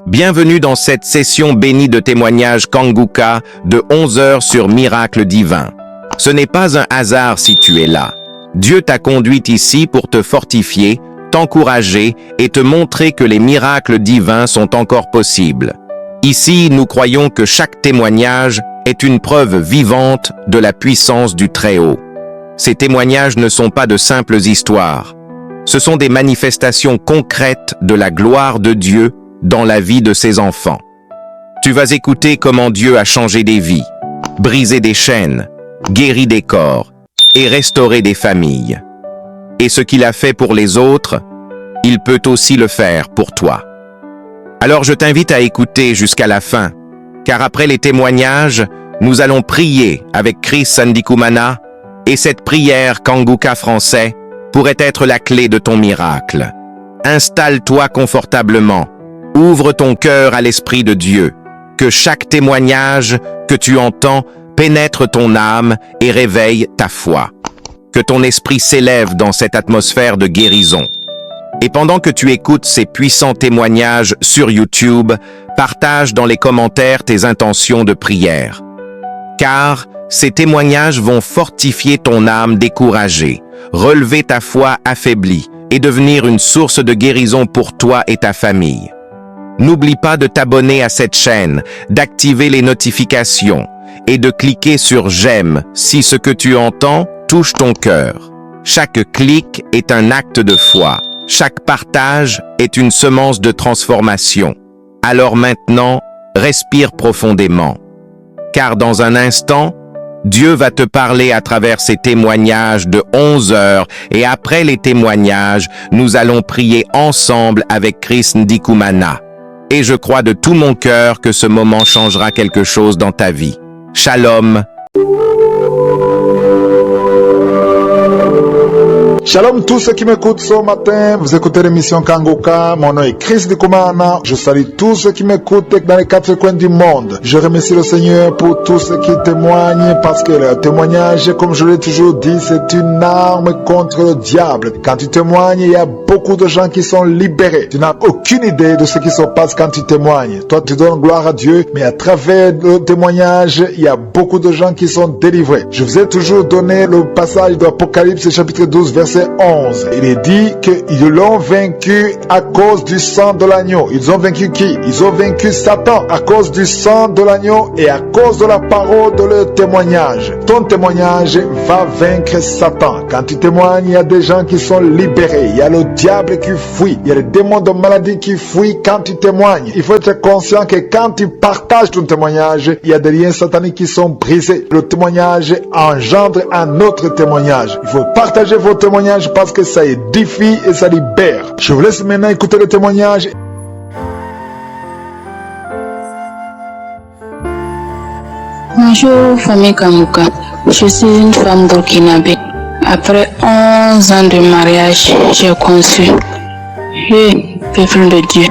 Bienvenue dans cette session bénie de témoignages Kanguka de 11 heures sur Miracle Divin. Ce n'est pas un hasard si tu es là. Dieu t'a conduit ici pour te fortifier, t'encourager et te montrer que les miracles divins sont encore possibles. Ici, nous croyons que chaque témoignage est une preuve vivante de la puissance du Très-Haut. Ces témoignages ne sont pas de simples histoires. Ce sont des manifestations concrètes de la gloire de Dieu dans la vie de ses enfants. Tu vas écouter comment Dieu a changé des vies, brisé des chaînes, guéri des corps et restauré des familles. Et ce qu'il a fait pour les autres, il peut aussi le faire pour toi. Alors je t'invite à écouter jusqu'à la fin, car après les témoignages, nous allons prier avec Chris Sandikumana et cette prière Kanguka français pourrait être la clé de ton miracle. Installe-toi confortablement, ouvre ton cœur à l'Esprit de Dieu, que chaque témoignage que tu entends pénètre ton âme et réveille ta foi. Que ton esprit s'élève dans cette atmosphère de guérison. Et pendant que tu écoutes ces puissants témoignages sur YouTube, partage dans les commentaires tes intentions de prière. Car ces témoignages vont fortifier ton âme découragée, relever ta foi affaiblie et devenir une source de guérison pour toi et ta famille. N'oublie pas de t'abonner à cette chaîne, d'activer les notifications et de cliquer sur « J'aime » si ce que tu entends touche ton cœur. Chaque clic est un acte de foi. Chaque partage est une semence de transformation. Alors maintenant, respire profondément. Car dans un instant, Dieu va te parler à travers ces témoignages de 11 heures et après les témoignages, nous allons prier ensemble avec Chris Ndikumana. Et je crois de tout mon cœur que ce moment changera quelque chose dans ta vie. Shalom. Shalom tous ceux qui m'écoutent ce matin, vous écoutez l'émission Kanguka, mon nom est Chris Ndikumana, je salue tous ceux qui m'écoutent dans les quatre coins du monde. Je remercie le Seigneur pour tous ceux qui témoignent parce que le témoignage, comme je l'ai toujours dit, c'est une arme contre le diable. Quand tu témoignes, il y a beaucoup de gens qui sont libérés. Tu n'as aucune idée de ce qui se passe quand tu témoignes. Toi, tu donnes gloire à Dieu, mais à travers le témoignage, il y a beaucoup de gens qui sont délivrés. Je vous ai toujours donné le passage de l'Apocalypse chapitre 12, verset 11. Il est dit qu'ils l'ont vaincu à cause du sang de l'agneau. Ils ont vaincu qui? Ils ont vaincu Satan à cause du sang de l'agneau et à cause de la parole de leur témoignage. Ton témoignage va vaincre Satan. Quand tu témoignes, il y a des gens qui sont libérés. Il y a le diable qui fuit. Il y a les démons de maladie qui fuient quand tu témoignes. Il faut être conscient que quand tu partages ton témoignage, il y a des liens sataniques qui sont brisés. Le témoignage engendre un autre témoignage. Il faut partager vos témoignages parce que ça édifie et ça libère. Je vous laisse maintenant écouter le témoignage. Bonjour famille Kanguka, je suis une femme burkinabé. Après 11 ans de mariage, j'ai conçu. Peuple de Dieu,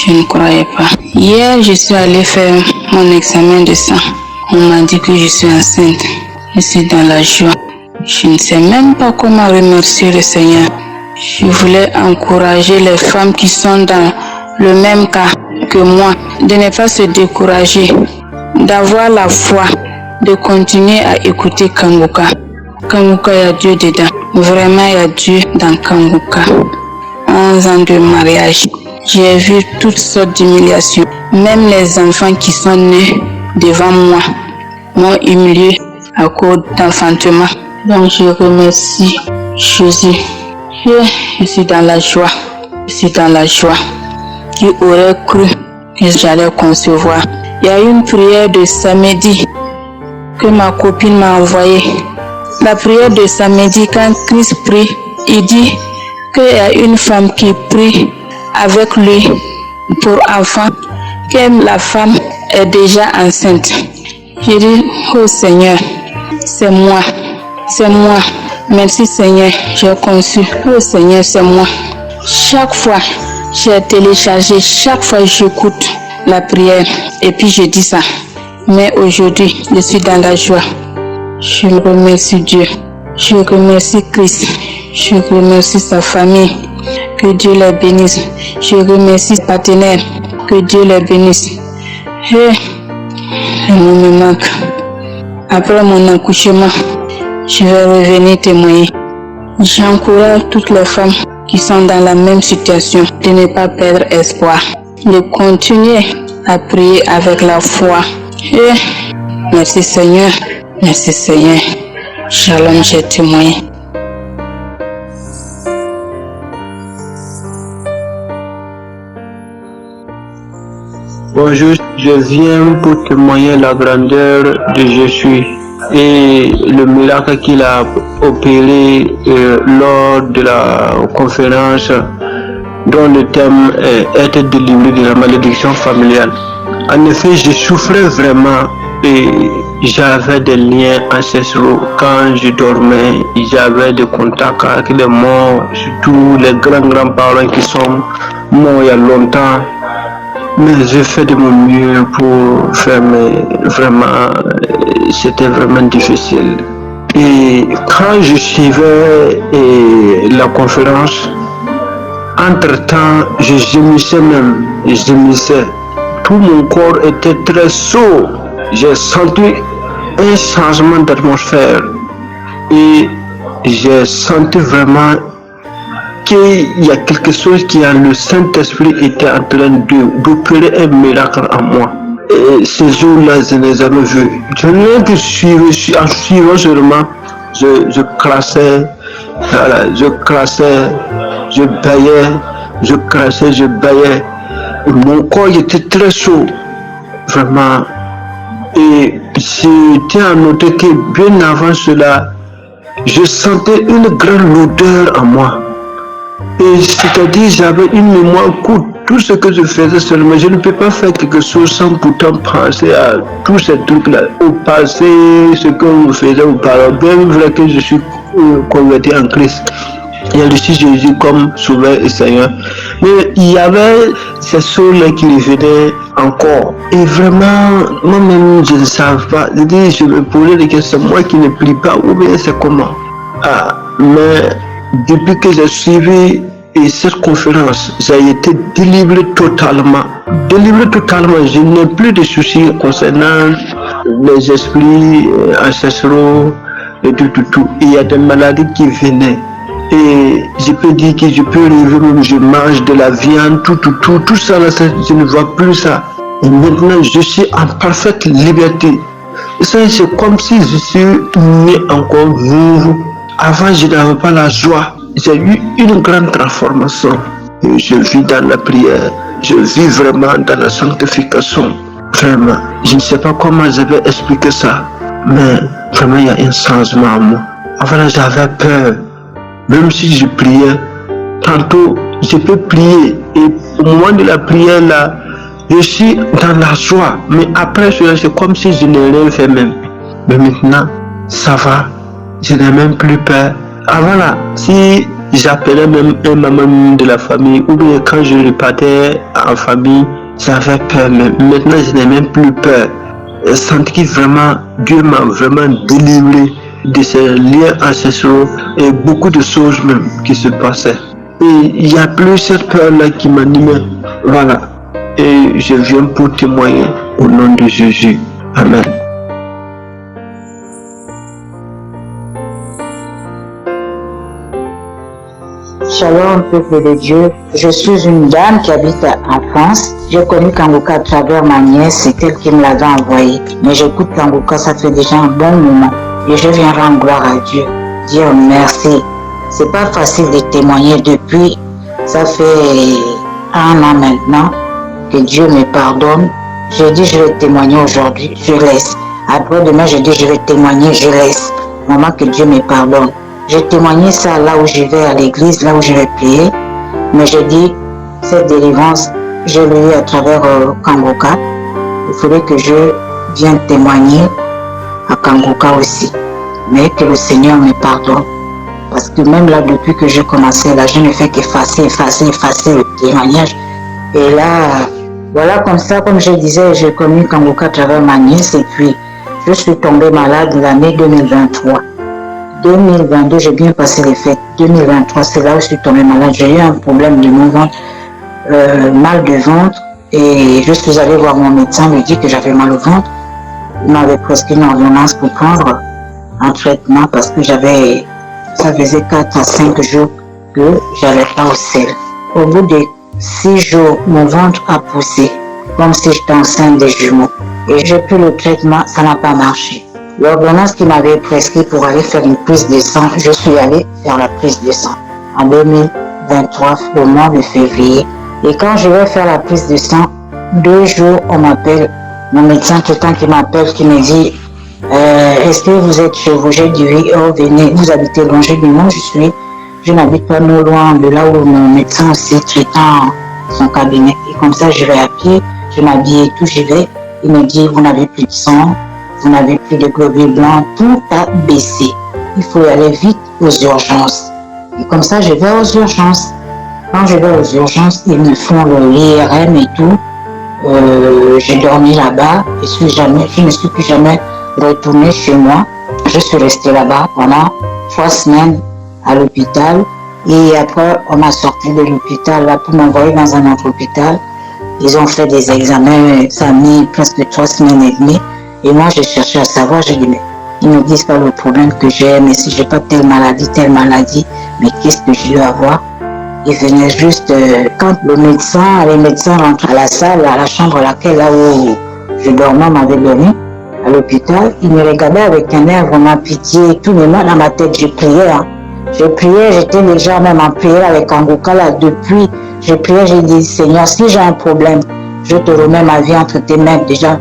je ne croyais pas. Hier, je suis allée faire mon examen de sang. On m'a dit que je suis enceinte. Je suis dans la joie. Je ne sais même pas comment remercier le Seigneur. Je voulais encourager les femmes qui sont dans le même cas que moi, de ne pas se décourager, d'avoir la foi, de continuer à écouter Kanguka. Kanguka, il y a Dieu dedans. Vraiment, il y a Dieu dans Kanguka. 11 ans de mariage. J'ai vu toutes sortes d'humiliations. Même les enfants qui sont nés devant moi m'ont humilié à cause d'enfantement. Donc je remercie Jésus. Je suis dans la joie. Je suis dans la joie. Qui aurait cru que j'allais concevoir? Il y a une prière de samedi que ma copine m'a envoyée. La prière de samedi, quand Christ prie, il dit qu'il y a une femme qui prie avec lui pour enfant, que la femme est déjà enceinte. J'ai dit, oh Seigneur, c'est moi. C'est moi. Merci Seigneur, j'ai conçu. Oh Seigneur, c'est moi. Chaque fois, j'ai téléchargé, chaque fois j'écoute la prière et puis je dis ça. Mais aujourd'hui, je suis dans la joie. Je remercie Dieu. Je remercie Christ. Je remercie sa famille. Que Dieu les bénisse. Je remercie ses partenaires. Que Dieu les bénisse. Et le mot me manque. Après mon accouchement, je vais revenir témoigner. J'encourage toutes les femmes qui sont dans la même situation de ne pas perdre espoir, de continuer à prier avec la foi. Et merci Seigneur, merci Seigneur. Shalom, j'ai témoigné. Bonjour, je viens pour témoigner la grandeur de Jésus et le miracle qu'il a opéré lors de la conférence dont le thème est être délivré de la malédiction familiale. En effet, je souffrais vraiment et j'avais des liens ancestraux. Quand je dormais, j'avais des contacts avec les morts, surtout les grands-parents qui sont morts il y a longtemps. Mais j'ai fait de mon mieux pour faire, mais vraiment, c'était vraiment difficile. Et quand je suivais la conférence, entre-temps, je gémissais même, je gémissais. Tout mon corps était très chaud. J'ai senti un changement d'atmosphère et j'ai senti vraiment qu'il y a quelque chose qui a le Saint-Esprit était en train d'opérer un miracle en moi. Et ces jours-là, je ne les avais vus. Je n'ai que suivi, en suivant seulement, je crassais, voilà, je crassais, je baillais, je crassais, je baillais. Et mon corps était très chaud, vraiment. Et j'étais à noter que bien avant cela, je sentais une grande odeur en moi. Et c'est-à-dire j'avais une mémoire courte. Tout ce que je faisais seulement, je ne peux pas faire quelque chose sans pourtant penser à tous ces trucs-là. Au passé, ce que vous faisiez auparavant, bien vrai que je suis converti en Christ. Il y a reçu Jésus comme Sauveur et Seigneur. Mais il y avait ces choses-là qui revenaient encore. Et vraiment, moi-même, je ne savais pas. Je me posais des questions, moi qui ne prie pas, ou bien c'est comment. Mais depuis que j'ai suivi cette conférence, j'ai été délivré totalement. Délivré totalement, je n'ai plus de soucis concernant les esprits ancestraux et tout. Il y a des maladies qui venaient. Et je peux dire que je peux rêver, même je mange de la viande, tout ça, là, je ne vois plus ça. Et maintenant, je suis en parfaite liberté. C'est comme si je suis né encore nouveau. Avant, je n'avais pas la joie. J'ai eu une grande transformation. Et je vis dans la prière. Je vis vraiment dans la sanctification. Vraiment, je ne sais pas comment je vais expliquer ça. Mais vraiment, il y a un changement en moi. Avant, j'avais peur. Même si je priais, tantôt, je peux prier. Et au moment de la prière, là, je suis dans la joie. Mais après cela, c'est comme si je n'ai rien fait même. Mais maintenant, ça va. Je n'ai même plus peur. Avant là, si j'appelais même un maman de la famille, ou bien quand je repartais en famille, j'avais peur même. Maintenant, je n'ai même plus peur. Je sens que vraiment, Dieu m'a vraiment délivré de ces liens ancestraux et beaucoup de choses même qui se passaient. Et il n'y a plus cette peur-là qui m'animait. Voilà. Et je viens pour témoigner au nom de Jésus. Amen. Shalom, peuple de Dieu. Je suis une dame qui habite en France. J'ai connu Kangoka à travers ma nièce, c'est elle qui me l'avait envoyé. Mais j'écoute Kangoka, ça fait déjà un bon moment. Et je viens rendre gloire à Dieu. Dire merci. C'est pas facile de témoigner depuis. Ça fait 1 an maintenant que Dieu me pardonne. Je dis je vais témoigner aujourd'hui, je laisse. Après demain, je dis je vais témoigner, je laisse. Moment que Dieu me pardonne. J'ai témoigné ça là où je vais à l'église, là où je vais prier. Mais je dis, cette délivrance, je l'ai eu à travers Kangoka. Il faudrait que je vienne témoigner à Kangoka aussi. Mais que le Seigneur me pardonne. Parce que même là, depuis que j'ai commencé, là, je ne fais qu'effacer le témoignage. Et là, voilà comme ça, comme je disais, j'ai connu Kangoka à travers ma nièce. Et puis, je suis tombée malade l'année 2023. 2022, j'ai bien passé les fêtes. 2023, c'est là où je suis tombée malade. J'ai eu un problème de mon ventre, mal de ventre. Et je suis allée voir mon médecin, lui dit que j'avais mal au ventre. Il m'avait prescrit une ordonnance pour prendre un traitement parce que ça faisait 4 à 5 jours que j'allais pas au sel. Au bout de 6 jours, mon ventre a poussé, comme si j'étais enceinte des jumeaux. Et j'ai pris le traitement, ça n'a pas marché. L'ordonnance qui m'avait prescrit pour aller faire une prise de sang, je suis allée faire la prise de sang en 2023, au mois de février. Et quand je vais faire la prise de sang, 2 jours, on m'appelle, mon médecin tout le temps qui m'appelle, qui me dit est-ce que vous êtes chez vous? J'ai dit oui, oh venez, vous habitez loin? J'ai dit non, je n'habite pas non loin de là où mon médecin aussi traitant son cabinet. Et comme ça, je vais à pied, je m'habille et tout, j'y vais. Il me dit, vous n'avez plus de sang, vous n'avez plus de globules blancs, tout a baissé. Il faut aller vite aux urgences. Et comme ça, je vais aux urgences. Quand je vais aux urgences, ils me font l'IRM et tout. J'ai dormi là-bas. Je ne suis plus jamais retournée chez moi. Je suis restée là-bas pendant 3 semaines à l'hôpital. Et après, on m'a sorti de l'hôpital là pour m'envoyer dans un autre hôpital. Ils ont fait des examens, ça a mis presque 3 semaines et demie. Et moi, j'ai cherché à savoir, j'ai dit, mais ils ne me disent pas le problème que j'ai, mais si j'ai pas telle maladie, mais qu'est-ce que je dois avoir? Ils venaient juste, quand les médecins rentrent à la salle, à la chambre là où je dormais, m'avait dormi, à l'hôpital, ils me regardaient avec un air vraiment pitié, tout le monde dans ma tête, je priais, hein. Je priais, j'étais déjà même en prière avec Kangoka là, depuis, je priais, j'ai dit, Seigneur, si j'ai un problème, je te remets ma vie entre tes mains déjà.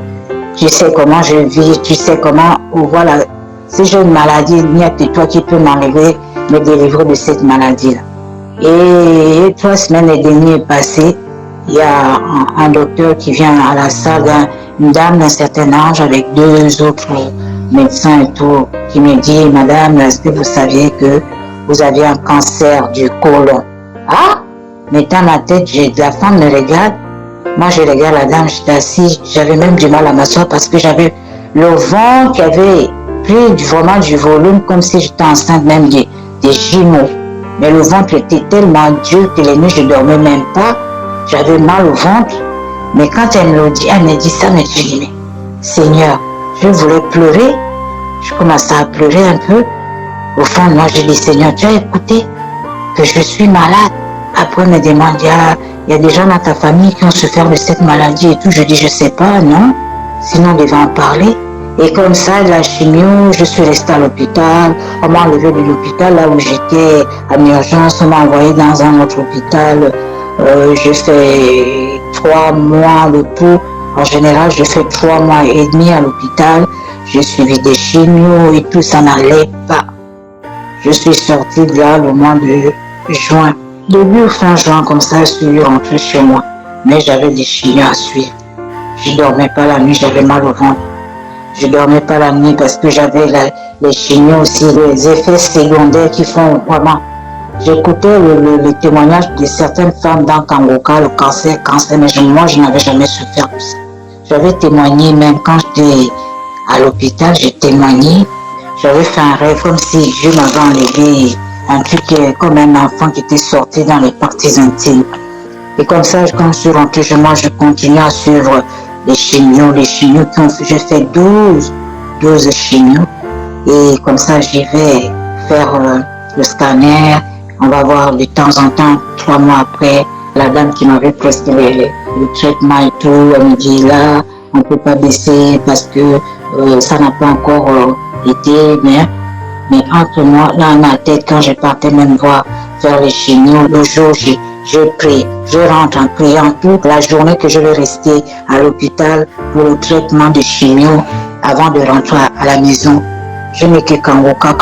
Tu sais comment je vis, tu sais comment, voilà, si j'ai une maladie, il n'y a que toi qui peux m'enlever, me délivrer de cette maladie-là. Et 3 semaines et demie est passé, il y a un docteur qui vient à la salle, une dame d'un certain âge avec 2 autres médecins et tout, qui me dit, madame, est-ce que vous saviez que vous aviez un cancer du côlon? Ah! Mais dans ma tête, la femme me regarde. Moi, je regarde la dame, j'étais assise. J'avais même du mal à m'asseoir parce que j'avais le ventre qui avait pris vraiment du volume, comme si j'étais enceinte même des jumeaux. Mais le ventre était tellement dur que les nuits, je ne dormais même pas. J'avais mal au ventre. Mais quand elle me dit ça, mais je dis, mais Seigneur, je voulais pleurer. Je commençais à pleurer un peu. Au fond de moi, je dis, Seigneur, tu as écouté que je suis malade. Après, me demande, il y a des gens dans ta famille qui ont souffert de cette maladie et tout. Je dis, je sais pas, non. Sinon, on devait en parler. Et comme ça, la chimio, je suis restée à l'hôpital. On m'a enlevé de l'hôpital là où j'étais en urgence. On m'a envoyé dans un autre hôpital. Je fais 3 mois le tout. En général, je fais 3 mois et demi à l'hôpital. J'ai suivi des chimios et tout, ça n'allait pas. Je suis sortie de là le mois de juin. Début ou fin juin, comme ça, je suis rentrée chez moi. Mais j'avais des chimios à suivre. Je ne dormais pas la nuit, j'avais mal au ventre. Je ne dormais pas la nuit parce que j'avais les chimios aussi, les effets secondaires qui font vraiment. J'écoutais le témoignage de certaines femmes dans Kangoka, le cancer, mais moi, je n'avais jamais souffert de ça. J'avais témoigné, même quand j'étais à l'hôpital, j'ai témoigné. J'avais fait un rêve comme si Dieu m'avait enlevé un truc comme un enfant qui était sorti dans les parties intimes. Et comme ça, quand je suis rentrée chez moi, je continue à suivre les chimios qui ont fait, j'ai fait 12 chimios. Et comme ça, j'y vais faire le scanner. On va voir de temps en temps, 3 mois après, la dame qui m'avait prescrit le traitement et tout, elle me dit là, on ne peut pas baisser parce que ça n'a pas encore été, mais entre moi, dans ma tête, quand je partais même voir faire les chimios, le jour, je prie, je rentre en priant toute la journée que je vais rester à l'hôpital pour le traitement de chimio avant de rentrer à la maison. Je n'ai que Kangoka,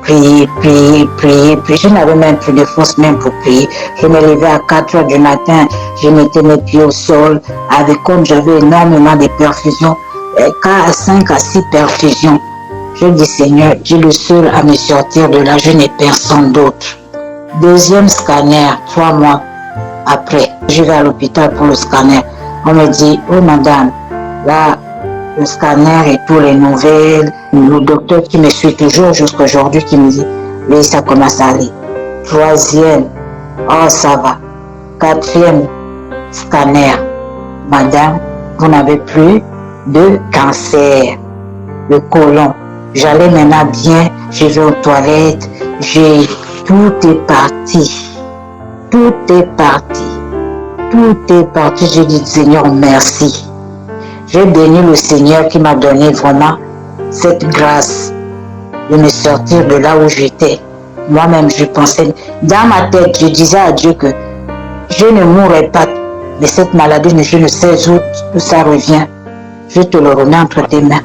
prier. Je n'avais même plus de force même pour prier. Je me levais à 4 heures du matin, je mettais mes pieds au sol, comme j'avais énormément de perfusions, 5 à 6 perfusions. Je dis, Seigneur, tu es le seul à me sortir de là, je n'ai personne d'autre. Deuxième scanner, 3 mois après, je vais à l'hôpital pour le scanner. On me dit, oh madame, là, le scanner et tous les nouvelles, le docteur qui me suit toujours jusqu'à aujourd'hui qui me dit, oui, ça commence à aller. 3e, oh ça va. 4e scanner, madame, vous n'avez plus de cancer, le côlon. J'allais maintenant bien, je vais aux toilettes, tout est parti. Tout est parti. Tout est parti. J'ai dit, Seigneur, merci. J'ai béni le Seigneur qui m'a donné vraiment cette grâce de me sortir de là où j'étais. Moi-même, je pensais, dans ma tête, je disais à Dieu que je ne mourrai pas de cette maladie, mais je ne sais où ça revient. Je te le remets entre tes mains.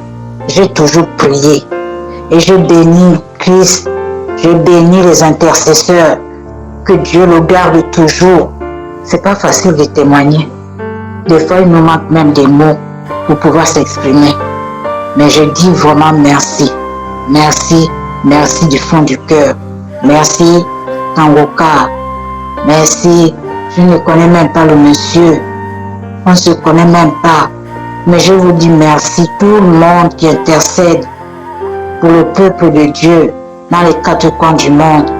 J'ai toujours prié. Et je bénis Christ. Je bénis les intercesseurs. Que Dieu le garde toujours. C'est pas facile de témoigner. Des fois, il nous manque même des mots pour pouvoir s'exprimer. Mais je dis vraiment merci. Merci, merci du fond du cœur. Merci, Kangoka. Merci. Je ne connais même pas le monsieur. On ne se connaît même pas. Mais je vous dis merci. Tout le monde qui intercède pour le peuple de Dieu dans les quatre coins du monde.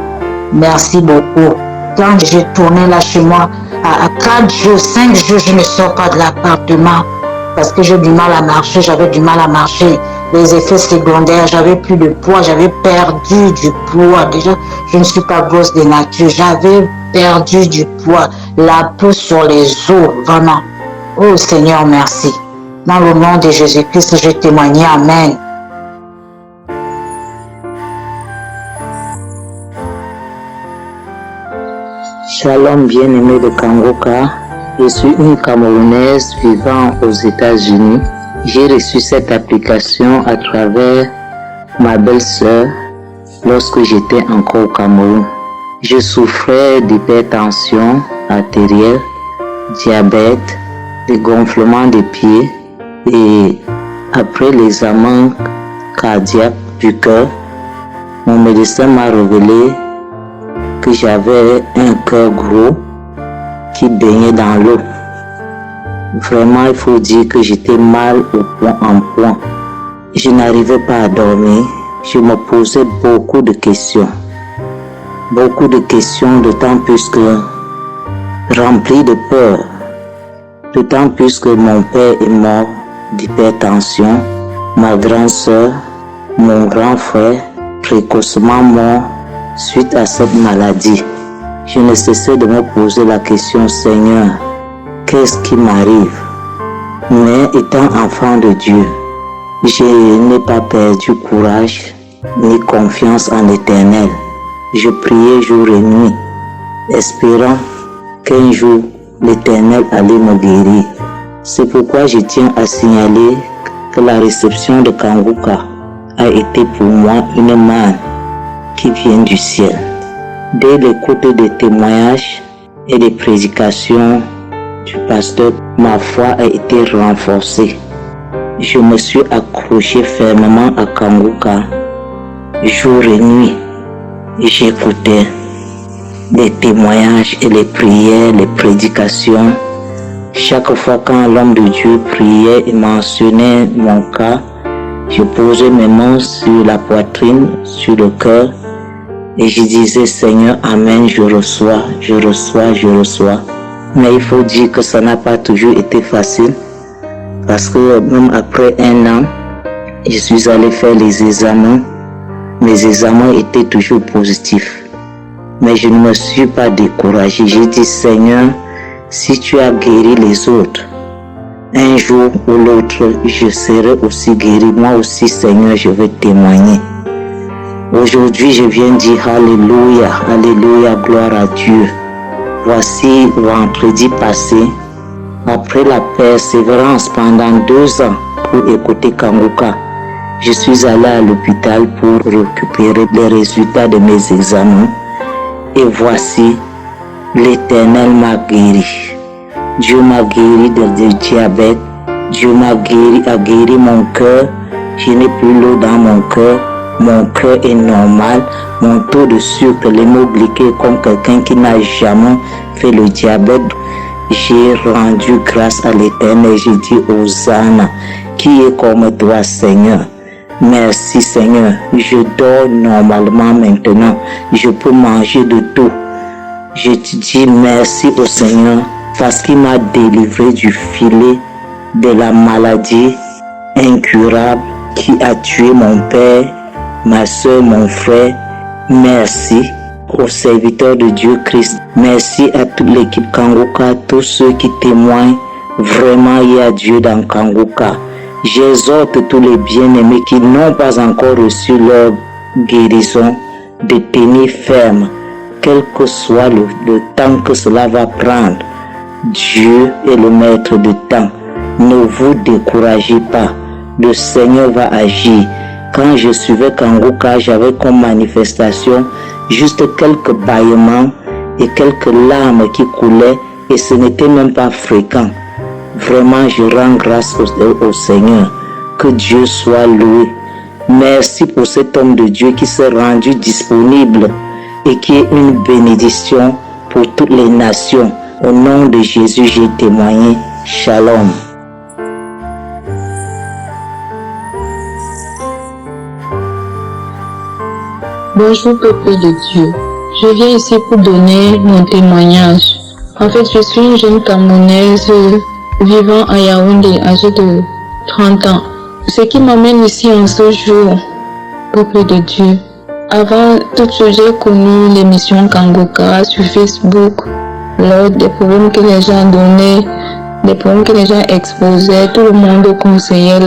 Merci beaucoup. Quand j'ai tourné là chez moi, à 4 jours, 5 jours, je ne sors pas de l'appartement parce que j'ai du mal à marcher, j'avais du mal à marcher. Les effets secondaires, j'avais plus de poids, j'avais perdu du poids. Déjà, je ne suis pas grosse de nature, j'avais perdu du poids, la peau sur les os, vraiment. Oh Seigneur, merci. Dans le nom de Jésus-Christ, je témoigne, amen. Shalom bien-aimé de Kangoka, je suis une Camerounaise vivant aux États-Unis. J'ai reçu cette application à travers ma belle-sœur lorsque j'étais encore au Cameroun. Je souffrais d'hypertension artérielle, diabète, de gonflement des pieds et après l'examen cardiaque du cœur, mon médecin m'a révélé que j'avais un cœur gros qui baignait dans l'eau. Vraiment, il faut dire que j'étais mal au point en point. Je n'arrivais pas à dormir. Je me posais beaucoup de questions. Beaucoup de questions, d'autant plus que rempli de peur. D'autant plus que mon père est mort d'hypertension, ma grande sœur, mon grand frère, précocement mort suite à cette maladie. Je ne cessais de me poser la question, Seigneur, qu'est-ce qui m'arrive? Mais étant enfant de Dieu, je n'ai pas perdu courage ni confiance en l'Éternel. Je priais jour et nuit, espérant qu'un jour l'Éternel allait me guérir. C'est pourquoi je tiens à signaler que la réception de Kangoka a été pour moi une manne qui vient du ciel. Dès l'écoute des témoignages et des prédications du pasteur, ma foi a été renforcée. Je me suis accroché fermement à Kangoka jour et nuit. J'écoutais les témoignages et les prières, les prédications. Chaque fois quand l'homme de Dieu priait et mentionnait mon cas, je posais mes mains sur la poitrine, sur le cœur, et je disais, Seigneur, Amen, je reçois, je reçois, je reçois. Mais il faut dire que ça n'a pas toujours été facile, parce que même après 1 an, je suis allé faire les examens. Mes examens étaient toujours positifs. Mais je ne me suis pas découragé. J'ai dit, Seigneur, si tu as guéri les autres, un jour ou l'autre, je serai aussi guéri. Moi aussi, Seigneur, je vais témoigner. Aujourd'hui, je viens dire Alléluia, Alléluia, gloire à Dieu. Voici vendredi passé, après la persévérance pendant 2 ans pour écouter Kangoka, je suis allé à l'hôpital pour récupérer les résultats de mes examens. Et voici, l'Éternel m'a guéri. Dieu m'a guéri de diabète. Dieu m'a guéri mon cœur. Je n'ai plus l'eau dans mon cœur. Mon cœur est normal. Mon taux de sucre, l'hémoglobine comme quelqu'un qui n'a jamais fait le diabète. J'ai rendu grâce à l'Éternel. J'ai dit, Hosanna, qui est comme toi, Seigneur? Merci Seigneur, je dors normalement maintenant, je peux manger de tout. Je te dis merci au Seigneur parce qu'il m'a délivré du filet de la maladie incurable qui a tué mon père, ma soeur, mon frère. Merci aux serviteurs de Dieu Christ. Merci à toute l'équipe Kangoka, tous ceux qui témoignent. Vraiment, il y a Dieu dans Kangoka. J'exhorte tous les bien-aimés qui n'ont pas encore reçu leur guérison de tenir ferme, quel que soit le temps que cela va prendre. Dieu est le maître du temps. Ne vous découragez pas. Le Seigneur va agir. Quand je suivais Kangoka, j'avais comme manifestation juste quelques bâillements et quelques larmes qui coulaient et ce n'était même pas fréquent. Vraiment, je rends grâce au Seigneur. Que Dieu soit loué. Merci pour cet homme de Dieu qui s'est rendu disponible et qui est une bénédiction pour toutes les nations. Au nom de Jésus, j'ai témoigné. Shalom. Bonjour peuple de Dieu. Je viens ici pour donner mon témoignage. En fait, je suis une jeune Camerounaise vivant à Yaoundé, âgée de 30 ans. Ce qui m'amène ici en ce jour, peuple de Dieu. Avant toute chose, j'ai connu l'émission Kangoka sur Facebook. Lors des problèmes que les gens donnaient, des problèmes que les gens exposaient, tout le monde conseillait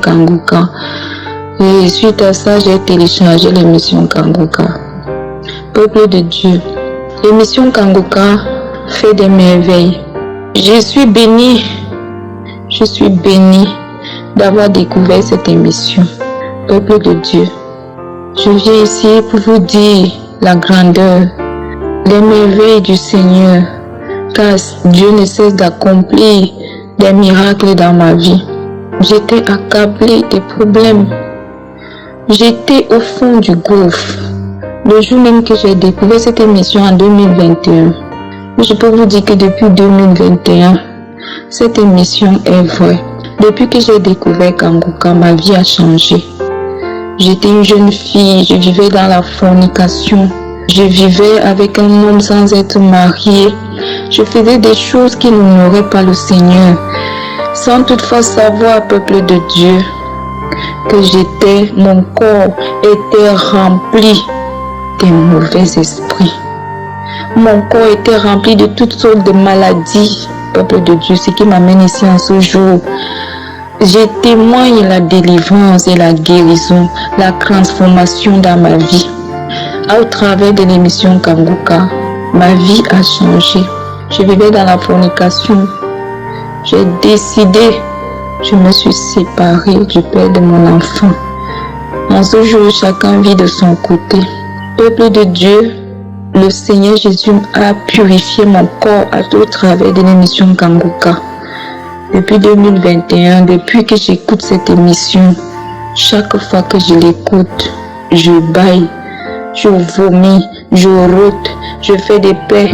Kangoka. Et suite à ça, j'ai téléchargé l'émission Kangoka. Peuple de Dieu, l'émission Kangoka fait des merveilles. Je suis bénie d'avoir découvert cette émission. Peuple de Dieu, je viens ici pour vous dire la grandeur, les merveilles du Seigneur, car Dieu ne cesse d'accomplir des miracles dans ma vie. J'étais accablée des problèmes. J'étais au fond du gouffre. Le jour même que j'ai découvert cette émission en 2021, je peux vous dire que depuis 2021, cette émission est vraie. Depuis que j'ai découvert Kangoka, ma vie a changé. J'étais une jeune fille, je vivais dans la fornication. Je vivais avec un homme sans être mariée. Je faisais des choses qui n'honoraient pas le Seigneur, sans toutefois savoir, peuple de Dieu, que mon corps était rempli de mauvais esprits. Mon corps était rempli de toutes sortes de maladies, peuple de Dieu, ce qui m'amène ici en ce jour. Je témoigne la délivrance et la guérison, la transformation dans ma vie. Au travers de l'émission Kangoka, ma vie a changé. Je vivais dans la fornication. J'ai décidé, je me suis séparée du père de mon enfant. En ce jour, chacun vit de son côté. Peuple de Dieu, le Seigneur Jésus a purifié mon corps au travers de l'émission Kangoka. Depuis 2021, depuis que j'écoute cette émission, chaque fois que je l'écoute, je bâille, je vomis, je rôte, je fais des paix.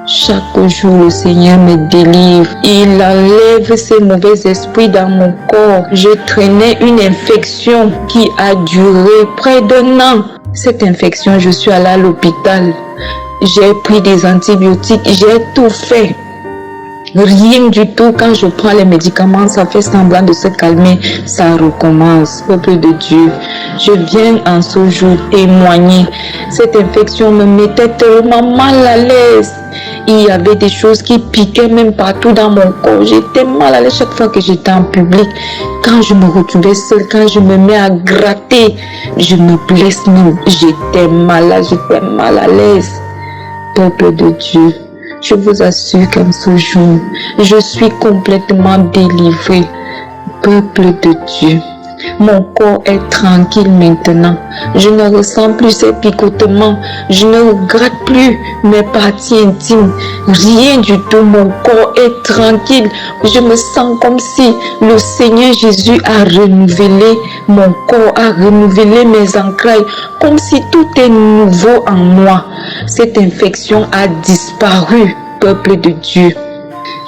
Chaque jour, le Seigneur me délivre. Il enlève ces mauvais esprits dans mon corps. Je traînais une infection qui a duré près d'1 an. Cette infection, je suis allée à l'hôpital. J'ai pris des antibiotiques, j'ai tout fait. Rien du tout. Quand je prends les médicaments, ça fait semblant de se calmer. Ça recommence. Peuple de Dieu, je viens en ce jour témoigner. Cette infection me mettait tellement mal à l'aise. Il y avait des choses qui piquaient même partout dans mon corps. J'étais mal à l'aise chaque fois que j'étais en public. Quand je me retrouvais seule, quand je me mets à gratter, je me blesse même. J'étais malade, j'étais mal à l'aise. Peuple de Dieu, je vous assure qu'en ce jour, je suis complètement délivrée. Peuple de Dieu, mon corps est tranquille maintenant. Je ne ressens plus ces picotements. Je ne regrette plus mes parties intimes. Rien du tout. Mon corps est tranquille. Je me sens comme si le Seigneur Jésus a renouvelé mon corps, a renouvelé mes entrailles. Comme si tout est nouveau en moi. Cette infection a disparu, peuple de Dieu.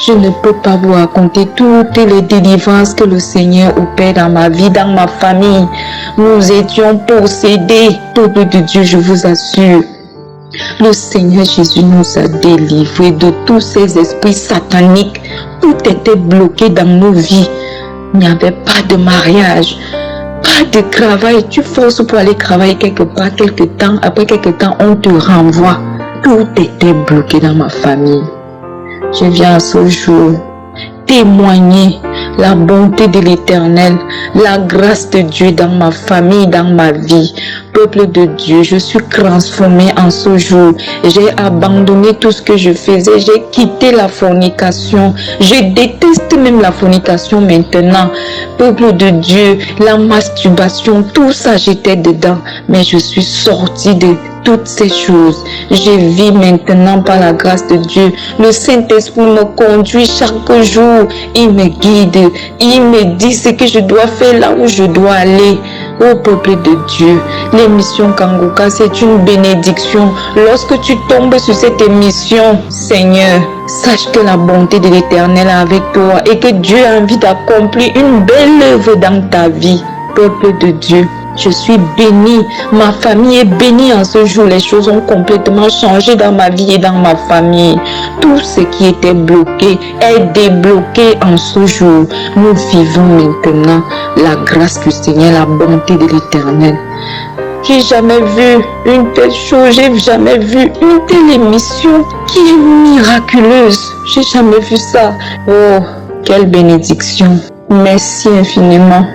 Je ne peux pas vous raconter toutes les délivrances que le Seigneur opère dans ma vie, dans ma famille. Nous étions possédés. Peuple de Dieu, je vous assure. Le Seigneur Jésus nous a délivrés de tous ces esprits sataniques. Tout était bloqué dans nos vies. Il n'y avait pas de mariage, pas de travail. Tu forces pour aller travailler quelque part, quelque temps. Après quelque temps, on te renvoie. Tout était bloqué dans ma famille. Je viens à ce jour témoigner la bonté de l'Éternel, la grâce de Dieu dans ma famille, dans ma vie. Peuple de Dieu, je suis transformé en ce jour. J'ai abandonné tout ce que je faisais. J'ai quitté la fornication. Je déteste même la fornication maintenant. Peuple de Dieu, la masturbation, tout ça j'étais dedans. Mais je suis sortie de toutes ces choses. Je vis maintenant par la grâce de Dieu. Le Saint-Esprit me conduit chaque jour. Il me guide. Il me dit ce que je dois faire là où je dois aller. Ô peuple de Dieu, l'émission Kangoka, c'est une bénédiction. Lorsque tu tombes sur cette émission, Seigneur, sache que la bonté de l'Éternel est avec toi et que Dieu a envie d'accomplir une belle œuvre dans ta vie. Peuple de Dieu, je suis bénie, ma famille est bénie en ce jour. Les choses ont complètement changé dans ma vie et dans ma famille. Tout ce qui était bloqué est débloqué en ce jour. Nous vivons maintenant la grâce du Seigneur, la bonté de l'Éternel. J'ai jamais vu une telle chose, j'ai jamais vu une telle émission qui est miraculeuse. J'ai jamais vu ça. Oh, quelle bénédiction. Merci infiniment.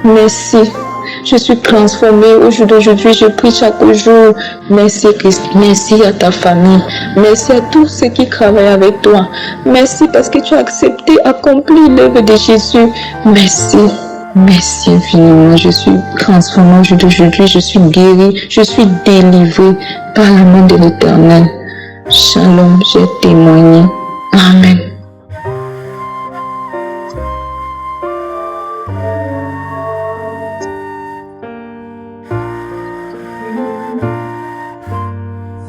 Merci. Je suis transformée au jour d'aujourd'hui, je prie chaque jour. Merci Christ, merci à ta famille, merci à tous ceux qui travaillent avec toi. Merci parce que tu as accepté d'accomplir l'œuvre de Jésus. Merci, merci infiniment. Je suis transformée au jour d'aujourd'hui, je suis guérie, je suis délivrée par la main de l'Éternel. Shalom, j'ai témoigné. Amen.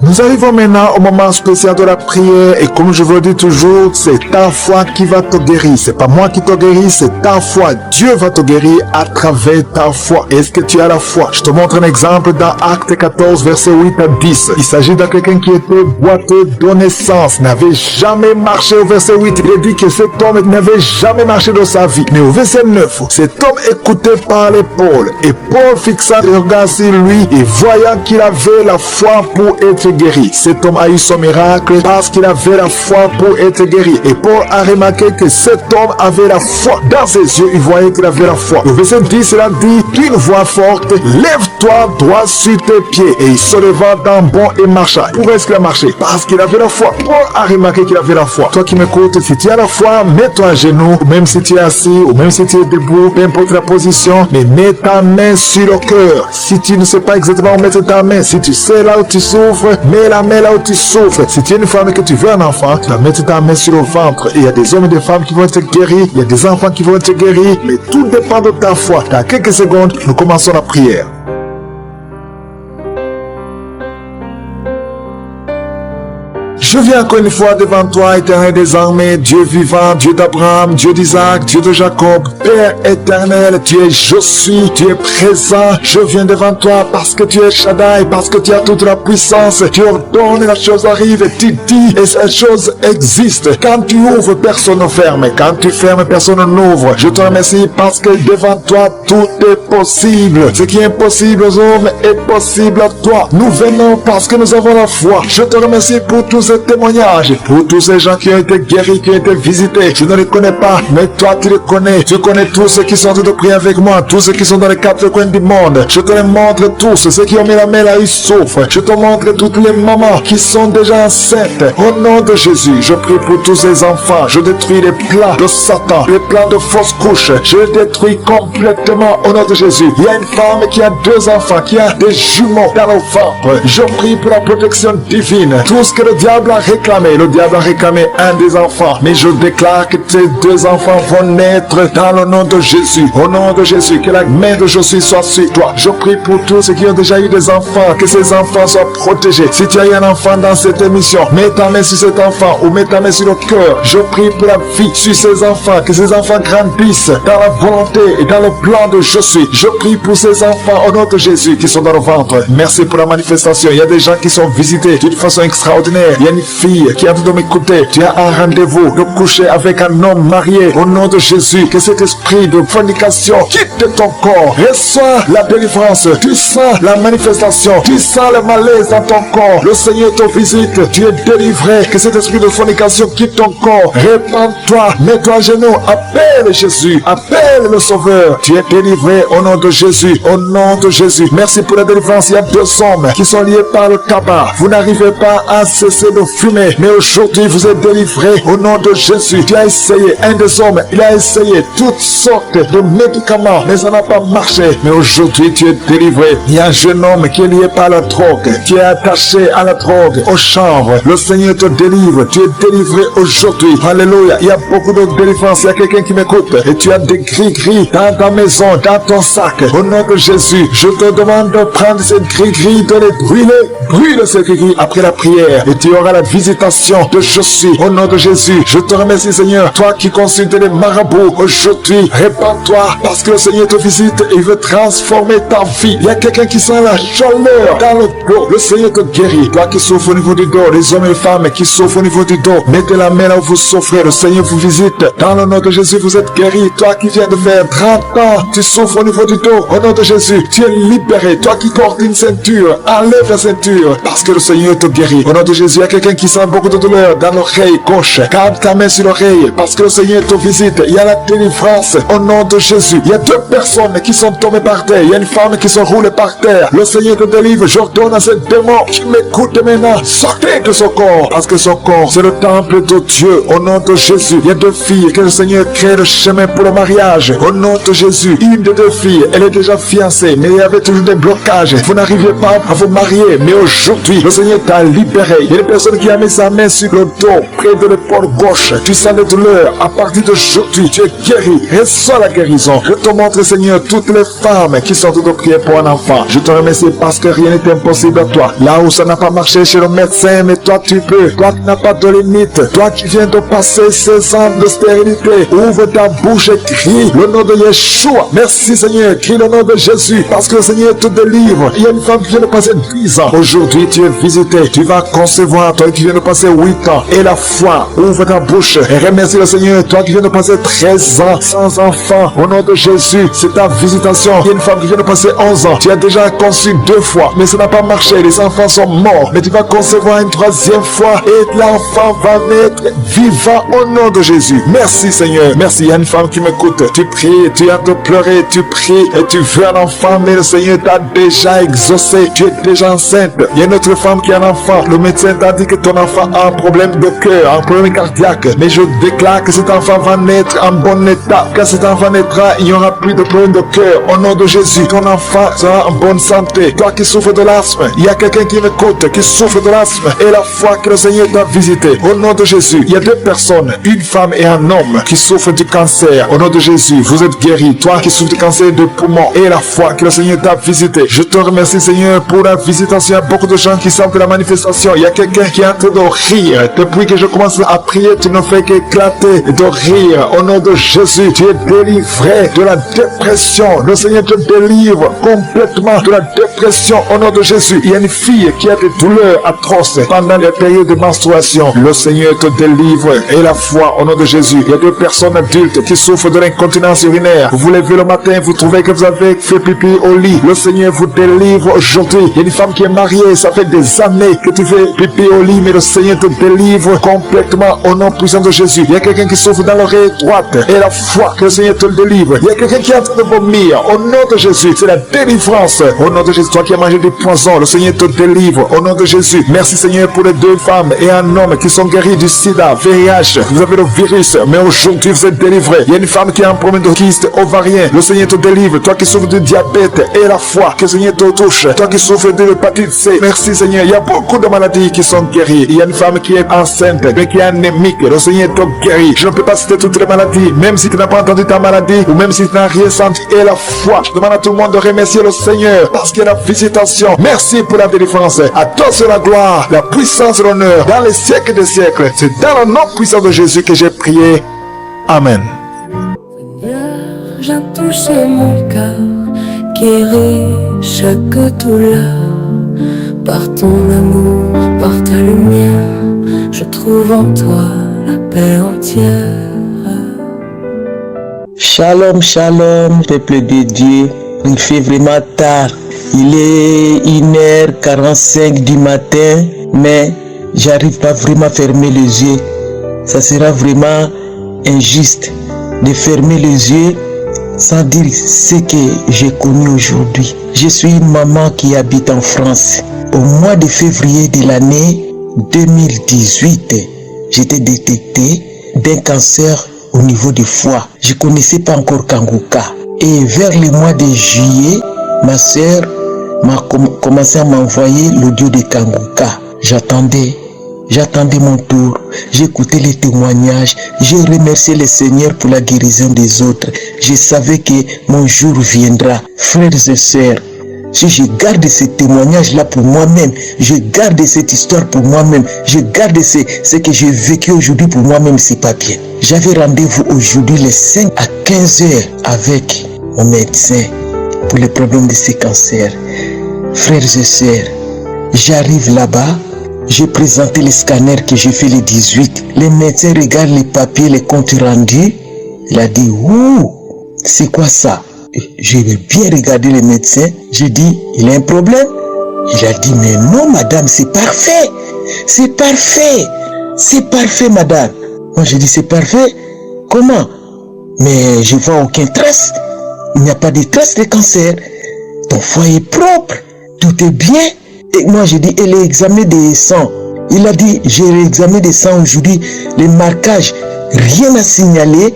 Nous arrivons maintenant au moment spécial de la prière et comme je vous le dis toujours, c'est ta foi qui va te guérir. C'est pas moi qui te guéris, c'est ta foi. Dieu va te guérir à travers ta foi. Est-ce que tu as la foi? Je te montre un exemple dans Acte 14, verset 8 à 10. Il s'agit de quelqu'un qui était boiteux de naissance, n'avait jamais marché au verset 8. Il dit que cet homme n'avait jamais marché dans sa vie. Mais au verset 9, cet homme écoutait parler Paul. Et Paul fixa le regard sur lui et voyant qu'il avait la foi pour être guéri. Cet homme a eu son miracle parce qu'il avait la foi pour être guéri. Et Paul a remarqué que cet homme avait la foi. Dans ses yeux, il voyait qu'il avait la foi. Au verset 10, il a dit d'une voix forte, lève-toi droit sur tes pieds. Et il se leva d'un bond et marcha. Pourquoi est-ce qu'il a marché? Parce qu'il avait la foi. Paul a remarqué qu'il avait la foi. Toi qui m'écoutes, si tu as la foi, mets-toi à genoux, ou même si tu es assis, ou même si tu es debout, peu importe la position, mais mets ta main sur le cœur. Si tu ne sais pas exactement où mettre ta main, si tu sais là où tu souffres, mets la main là où tu souffres. Si tu es une femme et que tu veux un enfant, tu vas mettre ta main sur le ventre. Et il y a des hommes et des femmes qui vont être guéris, il y a des enfants qui vont être guéris, mais tout dépend de ta foi. Dans quelques secondes, nous commençons la prière. Je viens encore une fois devant toi, éternel des armées, Dieu vivant, Dieu d'Abraham, Dieu d'Isaac, Dieu de Jacob, Père éternel, tu es je suis, tu es présent. Je viens devant toi parce que tu es Shaddai, parce que tu as toute la puissance. Tu ordonnes et la chose arrive, tu dis et cette chose existe. Quand tu ouvres, personne ne ferme. Quand tu fermes, personne n'ouvre. Je te remercie parce que devant toi, tout est possible. Ce qui est impossible aux hommes est possible à toi. Nous venons parce que nous avons la foi. Je te remercie pour tous ces témoignages, pour tous ces gens qui ont été guéris, qui ont été visités. Je ne les connais pas, mais toi tu les connais. Tu connais tous ceux qui sont en train de prier avec moi, tous ceux qui sont dans les quatre coins du monde. Je te les montre tous, ceux qui ont mis la main là, ils souffrent. Je te montre toutes les mamans qui sont déjà enceintes. Au nom de Jésus, je prie pour tous ces enfants. Je détruis les plans de Satan, les plans de fausses couches. Je les détruis complètement au nom de Jésus. Il y a une femme qui a 2 enfants, qui a des jumeaux dans le ventre. Je prie pour la protection divine. Tout ce que le diable l'a réclamé. Le diable a réclamé un des enfants. Mais je déclare que ces 2 enfants vont naître dans le nom de Jésus. Au nom de Jésus, que la main de Jésus soit sur toi. Je prie pour tous ceux qui ont déjà eu des enfants, que ces enfants soient protégés. Si tu as eu un enfant dans cette émission, mets ta main sur cet enfant ou mets ta main sur le cœur. Je prie pour la vie sur ces enfants, que ces enfants grandissent dans la volonté et dans le plan de Jésus. Je prie pour ces enfants au nom de Jésus qui sont dans le ventre. Merci pour la manifestation. Il y a des gens qui sont visités d'une façon extraordinaire. Il y a une fille qui a de m'écouter. Tu as un rendez-vous de coucher avec un homme marié au nom de Jésus. Que cet esprit de fornication quitte ton corps. Reçois la délivrance. Tu sens la manifestation. Tu sens le malaise dans ton corps. Le Seigneur te visite. Tu es délivré. Que cet esprit de fornication quitte ton corps. Répands-toi. Mets-toi à genoux. Appelle Jésus. Appelle le Sauveur. Tu es délivré au nom de Jésus. Au nom de Jésus. Merci pour la délivrance. Il y a 2 hommes qui sont liés par le tabac. Vous n'arrivez pas à cesser de fumer. Mais aujourd'hui, vous êtes délivré au nom de Jésus. Tu as essayé. Un des hommes, il a essayé toutes sortes de médicaments. Mais ça n'a pas marché. Mais aujourd'hui, tu es délivré. Il y a un jeune homme qui est lié par la drogue. Qui est attaché à la drogue, au chanvre. Le Seigneur te délivre. Tu es délivré aujourd'hui. Alléluia. Il y a beaucoup de délivrance. Il y a quelqu'un qui m'écoute. Et tu as des gris-gris dans ta maison, dans ton sac. Au nom de Jésus, je te demande de prendre ces gris-gris, de les brûler. Brûle ces gris-gris après la prière. Et tu auras la visitation de Jésus. Au nom de Jésus, je te remercie Seigneur. Toi qui consultes les marabouts, aujourd'hui, répands-toi. Parce que le Seigneur te visite et il veut transformer ta vie. Il y a quelqu'un qui sent la chaleur dans le dos. Le Seigneur te guérit. Toi qui souffres au niveau du dos, les hommes et les femmes qui souffrent au niveau du dos, mettez la main là où vous souffrez. Le Seigneur vous visite. Dans le nom de Jésus, vous êtes guéri. Toi qui viens de faire 30 ans, tu souffres au niveau du dos. Au nom de Jésus, tu es libéré. Toi qui portes une ceinture, enlève la ceinture. Parce que le Seigneur te guérit. Au nom de Jésus, il y a quelqu'un qui sent beaucoup de douleur dans l'oreille gauche. Garde ta main sur l'oreille. Parce que le Seigneur te visite. Il y a la délivrance. Au nom de Jésus. Il y a 2 personnes qui sont tombées par terre. Il y a une femme qui se roule par terre. Le Seigneur te délivre. J'ordonne à ce démon qui m'écoute maintenant. Sortez de son corps. Parce que son corps, c'est le temple de Dieu. Au nom de Jésus. Il y a 2 filles que le Seigneur crée le chemin pour le mariage. Au nom de Jésus. Une des 2 filles, elle est déjà fiancée. Mais il y avait toujours des blocages. Vous n'arriviez pas à vous marier. Mais aujourd'hui, le Seigneur t'a libéré. Il y a une personne qui a mis sa main sur le dos, près de l'épaule gauche. Tu sens les douleurs. À partir d'aujourd'hui, tu es guéri. Reçois la guérison. Je te montre, Seigneur, toutes les femmes qui sont de prier pour un enfant. Je te remercie parce que rien n'est impossible à toi. Là où ça n'a pas marché chez le médecin, mais toi tu peux. Toi qui n'as pas de limite. Toi qui viens de passer 16 ans de stérilité. Ouvre ta bouche et crie le nom de Yeshua. Merci Seigneur. Crie le nom de Jésus. Parce que le Seigneur te délivre. Il y a une femme qui vient de passer 10 ans. Aujourd'hui, tu es visité. Tu vas concevoir. Toi qui viens de passer 8 ans. Et la foi. Ouvre ta bouche et remercie le Seigneur. Toi qui viens de passer 13 ans sans enfant. Au nom de Jésus, c'est ta visitation. Il y a une femme qui vient de passer 11 ans. Tu as déjà conçu 2 fois. Mais ça n'a pas marché. Les enfants sont morts. Mais tu vas concevoir une 3e fois. Et l'enfant va naître vivant au nom de Jésus. Merci Seigneur. Merci. Il y a une femme qui m'écoute. Tu pries. Tu as de pleurer. Tu pries. Et tu veux un enfant. Mais le Seigneur t'a déjà exaucé. Tu es déjà enceinte. Il y a une autre femme qui a un enfant. Le médecin t'a dit que ton enfant a un problème de cœur, un problème cardiaque. Mais je déclare que cet enfant va naître en bon état. Quand cet enfant naîtra, il n'y aura plus de problème de cœur. Au nom de Jésus, ton enfant sera en bonne santé. Toi qui souffres de l'asthme, il y a quelqu'un qui m'écoute, qui souffre de l'asthme. Et la foi que le Seigneur t'a visité. Au nom de Jésus, il y a 2 personnes, une femme et un homme, qui souffrent du cancer. Au nom de Jésus, vous êtes guéris. Toi qui souffres du cancer de poumon. Et la foi que le Seigneur t'a visité. Je te remercie Seigneur pour la visitation. Il y a beaucoup de gens qui savent de la manifestation. Il y a quelqu'un qui est en train de rire. Depuis que je commence à prier, tu ne fais qu'éclater de rire. Au nom de Jésus, tu es délivré de la dépression. Le Seigneur te délivre complètement de la dépression. Au nom de Jésus, il y a une fille qui a des douleurs atroces pendant les périodes de menstruation. Le Seigneur te délivre. Et la foi, au nom de Jésus. Il y a 2 personnes adultes qui souffrent de l'incontinence urinaire. Vous vous levez le matin, vous trouvez que vous avez fait pipi au lit. Le Seigneur vous délivre aujourd'hui. Il y a une femme qui est mariée. Ça fait des années que tu fais pipi au lit, mais le Seigneur te délivre complètement au nom puissant de Jésus. Il y a quelqu'un qui souffre dans l'oreille droite. Et la foi que le Seigneur te délivre. Il y a quelqu'un qui est en train de vomir. Au nom de Jésus, c'est la délivrance. Au nom de Jésus, toi qui as mangé du poison, le Seigneur te délivre. Au nom de Jésus, merci Seigneur pour les 2 femmes et un homme qui sont guéris du sida, VIH. Vous avez le virus, mais aujourd'hui vous êtes délivrés. Il y a une femme qui a un problème de kyste ovarien. Le Seigneur te délivre. Toi qui souffres de diabète et la foi que le Seigneur te touche. Toi qui souffres de l'hépatite C. Merci Seigneur. Il y a beaucoup de maladies qui sont guérit. Il y a une femme qui est enceinte, mais qui est anémique. Le Seigneur te guérit. Je ne peux pas citer toutes les maladies, même si tu n'as pas entendu ta maladie, ou même si tu n'as rien senti. Et la foi, je demande à tout le monde de remercier le Seigneur, parce qu'il y a la visitation. Merci pour la délivrance. À toi c'est la gloire, la puissance et l'honneur, dans les siècles des siècles. C'est dans le nom puissant de Jésus que j'ai prié. Amen. Viens toucher mon cœur, guéris chaque douleur. Par ton amour, par ta lumière, je trouve en toi la paix entière. Shalom, shalom, peuple de Dieu. Il fait vraiment tard. Il est 1h45 du matin, mais j'arrive pas vraiment à fermer les yeux. Ça sera vraiment injuste de fermer les yeux sans dire ce que j'ai connu aujourd'hui. Je suis une maman qui habite en France. Au mois de février de l'année 2018, j'étais détecté d'un cancer au niveau du foie. Je ne connaissais pas encore Kanguka. Et vers le mois de juillet, ma soeur m'a commencé à m'envoyer l'audio de Kanguka. J'attendais mon tour, j'écoutais les témoignages, j'ai remercié le Seigneur pour la guérison des autres. Je savais que mon jour viendra. Frères et sœurs, si je garde ces témoignages-là pour moi-même, je garde cette histoire pour moi-même, je garde ce que j'ai vécu aujourd'hui pour moi-même, c'est pas bien. J'avais rendez-vous aujourd'hui les 5 à 15 heures avec mon médecin pour les problèmes de ce cancer. Frères et sœurs, j'arrive là-bas. J'ai présenté le scanner que j'ai fait le 18. Le médecin regarde les papiers, les comptes rendus. Il a dit, ouh, c'est quoi ça? J'ai bien regardé le médecin. J'ai dit, il a un problème? Il a dit, mais non madame, c'est parfait. C'est parfait. C'est parfait madame. Moi j'ai dit, c'est parfait? Comment? Mais je vois aucune trace. Il n'y a pas de trace de cancer. Ton foie est propre. Tout est bien. Et moi j'ai dit, et l'examen des sang? Il a dit, j'ai l'examen des sang aujourd'hui, les marquages, rien à signaler.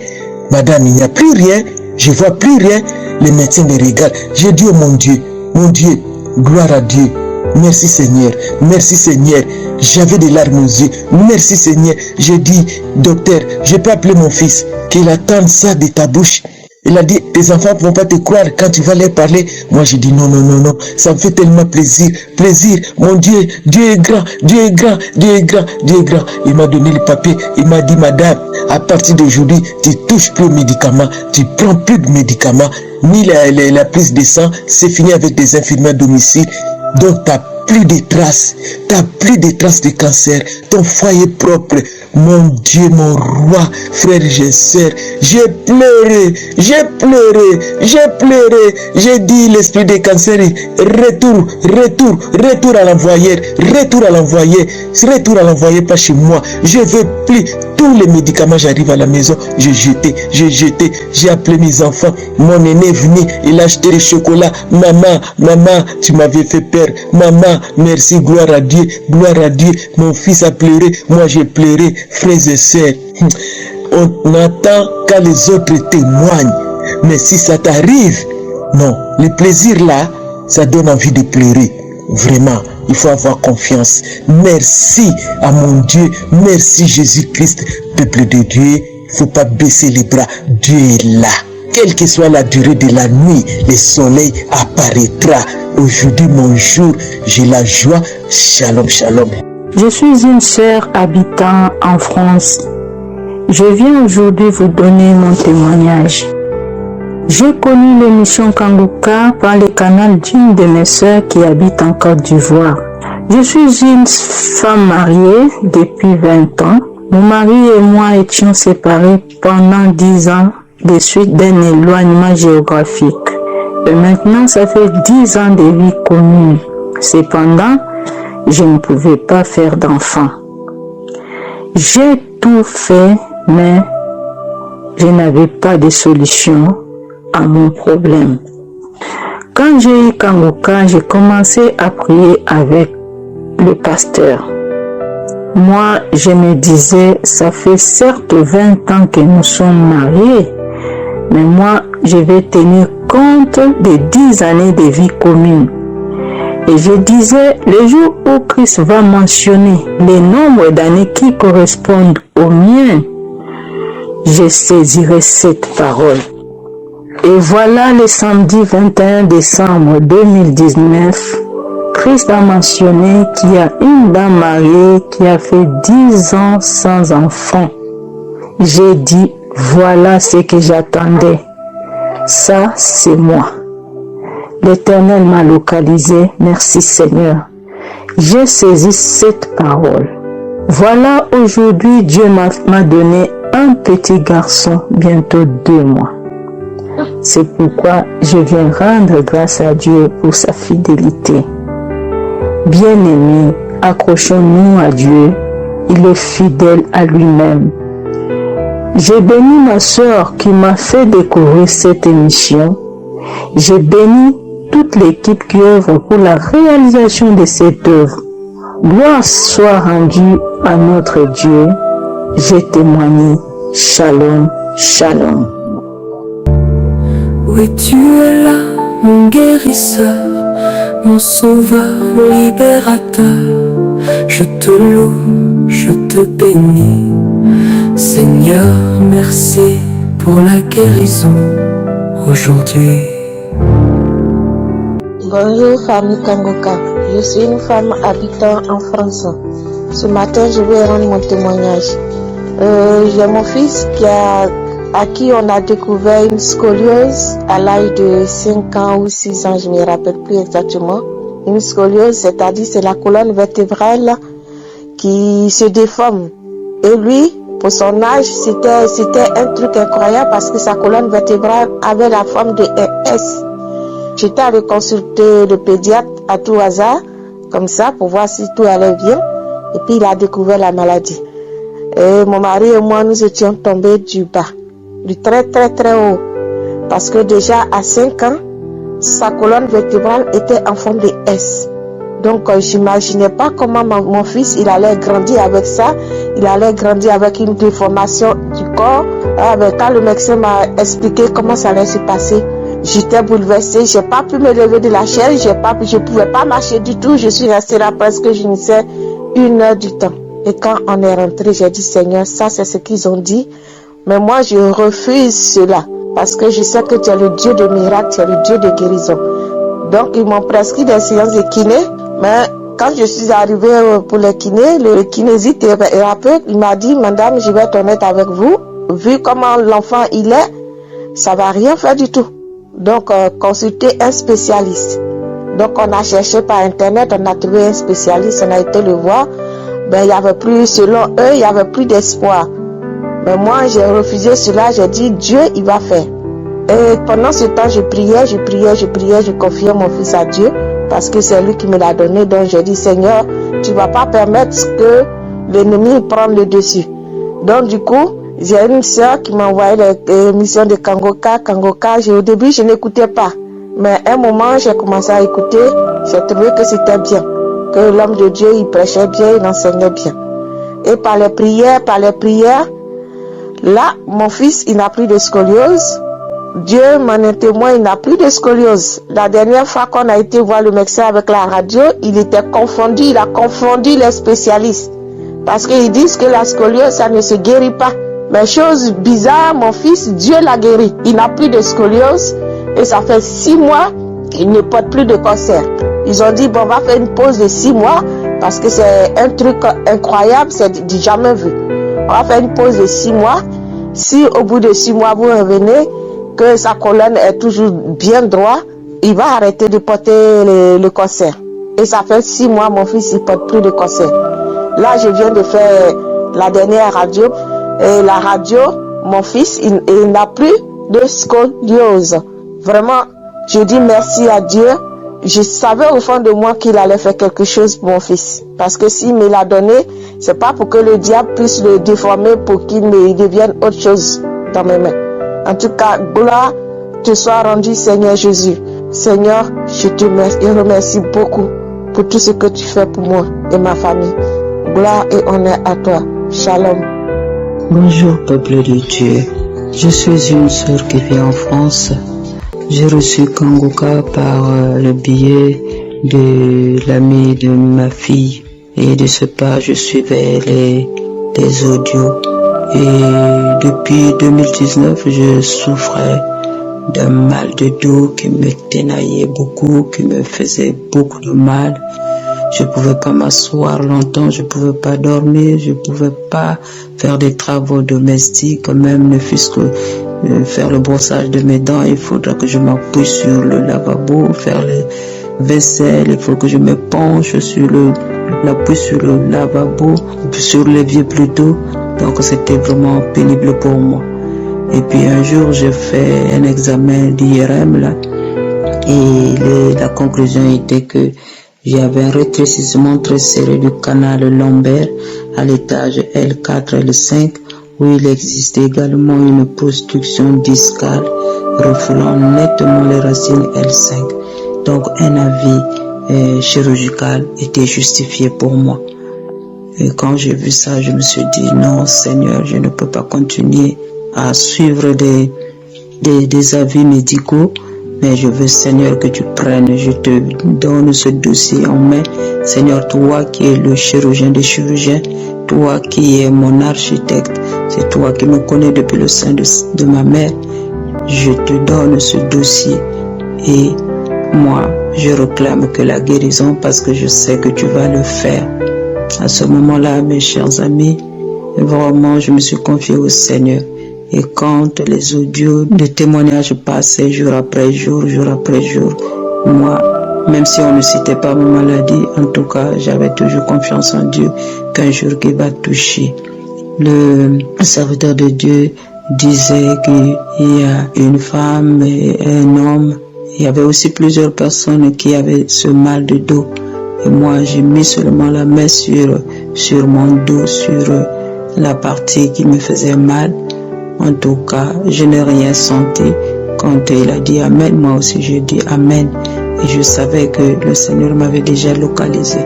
Madame, il n'y a plus rien, je vois plus rien. Les médecins me regardent. J'ai dit, oh mon Dieu, gloire à Dieu. Merci Seigneur, merci Seigneur. J'avais des larmes aux yeux. Merci Seigneur. J'ai dit, docteur, je peux appeler mon fils, qu'il attende ça de ta bouche. Il a dit, tes enfants ne vont pas te croire quand tu vas leur parler. Moi, j'ai dit, non, ça me fait tellement plaisir. Mon Dieu, Dieu est grand, Dieu est grand, Dieu est grand, Dieu est grand. Il m'a donné le papier, il m'a dit, madame, à partir d'aujourd'hui, tu touches plus aux médicaments, tu prends plus de médicaments, ni la prise de sang, c'est fini avec des infirmiers à domicile. Donc, tu n'as plus de traces, de cancer, ton foie est propre. Mon Dieu, mon roi, frères et sœurs, j'ai pleuré, j'ai dit l'esprit de cancer, retour à l'envoyer, pas chez moi. Je veux plus tous les médicaments, j'arrive à la maison, j'ai jeté, j'ai appelé mes enfants, mon aîné est venu, il a acheté le chocolat, maman, tu m'avais fait peur, maman, merci, gloire à Dieu, mon fils a pleuré, moi j'ai pleuré. Frères et sœurs, on attend quand les autres témoignent, mais si ça t'arrive, non, le plaisir là, ça donne envie de pleurer. Vraiment, il faut avoir confiance. Merci à mon Dieu, merci Jésus-Christ, peuple de Dieu. Il ne faut pas baisser les bras, Dieu est là. Quelle que soit la durée de la nuit, le soleil apparaîtra. Aujourd'hui, mon jour, j'ai la joie. Shalom, shalom. Je suis une sœur habitant en France. Je viens aujourd'hui vous donner mon témoignage. J'ai connu l'émission Kanguka par le canal d'une de mes sœurs qui habite en Côte d'Ivoire. Je suis une femme mariée depuis 20 ans. Mon mari et moi étions séparés pendant 10 ans de suite d'un éloignement géographique. Et maintenant, ça fait 10 ans de vie commune. Cependant, je ne pouvais pas faire d'enfant. J'ai tout fait, mais je n'avais pas de solution à mon problème. Quand j'ai eu Kanguka, j'ai commencé à prier avec le pasteur. Moi, je me disais, ça fait certes 20 ans que nous sommes mariés, mais moi, je vais tenir compte des 10 années de vie commune. Et je disais, le jour où Christ va mentionner les nombres d'années qui correspondent aux miennes, je saisirai cette parole. Et voilà le samedi 21 décembre 2019, Christ a mentionné qu'il y a une dame mariée qui a fait 10 ans sans enfant. J'ai dit, voilà ce que j'attendais. Ça, c'est moi. L'Éternel m'a localisé. Merci Seigneur. J'ai saisi cette parole. Voilà, aujourd'hui, Dieu m'a donné un petit garçon, bientôt 2 mois. C'est pourquoi je viens rendre grâce à Dieu pour sa fidélité. Bien-aimés, accrochons-nous à Dieu. Il est fidèle à lui-même. J'ai béni ma sœur qui m'a fait découvrir cette émission. J'ai béni toute l'équipe qui œuvre pour la réalisation de cette œuvre. Gloire soit rendue à notre Dieu. J'ai témoigné. Shalom, shalom. Oui, tu es là, mon guérisseur, mon sauveur, mon libérateur. Je te loue, je te bénis. Seigneur, merci pour la guérison aujourd'hui. Bonjour famille Kangoka, je suis une femme habitant en France. Ce matin, je vais rendre mon témoignage. J'ai mon fils à qui on a découvert une scoliose à l'âge de 5 ans ou 6 ans, je ne me rappelle plus exactement. Une scoliose, c'est-à-dire c'est la colonne vertébrale qui se déforme. Et lui, pour son âge, c'était un truc incroyable parce que sa colonne vertébrale avait la forme de un S. J'étais allée consulter le pédiatre à tout hasard, comme ça, pour voir si tout allait bien. Et puis il a découvert la maladie. Et mon mari et moi, nous étions tombés du bas, du très très très haut. Parce que déjà à 5 ans, sa colonne vertébrale était en forme de S. Donc j'imaginais pas comment mon fils il allait grandir avec ça. Il allait grandir avec une déformation du corps. Quand le médecin m'a expliqué comment ça allait se passer, j'étais bouleversée. J'ai pas pu me lever de la chaise. Je pouvais pas marcher du tout. Je suis restée là presque, je ne sais, 1 heure du temps. Et quand on est rentré, j'ai dit Seigneur, ça c'est ce qu'ils ont dit. Mais moi je refuse cela. Parce que je sais que tu es le Dieu de miracles, tu es le Dieu de guérison. Donc ils m'ont prescrit des séances de kiné. Mais quand je suis arrivée pour le kiné, le kinésithérapeute, il m'a dit, madame, je vais être honnête avec vous. Vu comment l'enfant il est, ça va rien faire du tout. Donc consultez un spécialiste. Donc on a cherché par internet, on a trouvé un spécialiste, on a été le voir. Ben il y avait plus, selon eux, il y avait plus d'espoir. Mais moi j'ai refusé cela, j'ai dit Dieu il va faire. Et pendant ce temps je priais, je confiais mon fils à Dieu. Parce que c'est lui qui me l'a donné, donc j'ai dit Seigneur, tu ne vas pas permettre que l'ennemi prenne le dessus. Donc du coup, j'ai une soeur qui m'a envoyé l'émission de Kangoka. Au début, je n'écoutais pas. Mais à un moment, j'ai commencé à écouter, j'ai trouvé que c'était bien. Que l'homme de Dieu, il prêchait bien, il enseignait bien. Et par les prières, là, mon fils, il n'a plus de scoliose. Dieu m'en est témoin, il n'a plus de scoliose. La dernière fois qu'on a été voir le médecin avec la radio, il était confondu, il a confondu les spécialistes. Parce qu'ils disent que la scoliose, ça ne se guérit pas. Mais chose bizarre, mon fils, Dieu l'a guéri. Il n'a plus de scoliose et ça fait 6 mois, il ne porte plus de cancer. Ils ont dit, bon, on va faire une pause de 6 mois parce que c'est un truc incroyable, c'est du jamais vu. On va faire une pause de 6 mois. Si au bout de 6 mois, vous revenez, que sa colonne est toujours bien droite, il va arrêter de porter le cancer. Et ça fait 6 mois, mon fils, il porte plus de cancer. Là, je viens de faire la dernière radio. Et la radio, mon fils, il n'a plus de scoliose. Vraiment, je dis merci à Dieu. Je savais au fond de moi qu'il allait faire quelque chose pour mon fils. Parce que s'il me l'a donné, c'est pas pour que le diable puisse le déformer pour qu'il me devienne autre chose dans mes mains. En tout cas, gloire te soit rendue, Seigneur Jésus. Seigneur, je te remercie beaucoup pour tout ce que tu fais pour moi et ma famille. Gloire et honneur à toi. Shalom. Bonjour, peuple de Dieu. Je suis une sœur qui vit en France. J'ai reçu Kangoka par le biais de l'ami de ma fille. Et de ce pas, je suivais les audios. Et depuis 2019, je souffrais d'un mal de dos qui me tenaillait beaucoup, qui me faisait beaucoup de mal. Je ne pouvais pas m'asseoir longtemps, je ne pouvais pas dormir, je ne pouvais pas faire des travaux domestiques, même ne fût-ce que faire le brossage de mes dents. Il faudra que je m'appuie sur le lavabo, faire les vaisselle, il faut que je me penche sur l'appui sur le lavabo, sur l'évier plutôt. Donc c'était vraiment pénible pour moi. Et puis un jour, j'ai fait un examen d'IRM là, et la conclusion était que j'avais un rétrécissement très serré du canal lombaire à l'étage L4 et L5, où il existait également une obstruction discale refoulant nettement les racines L5. Donc un avis chirurgical était justifié pour moi. Et quand j'ai vu ça, je me suis dit non Seigneur, je ne peux pas continuer à suivre des avis médicaux, mais je veux Seigneur que tu prennes, je te donne ce dossier en main. Seigneur, toi qui es le chirurgien des chirurgiens, toi qui es mon architecte, c'est toi qui me connais depuis le sein de ma mère, je te donne ce dossier et moi, je réclame que la guérison parce que je sais que tu vas le faire. À ce moment-là, mes chers amis, vraiment, je me suis confié au Seigneur. Et quand les audios de témoignages passaient jour après jour, moi, même si on ne citait pas ma maladie, en tout cas, j'avais toujours confiance en Dieu qu'un jour il va toucher. Le serviteur de Dieu disait qu'il y a une femme et un homme. Il y avait aussi plusieurs personnes qui avaient ce mal de dos. Et moi, j'ai mis seulement la main sur mon dos, sur la partie qui me faisait mal. En tout cas, je n'ai rien senti. Quand il a dit Amen, moi aussi j'ai dit Amen. Et je savais que le Seigneur m'avait déjà localisé.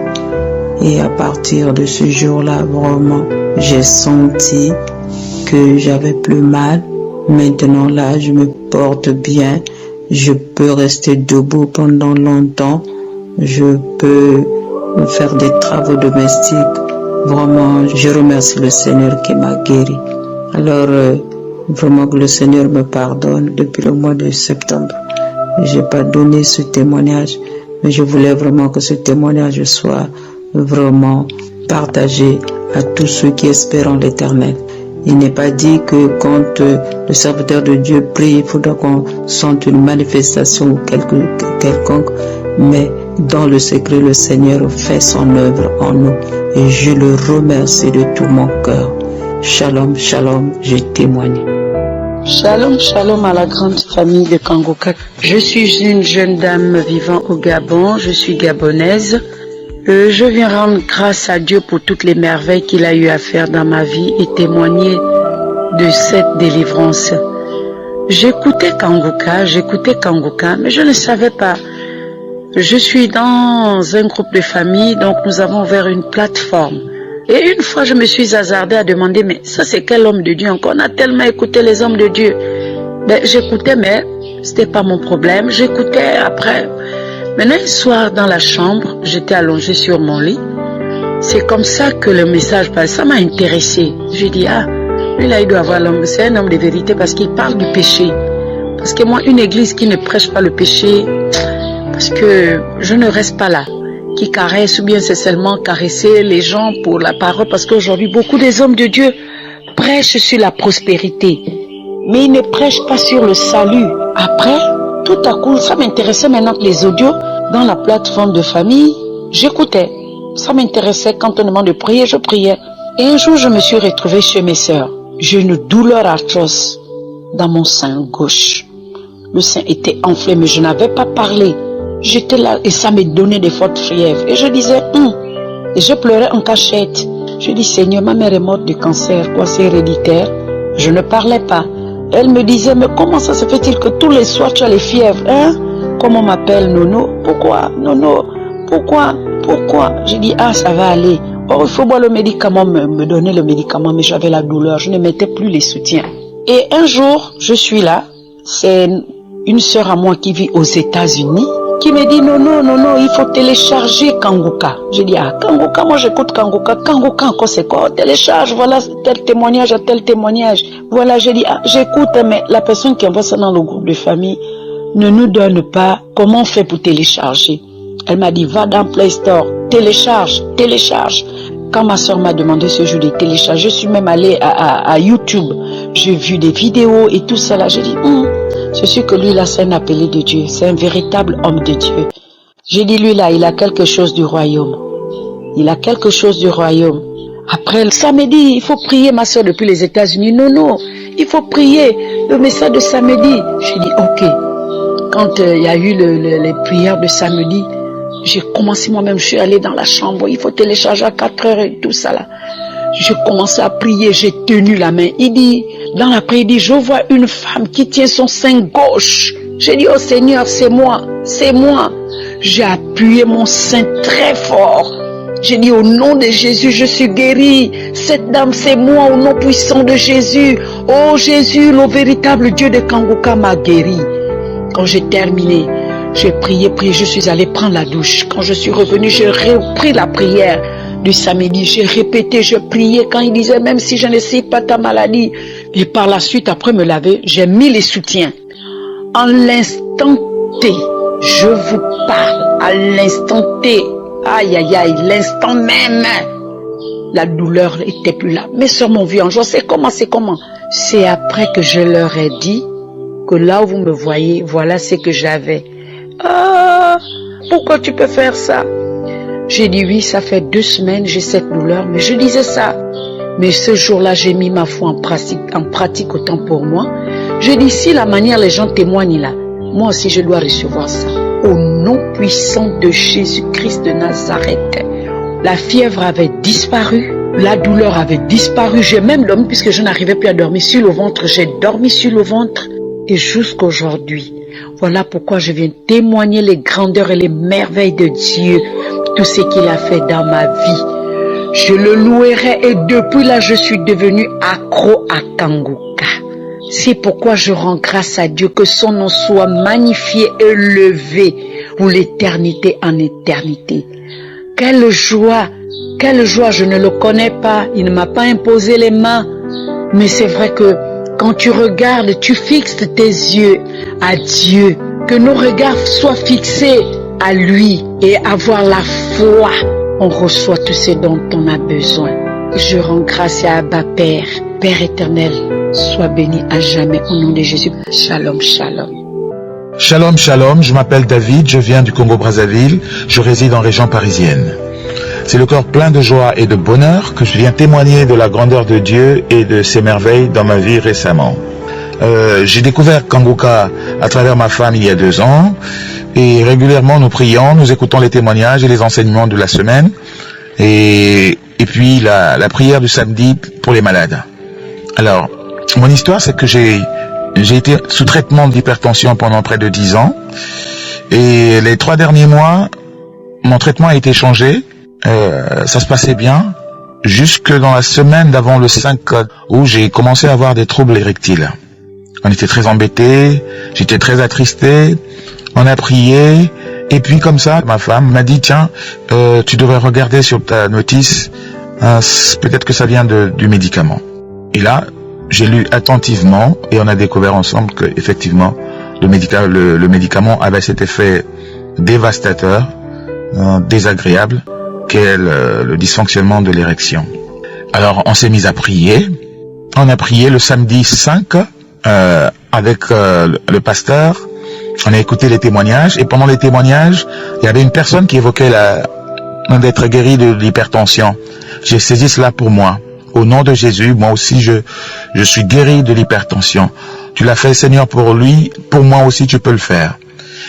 Et à partir de ce jour-là, vraiment, j'ai senti que j'avais plus mal. Maintenant, là, je me porte bien. Je peux rester debout pendant longtemps. Je peux faire des travaux domestiques. Vraiment, je remercie le Seigneur qui m'a guéri. Alors, vraiment que le Seigneur me pardonne. Depuis le mois de septembre, je n'ai pas donné ce témoignage, mais je voulais vraiment que ce témoignage soit vraiment partagé à tous ceux qui espèrent en l'Éternel. Il n'est pas dit que quand le serviteur de Dieu prie, il faudra qu'on sente une manifestation quelconque, mais dans le secret, le Seigneur fait son œuvre en nous et je le remercie de tout mon cœur. Shalom, shalom, je témoigne. Shalom, shalom à la grande famille de Kangoka. Je suis une jeune dame vivant au Gabon, je suis gabonaise. Je viens rendre grâce à Dieu pour toutes les merveilles qu'il a eu à faire dans ma vie et témoigner de cette délivrance. J'écoutais Kangoka, mais je ne savais pas. Je suis dans un groupe de famille, donc nous avons ouvert une plateforme. Et une fois, je me suis hasardée à demander, mais ça c'est quel homme de Dieu encore? On a tellement écouté les hommes de Dieu. J'écoutais, mais c'était pas mon problème. J'écoutais après. Maintenant, un soir dans la chambre, j'étais allongée sur mon lit. C'est comme ça que le message passe. Ça m'a intéressée. J'ai dit, lui là, il doit avoir l'homme. C'est un homme de vérité parce qu'il parle du péché. Parce que moi, une église qui ne prêche pas le péché, parce que je ne reste pas là, qui caresse ou bien c'est seulement caresser les gens pour la parole. Parce qu'aujourd'hui, beaucoup des hommes de Dieu prêchent sur la prospérité, mais ils ne prêchent pas sur le salut. Après, tout à coup, ça m'intéressait maintenant que les audios dans la plateforme de famille, j'écoutais. Ça m'intéressait quand on demande de prier, je priais. Et un jour, je me suis retrouvée chez mes sœurs. J'ai une douleur atroce dans mon sein gauche. Le sein était enflé, mais je n'avais pas parlé. J'étais là et ça me donnait des fortes fièvres. Et je disais, Et je pleurais en cachette. Je dis, Seigneur, ma mère est morte du cancer, quoi, c'est héréditaire. Je ne parlais pas. Elle me disait, mais comment ça se fait-il que tous les soirs tu as les fièvres, hein? Comme on m'appelle Nono. Pourquoi, Nono? Pourquoi? J'ai dit, ça va aller. Oh, il faut boire le médicament, me donner le médicament, mais j'avais la douleur, je ne mettais plus les soutiens. Et un jour, je suis là, c'est une sœur à moi qui vit aux États-Unis, qui me dit non, il faut télécharger Kanguka. Je dis Kanguka, moi j'écoute Kanguka. Kanguka encore c'est quoi? Télécharge, voilà tel témoignage à tel témoignage. Voilà, je dis j'écoute, mais la personne qui envoie ça dans le groupe de famille ne nous donne pas comment on fait pour télécharger. Elle m'a dit va dans Play Store, télécharge. Quand ma soeur m'a demandé ce jour de télécharger, je suis même allée à YouTube. J'ai vu des vidéos et tout ça là. J'ai dit, c'est sûr que lui là, c'est un appelé de Dieu. C'est un véritable homme de Dieu. J'ai dit, lui là, il a quelque chose du royaume. Après, samedi, il faut prier, ma soeur, depuis les États-Unis. Non, il faut prier. Le message de samedi. J'ai dit, ok. Quand il y a eu les prières de samedi, j'ai commencé moi-même, je suis allée dans la chambre, il faut télécharger à 4 heures et tout ça là. J'ai commencé à prier, j'ai tenu la main. Il dit, dans la prière, il dit, je vois une femme qui tient son sein gauche. J'ai dit, oh Seigneur, c'est moi. J'ai appuyé mon sein très fort. J'ai dit, au nom de Jésus, je suis guéri. Cette dame, c'est moi, au nom puissant de Jésus. Oh Jésus, le véritable Dieu de Kanguka m'a guéri. Quand j'ai terminé, j'ai prié, je suis allé prendre la douche. Quand je suis revenu, j'ai repris la prière du samedi. J'ai répété, je priais quand il disait, même si je ne sais pas ta maladie. Et par la suite, après me laver, j'ai mis les soutiens. En l'instant T, je vous parle, à l'instant T, aïe, l'instant même, la douleur n'était plus là. Mes soeurs m'ont vu en joie, c'est comment? C'est après que je leur ai dit que là où vous me voyez, voilà ce que j'avais. Ah, pourquoi tu peux faire ça? J'ai dit oui, ça fait 2 semaines, j'ai cette douleur, mais je disais ça. Mais ce jour-là, j'ai mis ma foi en pratique autant pour moi. Je dis, si la manière les gens témoignent là, moi aussi je dois recevoir ça. Au nom puissant de Jésus-Christ de Nazareth. La fièvre avait disparu, la douleur avait disparu. J'ai même dormi, puisque je n'arrivais plus à dormir sur le ventre. J'ai dormi sur le ventre. Et jusqu'aujourd'hui, voilà pourquoi je viens témoigner les grandeurs et les merveilles de Dieu, tout ce qu'il a fait dans ma vie. Je le louerai et depuis là, je suis devenu accro à Kanguka. C'est pourquoi je rends grâce à Dieu, que son nom soit magnifié et élevé pour l'éternité en éternité. Quelle joie, je ne le connais pas, il ne m'a pas imposé les mains, mais c'est vrai que quand tu regardes, tu fixes tes yeux à Dieu, que nos regards soient fixés à lui et avoir la foi. On reçoit tout ce dont on a besoin. Je rends grâce à Abba Père, Père éternel, sois béni à jamais au nom de Jésus. Shalom, shalom. Shalom, shalom, je m'appelle David, je viens du Congo-Brazzaville, je réside en région parisienne. C'est le cœur plein de joie et de bonheur que je viens témoigner de la grandeur de Dieu et de ses merveilles dans ma vie récemment. J'ai découvert Kanguka à travers ma femme il y a 2 ans et régulièrement nous prions, nous écoutons les témoignages et les enseignements de la semaine et puis la prière du samedi pour les malades. Alors, mon histoire c'est que j'ai été sous traitement d'hypertension pendant près de 10 ans et les 3 derniers mois, mon traitement a été changé. Ça se passait bien jusque dans la semaine d'avant le 5 où j'ai commencé à avoir des troubles érectiles. On était très embêtés, j'étais très attristé, on a prié et puis comme ça ma femme m'a dit tiens tu devrais regarder sur ta notice, peut-être que ça vient du médicament. Et là j'ai lu attentivement et on a découvert ensemble que effectivement le médicament avait cet effet dévastateur, désagréable, qu'est le dysfonctionnement de l'érection. Alors on s'est mis à prier. On a prié le samedi 5 avec le pasteur. On a écouté les témoignages et pendant les témoignages, il y avait une personne qui évoquait d'être guéri de l'hypertension. J'ai saisi cela pour moi. Au nom de Jésus, moi aussi je suis guéri de l'hypertension. Tu l'as fait Seigneur pour lui, pour moi aussi tu peux le faire.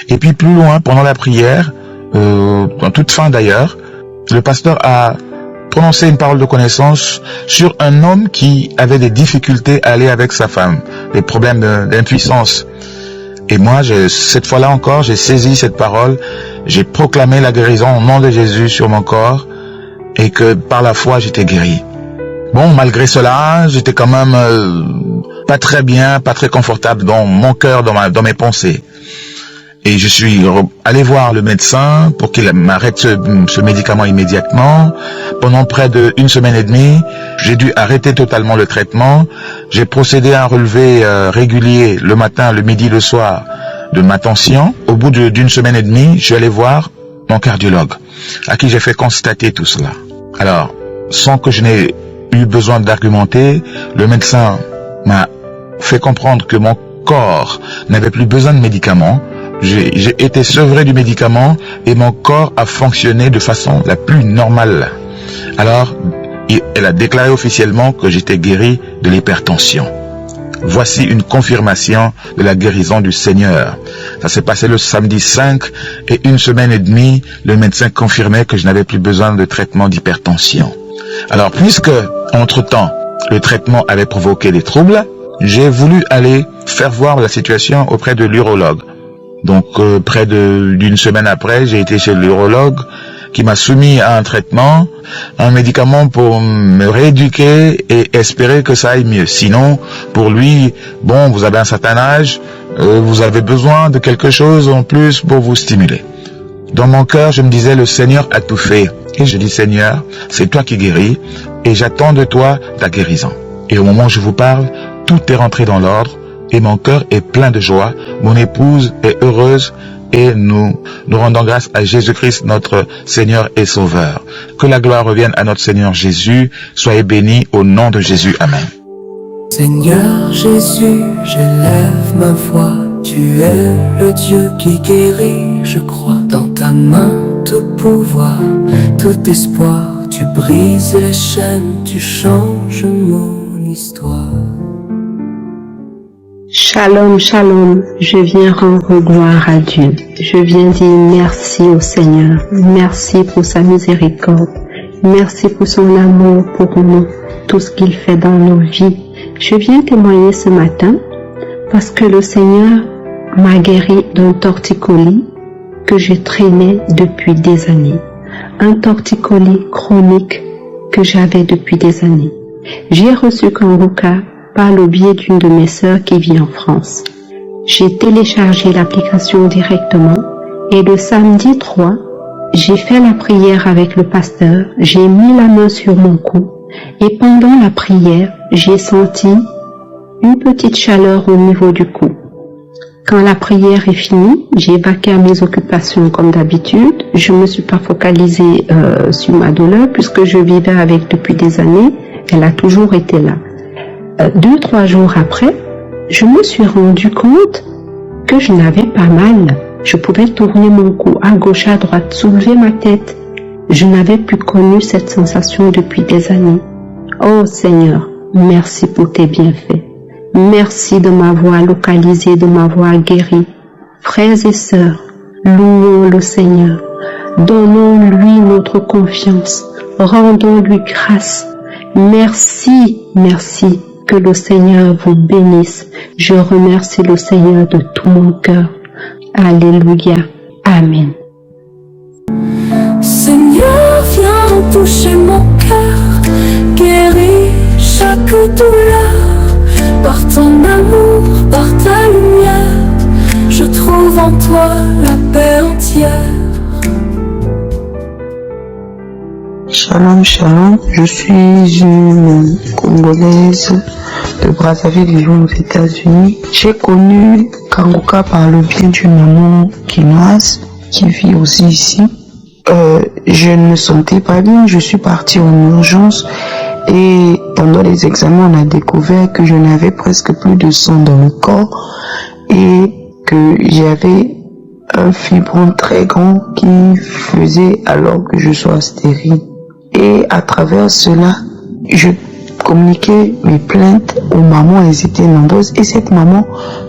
Et puis plus loin, pendant la prière, en toute fin d'ailleurs, le pasteur a prononcé une parole de connaissance sur un homme qui avait des difficultés à aller avec sa femme, des problèmes d'impuissance. Et moi, cette fois-là encore, j'ai saisi cette parole, j'ai proclamé la guérison au nom de Jésus sur mon corps et que par la foi, j'étais guéri. Bon, malgré cela, j'étais quand même pas très bien, pas très confortable dans mon cœur, dans mes pensées. Et je suis allé voir le médecin pour qu'il m'arrête ce médicament immédiatement. Pendant près d'1 semaine et demie, j'ai dû arrêter totalement le traitement. J'ai procédé à un relevé régulier le matin, le midi, le soir de ma tension. Au bout d'1 semaine et demie, je suis allé voir mon cardiologue, à qui j'ai fait constater tout cela. Alors, sans que je n'ai eu besoin d'argumenter, le médecin m'a fait comprendre que mon corps n'avait plus besoin de médicaments. J'ai été sevré du médicament et mon corps a fonctionné de façon la plus normale. Alors, elle a déclaré officiellement que j'étais guéri de l'hypertension. Voici une confirmation de la guérison du Seigneur. Ça s'est passé le samedi 5 et 1 semaine et demie, le médecin confirmait que je n'avais plus besoin de traitement d'hypertension. Alors, puisque, entre-temps, le traitement avait provoqué des troubles, j'ai voulu aller faire voir la situation auprès de l'urologue. Donc, près d'une semaine après, j'ai été chez l'urologue qui m'a soumis à un traitement, un médicament pour me rééduquer et espérer que ça aille mieux. Sinon, pour lui, bon, vous avez un certain âge, vous avez besoin de quelque chose en plus pour vous stimuler. Dans mon cœur, je me disais, le Seigneur a tout fait. Et je dis, Seigneur, c'est toi qui guéris et j'attends de toi ta guérison. Et au moment où je vous parle, tout est rentré dans l'ordre et mon cœur est plein de joie. Mon épouse est heureuse et nous rendons grâce à Jésus-Christ, notre Seigneur et Sauveur. Que la gloire revienne à notre Seigneur Jésus. Soyez bénis au nom de Jésus. Amen. Seigneur Jésus, j'élève ma voix. Tu es le Dieu qui guérit, je crois. Dans ta main, tout pouvoir, tout espoir. Tu brises les chaînes, tu changes mon histoire. Shalom, shalom, je viens rendre gloire à Dieu. Je viens dire merci au Seigneur. Merci pour sa miséricorde. Merci pour son amour pour nous, tout ce qu'il fait dans nos vies. Je viens témoigner ce matin parce que le Seigneur m'a guéri d'un torticolis que je traînais depuis des années. Un torticolis chronique que j'avais depuis des années. J'ai reçu Kanguka par le biais d'une de mes sœurs qui vit en France. J'ai téléchargé l'application directement et le samedi 3, j'ai fait la prière avec le pasteur, j'ai mis la main sur mon cou et pendant la prière, j'ai senti une petite chaleur au niveau du cou. Quand la prière est finie, j'ai vaqué à mes occupations comme d'habitude. Je ne me suis pas focalisée sur ma douleur puisque je vivais avec depuis des années. Elle a toujours été là. 2-3 jours après, je me suis rendu compte que je n'avais pas mal. Je pouvais tourner mon cou à gauche, à droite, soulever ma tête. Je n'avais plus connu cette sensation depuis des années. Oh Seigneur, merci pour tes bienfaits. Merci de m'avoir localisé, de m'avoir guéri. Frères et sœurs, louons le Seigneur. Donnons-lui notre confiance. Rendons-lui grâce. Merci, merci. Que le Seigneur vous bénisse. Je remercie le Seigneur de tout mon cœur. Alléluia. Amen. Seigneur, viens toucher mon cœur, guéris chaque douleur. Par ton amour, par ta lumière, je trouve en toi la paix entière. Shalom, shalom. Je suis une Congolaise de Brazzaville vivant aux États-Unis. J'ai connu Kanguka par le biais d'une maman quinoise qui vit aussi ici. Je ne me sentais pas bien, je suis partie en urgence et pendant les examens on a découvert que je n'avais presque plus de sang dans le corps et que j'avais un fibron très grand qui faisait alors que je sois stérile. Et à travers cela, je communiquais mes plaintes aux mamans, elles étaient nombreuses. Et cette maman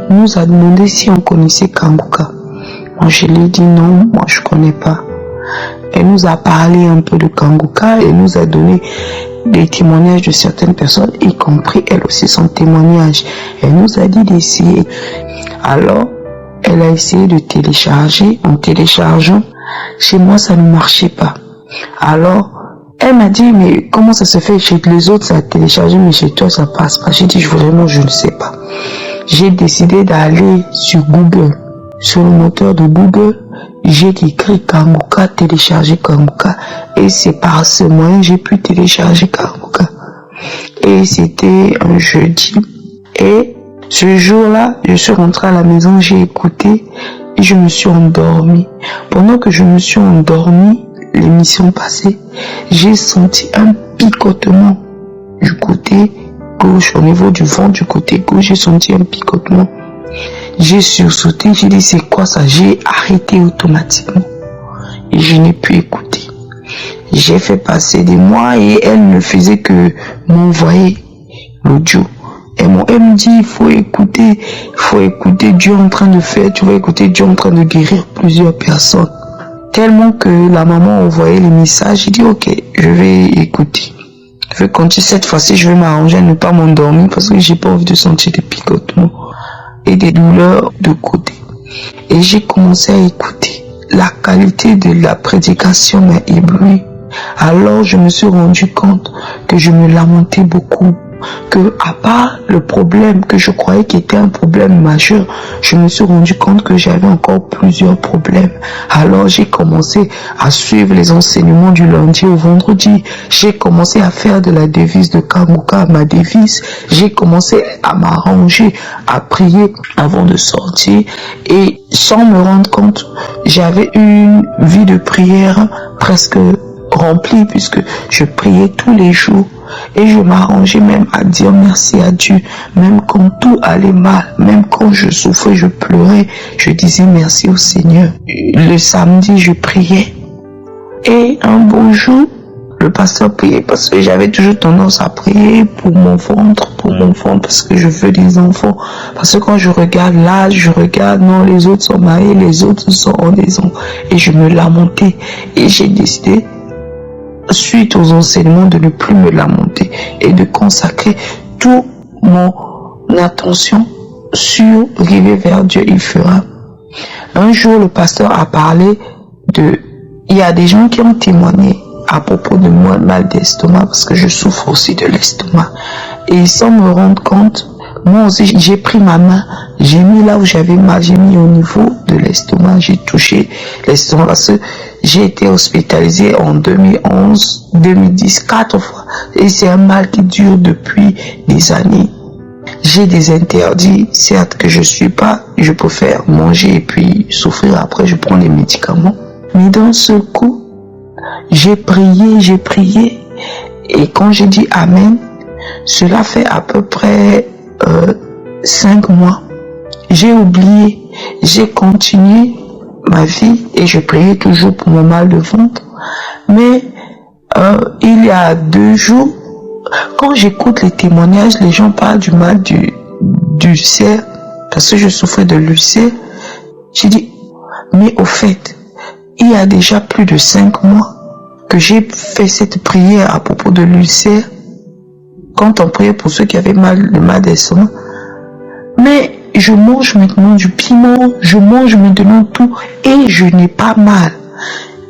nous a demandé si on connaissait Kanguka. Moi, je lui ai dit non, moi je connais pas. Elle nous a parlé un peu de Kanguka et nous a donné des témoignages de certaines personnes, y compris elle aussi son témoignage. Elle nous a dit d'essayer. Alors, elle a essayé de télécharger. En téléchargeant, chez moi ça ne marchait pas. Alors, elle m'a dit, mais comment ça se fait? Chez les autres ça a téléchargé, mais chez toi ça passe pas. J'ai dit, vraiment je ne sais pas. J'ai décidé d'aller sur Google. sur le moteur de Google, j'ai écrit Kanguka, télécharger Kanguka, et c'est par ce moyen j'ai pu télécharger Kanguka. Et c'était un jeudi, et ce jour-là, je suis rentrée à la maison, j'ai écouté, et je me suis endormie. Pendant que je me suis endormie, l'émission passée, j'ai senti un picotement du côté gauche, au niveau du ventre du côté gauche, j'ai senti un picotement. J'ai sursauté, j'ai dit c'est quoi ça? J'ai arrêté automatiquement et je n'ai pu écouter. J'ai fait passer des mois et elle ne faisait que m'envoyer l'audio. Elle me dit il faut écouter Dieu en train de faire, tu vas écouter Dieu en train de guérir plusieurs personnes. Tellement que la maman envoyait les messages, j'ai dit ok, je vais écouter. Je vais continuer cette fois-ci, je vais m'arranger à ne pas m'endormir parce que j'ai pas envie de sentir des picotements et des douleurs de côté. Et j'ai commencé à écouter. La qualité de la prédication m'a ébloui. Alors je me suis rendu compte que je me lamentais beaucoup, que à part le problème que je croyais qu'il était un problème majeur, je me suis rendu compte que j'avais encore plusieurs problèmes. Alors j'ai commencé à suivre les enseignements du lundi au vendredi. J'ai commencé à faire de la devise de Kanguka ma devise. J'ai commencé à m'arranger, à prier avant de sortir. Et sans me rendre compte, j'avais une vie de prière presque remplie puisque je priais tous les jours. Et je m'arrangeais même à dire merci à Dieu, même quand tout allait mal, même quand je souffrais, je pleurais, je disais merci au Seigneur. Le samedi, je priais. Et un beau jour, le pasteur priait parce que j'avais toujours tendance à prier pour mon ventre, parce que je veux des enfants. Parce que quand je regarde là, non, les autres sont mariés, les autres sont des enfants. Et je me lamentais. Et j'ai décidé, suite aux enseignements, de ne plus me lamenter et de consacrer toute mon attention sur river vers Dieu, il fera. Un jour, le pasteur a parlé il y a des gens qui ont témoigné à propos de moi, mal d'estomac, parce que je souffre aussi de l'estomac. Et sans me rendre compte, moi aussi, j'ai pris ma main, j'ai mis là où j'avais mal, j'ai mis au niveau de l'estomac, j'ai touché l'estomac parce que j'ai été hospitalisé en 2011, 2010, 4 fois. Et c'est un mal qui dure depuis des années. J'ai des interdits, certes que je suis pas, je préfère manger et puis souffrir, après je prends les médicaments. Mais dans ce coup, j'ai prié. Et quand j'ai dit Amen, cela fait à peu près 5 mois. J'ai oublié, j'ai continué ma vie et je priais toujours pour mon mal de ventre. Mais il y a 2 jours, quand j'écoute les témoignages, les gens parlent du mal d'ulcère, parce que je souffrais de l'ulcère. J'ai dit, mais au fait, il y a déjà plus de 5 mois que j'ai fait cette prière à propos de l'ulcère, quand on priait pour ceux qui avaient le mal d'estomac. Mais je mange maintenant du piment, je mange maintenant tout et je n'ai pas mal.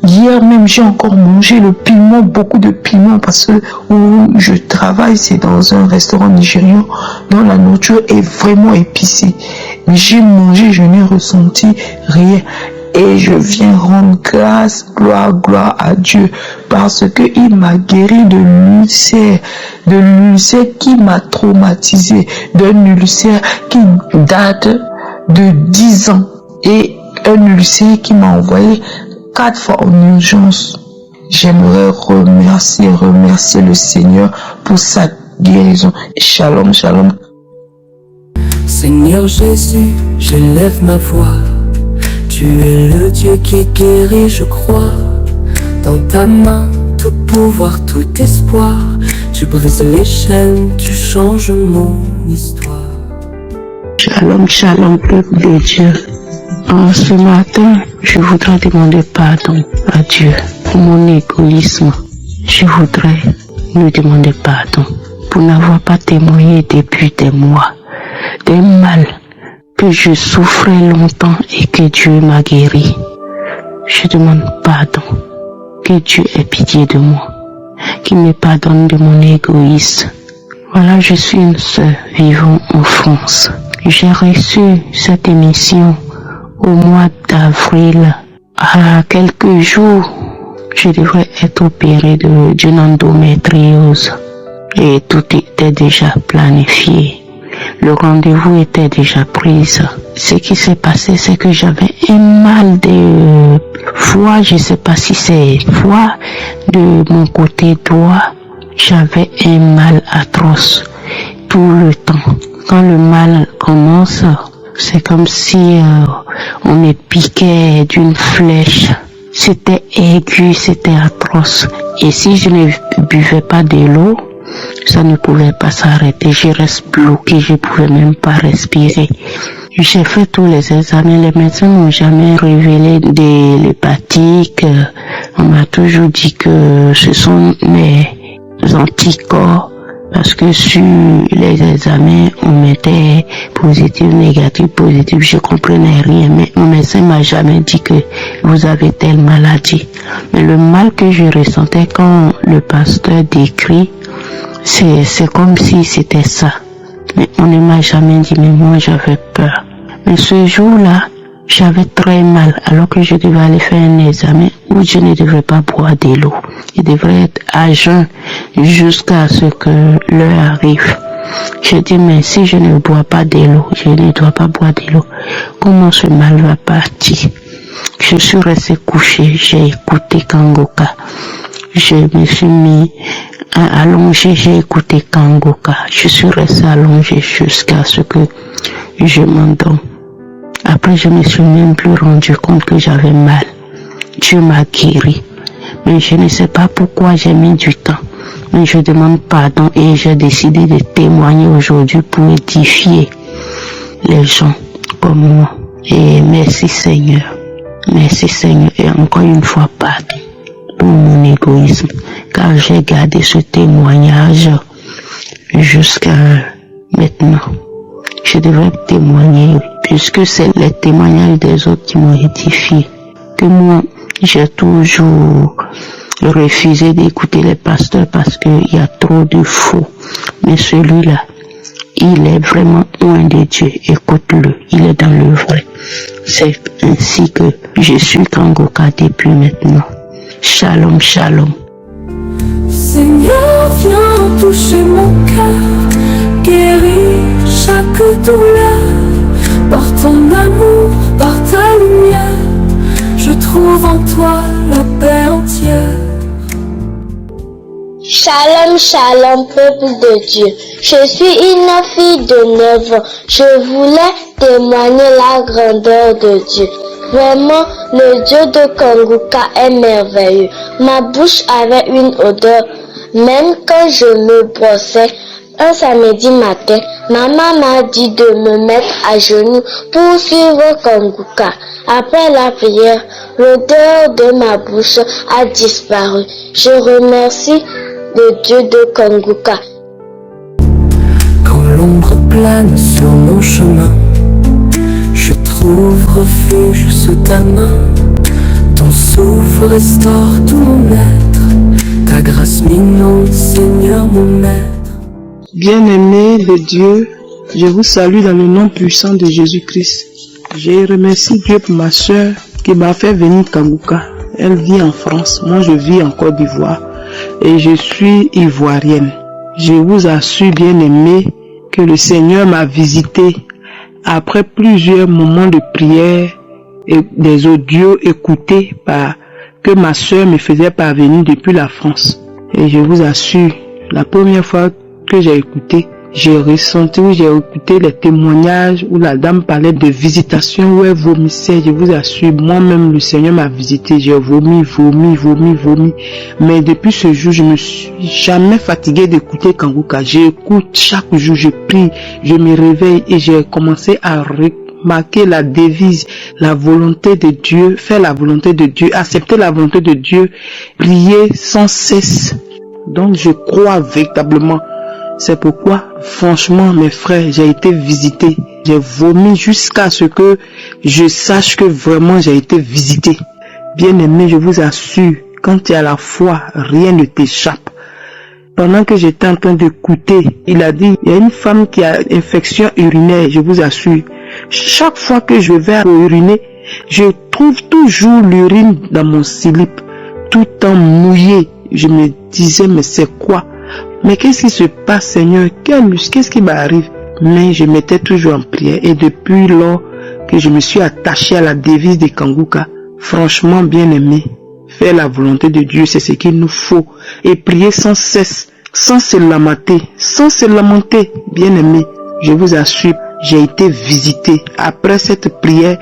Hier même, j'ai encore mangé le piment, beaucoup de piment, parce que où je travaille, c'est dans un restaurant nigérian dont la nourriture est vraiment épicée. J'ai mangé, je n'ai ressenti rien. Et je viens rendre grâce, gloire à Dieu, parce que il m'a guéri de l'ulcère qui m'a traumatisé, d'un ulcère qui date de 10 ans, et un ulcère qui m'a envoyé 4 fois en urgence. J'aimerais remercier le Seigneur pour sa guérison. Shalom, shalom. Seigneur Jésus, je lève ma voix. Tu es le Dieu qui guérit, je crois. Dans ta main, tout pouvoir, tout espoir. Tu brises les chaînes, tu changes mon histoire. Shalom, shalom, peuple de Dieu. Ce matin, je voudrais demander pardon à Dieu pour mon égoïsme. Je voudrais lui demander pardon pour n'avoir pas témoigné depuis des mois, des mal que je souffrais longtemps et que Dieu m'a guéri. Je demande pardon, que Dieu ait pitié de moi, qu'il me pardonne de mon égoïsme. Voilà, je suis une sœur vivant en France. J'ai reçu cette émission au mois d'avril, à quelques jours, je devrais être opérée d'une endométriose. Et tout était déjà planifié. Le rendez-vous était déjà pris. Ce qui s'est passé, c'est que j'avais un mal de foie. Je ne sais pas si c'est foie de mon côté droit. J'avais un mal atroce tout le temps. Quand le mal commence, c'est comme si on me piquait d'une flèche. C'était aigu, c'était atroce. Et si je ne buvais pas de l'eau, ça ne pouvait pas s'arrêter. Je reste bloqué, je ne pouvais même pas respirer. J'ai fait tous les examens, les médecins n'ont jamais révélé de l'hépatique. On m'a toujours dit que ce sont mes anticorps. Parce que sur les examens, on mettait positif, négatif, positif. Je comprenais rien, mais mon médecin m'a jamais dit que vous avez telle maladie. Mais le mal que je ressentais quand le pasteur décrit, c'est comme si c'était ça. Mais on ne m'a jamais dit, mais moi j'avais peur. Mais ce jour-là, j'avais très mal, alors que je devais aller faire un examen où je ne devrais pas boire de l'eau. Je devrais être à jeun jusqu'à ce que l'heure arrive. Je dis, mais si je ne bois pas de l'eau, je ne dois pas boire de l'eau, comment ce mal va partir? Je suis restée couchée, j'ai écouté Kangoka. Je me suis mis allongée, j'ai écouté Kangoka. Je suis restée allongée jusqu'à ce que je m'endorme. Après, je me suis même plus rendu compte que j'avais mal. Dieu m'a guéri. Mais je ne sais pas pourquoi j'ai mis du temps. Mais je demande pardon et j'ai décidé de témoigner aujourd'hui pour édifier les gens comme moi. Et merci Seigneur. Merci Seigneur. Et encore une fois, pardon pour mon égoïsme. Car j'ai gardé ce témoignage jusqu'à maintenant. Je devrais témoigner puisque c'est les témoignages des autres qui m'ont édifié. Que moi, j'ai toujours refusé d'écouter les pasteurs parce qu'il y a trop de faux. Mais celui-là, il est vraiment loin de Dieu. Écoute-le, il est dans le vrai. C'est ainsi que je suis Kangoka depuis maintenant. Shalom, shalom. Seigneur, viens toucher mon cœur, guéris chaque douleur. Par ton amour, par ta lumière, je trouve en toi la paix entière. Shalom, shalom, peuple de Dieu. Je suis une fille de 9 ans. Je voulais témoigner la grandeur de Dieu. Vraiment, le Dieu de Kangoka est merveilleux. Ma bouche avait une odeur, même quand je me brossais. Un samedi matin, maman m'a dit de me mettre à genoux pour suivre Kangoka. Après la prière, l'odeur de ma bouche a disparu. Je remercie le Dieu de Kangoka. Quand l'ombre plane sur mon chemin, je trouve refuge sous ta main. Ton souffle restaure tout mon être. Ta grâce m'inonde, Seigneur mon maître. Bien-aimé de Dieu, je vous salue dans le nom puissant de Jésus-Christ. Je remercie Dieu pour ma soeur qui m'a fait venir Kangoka. Elle vit en France, moi je vis en Côte d'Ivoire et je suis ivoirienne. Je vous assure, bien-aimé, que le Seigneur m'a visité après plusieurs moments de prière et des audios écoutés que ma soeur me faisait parvenir depuis la France. Et je vous assure, la première fois que j'ai écouté, j'ai ressenti, j'ai écouté les témoignages où la dame parlait de visitation, où elle vomissait. Je vous assure, moi-même, le Seigneur m'a visité. J'ai vomi. Mais depuis ce jour, je me suis jamais fatigué d'écouter Kangoka. J'écoute chaque jour, je prie, je me réveille et j'ai commencé à remarquer la devise, la volonté de Dieu, faire la volonté de Dieu, accepter la volonté de Dieu, prier sans cesse. Donc, je crois véritablement. C'est pourquoi, franchement, mes frères, j'ai été visité. J'ai vomi jusqu'à ce que je sache que vraiment j'ai été visité. Bien-aimé, je vous assure, quand tu as la foi, rien ne t'échappe. Pendant que j'étais en train d'écouter, il a dit, il y a une femme qui a infection urinaire, je vous assure. Chaque fois que je vais uriner, Je trouve toujours l'urine dans mon slip, tout en mouillé. Je me disais, mais c'est quoi? Mais qu'est-ce qui se passe, Seigneur? Qu'est-ce qui m'arrive? Mais je m'étais toujours en prière. Et depuis lors que je me suis attaché à la devise de Kanguka, franchement, bien aimé, faire la volonté de Dieu, c'est ce qu'il nous faut. Et prier sans cesse, sans se lamenter, bien aimé. Je vous assure, j'ai été visité. Après cette prière,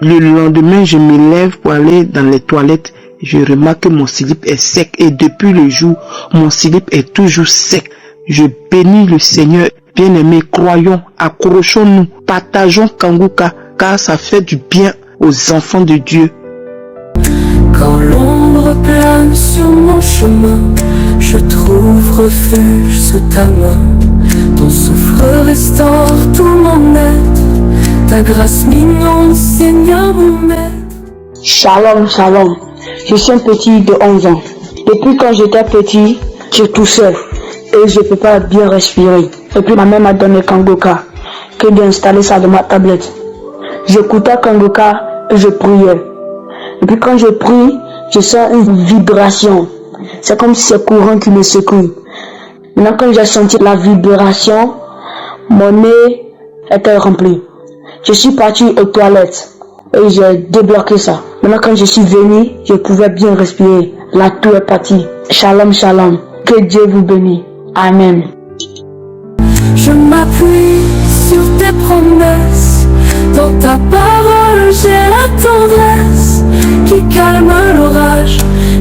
le lendemain, je me lève pour aller dans les toilettes. Je remarque que mon slip est sec et depuis le jour, mon slip est toujours sec. Je bénis le Seigneur. Bien-aimés, croyons, accrochons-nous, partageons Kanguka, car ça fait du bien aux enfants de Dieu. Quand l'ombre plane sur mon chemin, je trouve refuge sous ta main. Ton souffle restaure tout mon être, ta grâce m'inonde, Seigneur mon maître. Shalom, shalom. Je suis un petit de 11 ans. Depuis quand j'étais petit, je toussais et je ne peux pas bien respirer. Et puis ma mère m'a donné Kanguka, que d'installer ça dans ma tablette. J'écoutais Kanguka et je priais. Et puis quand je prie, je sens une vibration. C'est comme si c'est courant qui me secoue. Maintenant quand j'ai senti la vibration, mon nez était rempli. Je suis parti aux toilettes et j'ai débloqué ça. Maintenant quand je suis venu, je pouvais bien respirer. Là tout est parti. Shalom, shalom. Que Dieu vous bénisse. Amen. Je m'appuie sur tes promesses. Dans ta parole j'ai la tendresse qui calme l'orage,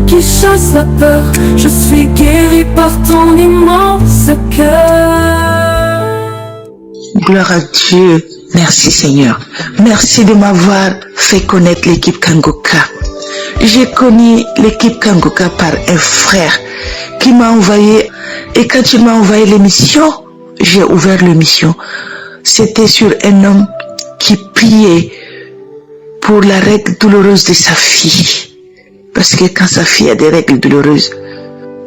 qui chasse la peur. Je suis guéri par ton immense cœur. Gloire à Dieu. Merci Seigneur. Merci de m'avoir fait connaître l'équipe Kanguka. J'ai connu l'équipe Kanguka par un frère qui m'a envoyé. Et quand il m'a envoyé l'émission, j'ai ouvert l'émission. C'était sur un homme qui priait pour la règle douloureuse de sa fille. Parce que quand sa fille a des règles douloureuses,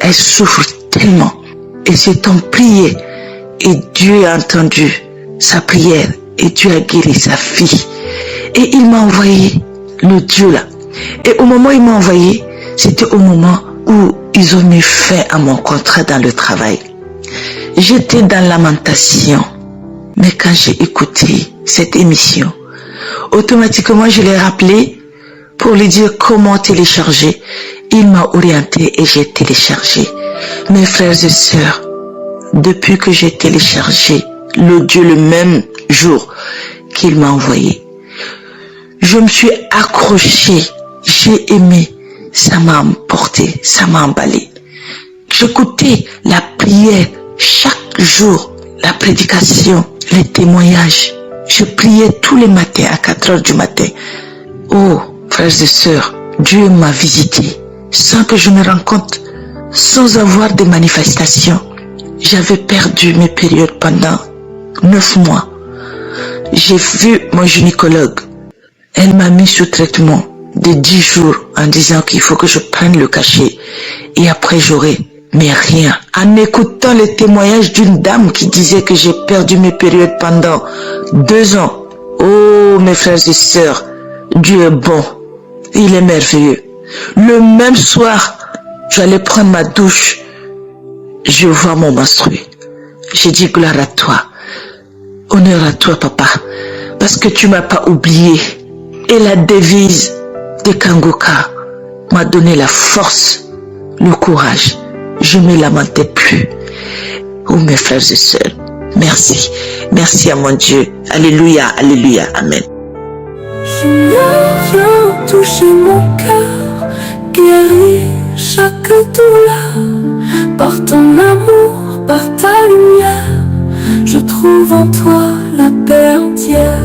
elle souffre tellement. Et cet homme priait et Dieu a entendu sa prière et Dieu a guéri sa fille. Et il m'a envoyé l'audio là. Et au moment où il m'a envoyé, c'était au moment où ils ont mis fin à mon contrat dans le travail. J'étais dans lamentation. Mais quand j'ai écouté cette émission, automatiquement je l'ai rappelé pour lui dire comment télécharger. Il m'a orienté et j'ai téléchargé. Mes frères et sœurs, depuis que j'ai téléchargé l'audio le même jour qu'il m'a envoyé, je me suis accrochée, j'ai aimé, ça m'a emporté, ça m'a emballé. J'écoutais la prière chaque jour, la prédication, les témoignages. Je priais tous les matins à 4 heures du matin. Oh, frères et sœurs, Dieu m'a visité sans que je me rende compte, sans avoir de manifestations. J'avais perdu mes périodes pendant 9 mois. J'ai vu mon gynécologue. Elle m'a mis sous traitement de 10 jours en disant qu'il faut que je prenne le cachet et après j'aurai mais rien. En écoutant les témoignages d'une dame qui disait que j'ai perdu mes périodes pendant 2 ans. Oh mes frères et sœurs, Dieu est bon, il est merveilleux. Le même soir, j'allais prendre ma douche, je vois mon menstrué. J'ai dit gloire à toi, honneur à toi papa, parce que tu m'as pas oublié. Et la devise de Kanguka m'a donné la force, le courage. Je ne me lamentais plus. Oh mes frères et sœurs, merci. Merci à mon Dieu. Alléluia, alléluia, amen. Viens toucher mon cœur, guéris chaque douleur. Par ton amour, par ta lumière, je trouve en toi la paix entière.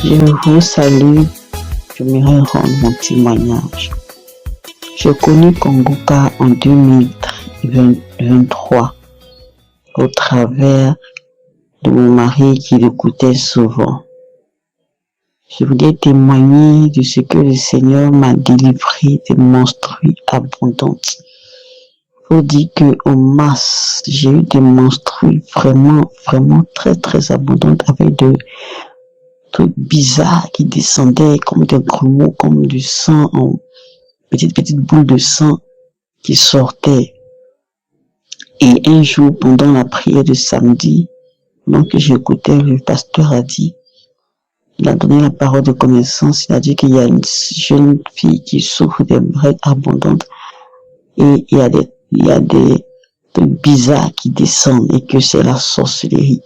Je vous salue, j'aimerais rendre mon témoignage. J'ai connu Kanguka en 2023 au travers de mon mari qui l'écoutait souvent. Je voulais témoigner de ce que le Seigneur m'a délivré de menstrues abondantes. Faut dire que en mars, j'ai eu des menstrues vraiment très abondantes avec de trucs bizarres qui descendaient comme des grumeaux, comme du sang, en petites boules de sang qui sortaient. Et un jour, pendant la prière de samedi, donc j'écoutais, le pasteur a dit, il a donné la parole de connaissance, il a dit qu'il y a une jeune fille qui souffre des règles abondantes et il y a des trucs bizarres qui descendent et que c'est la sorcellerie.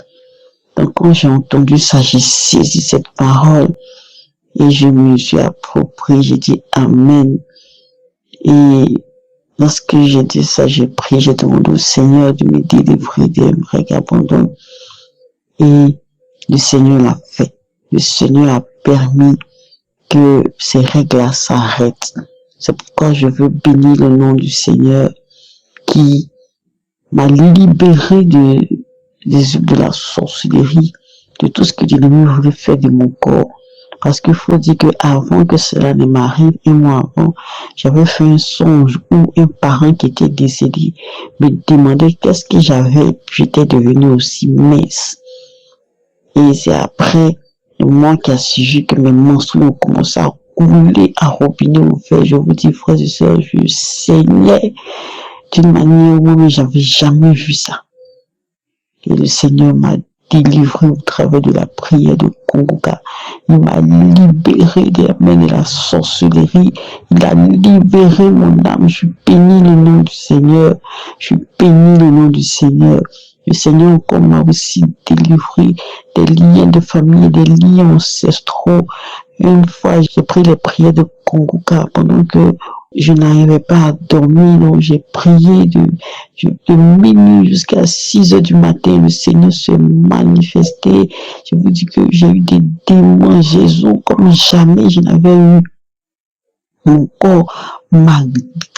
Donc quand j'ai entendu ça, j'ai saisi cette parole et je me suis approprié, j'ai dit Amen. Et lorsque j'ai dit ça, j'ai prié, j'ai demandé au Seigneur de me délivrer des règles abondantes. Et le Seigneur l'a fait. Le Seigneur a permis que ces règles-là s'arrêtent. C'est pourquoi je veux bénir le nom du Seigneur qui m'a libéré de la sorcellerie, de tout ce que l'ennemi voulait faire de mon corps. Parce qu'il faut dire que avant que cela ne m'arrive, un mois avant, j'avais fait un songe où un parent qui était décédé me demandait qu'est-ce que j'avais, j'étais devenue aussi mince. Et c'est après moi qui a suivi que mes menstrues ont commencé à couler à robinet ouvert. Je vous dis, frères et sœurs, je saignais d'une manière où j'avais jamais vu ça. Et le Seigneur m'a délivré au travers de la prière de Kongoka. Il m'a libéré des mains de la sorcellerie. Il a libéré mon âme. Je bénis le nom du Seigneur. Je bénis le nom du Seigneur. Le Seigneur encore m'a aussi délivré des liens de famille, des liens ancestraux. Une fois, j'ai pris les prières de Kongoka pendant que je n'arrivais pas à dormir, donc j'ai prié de minuit jusqu'à 6 heures du matin. Le Seigneur se manifestait. Je vous dis que j'ai eu des démangeaisons comme jamais je n'avais eu. Mon corps m'a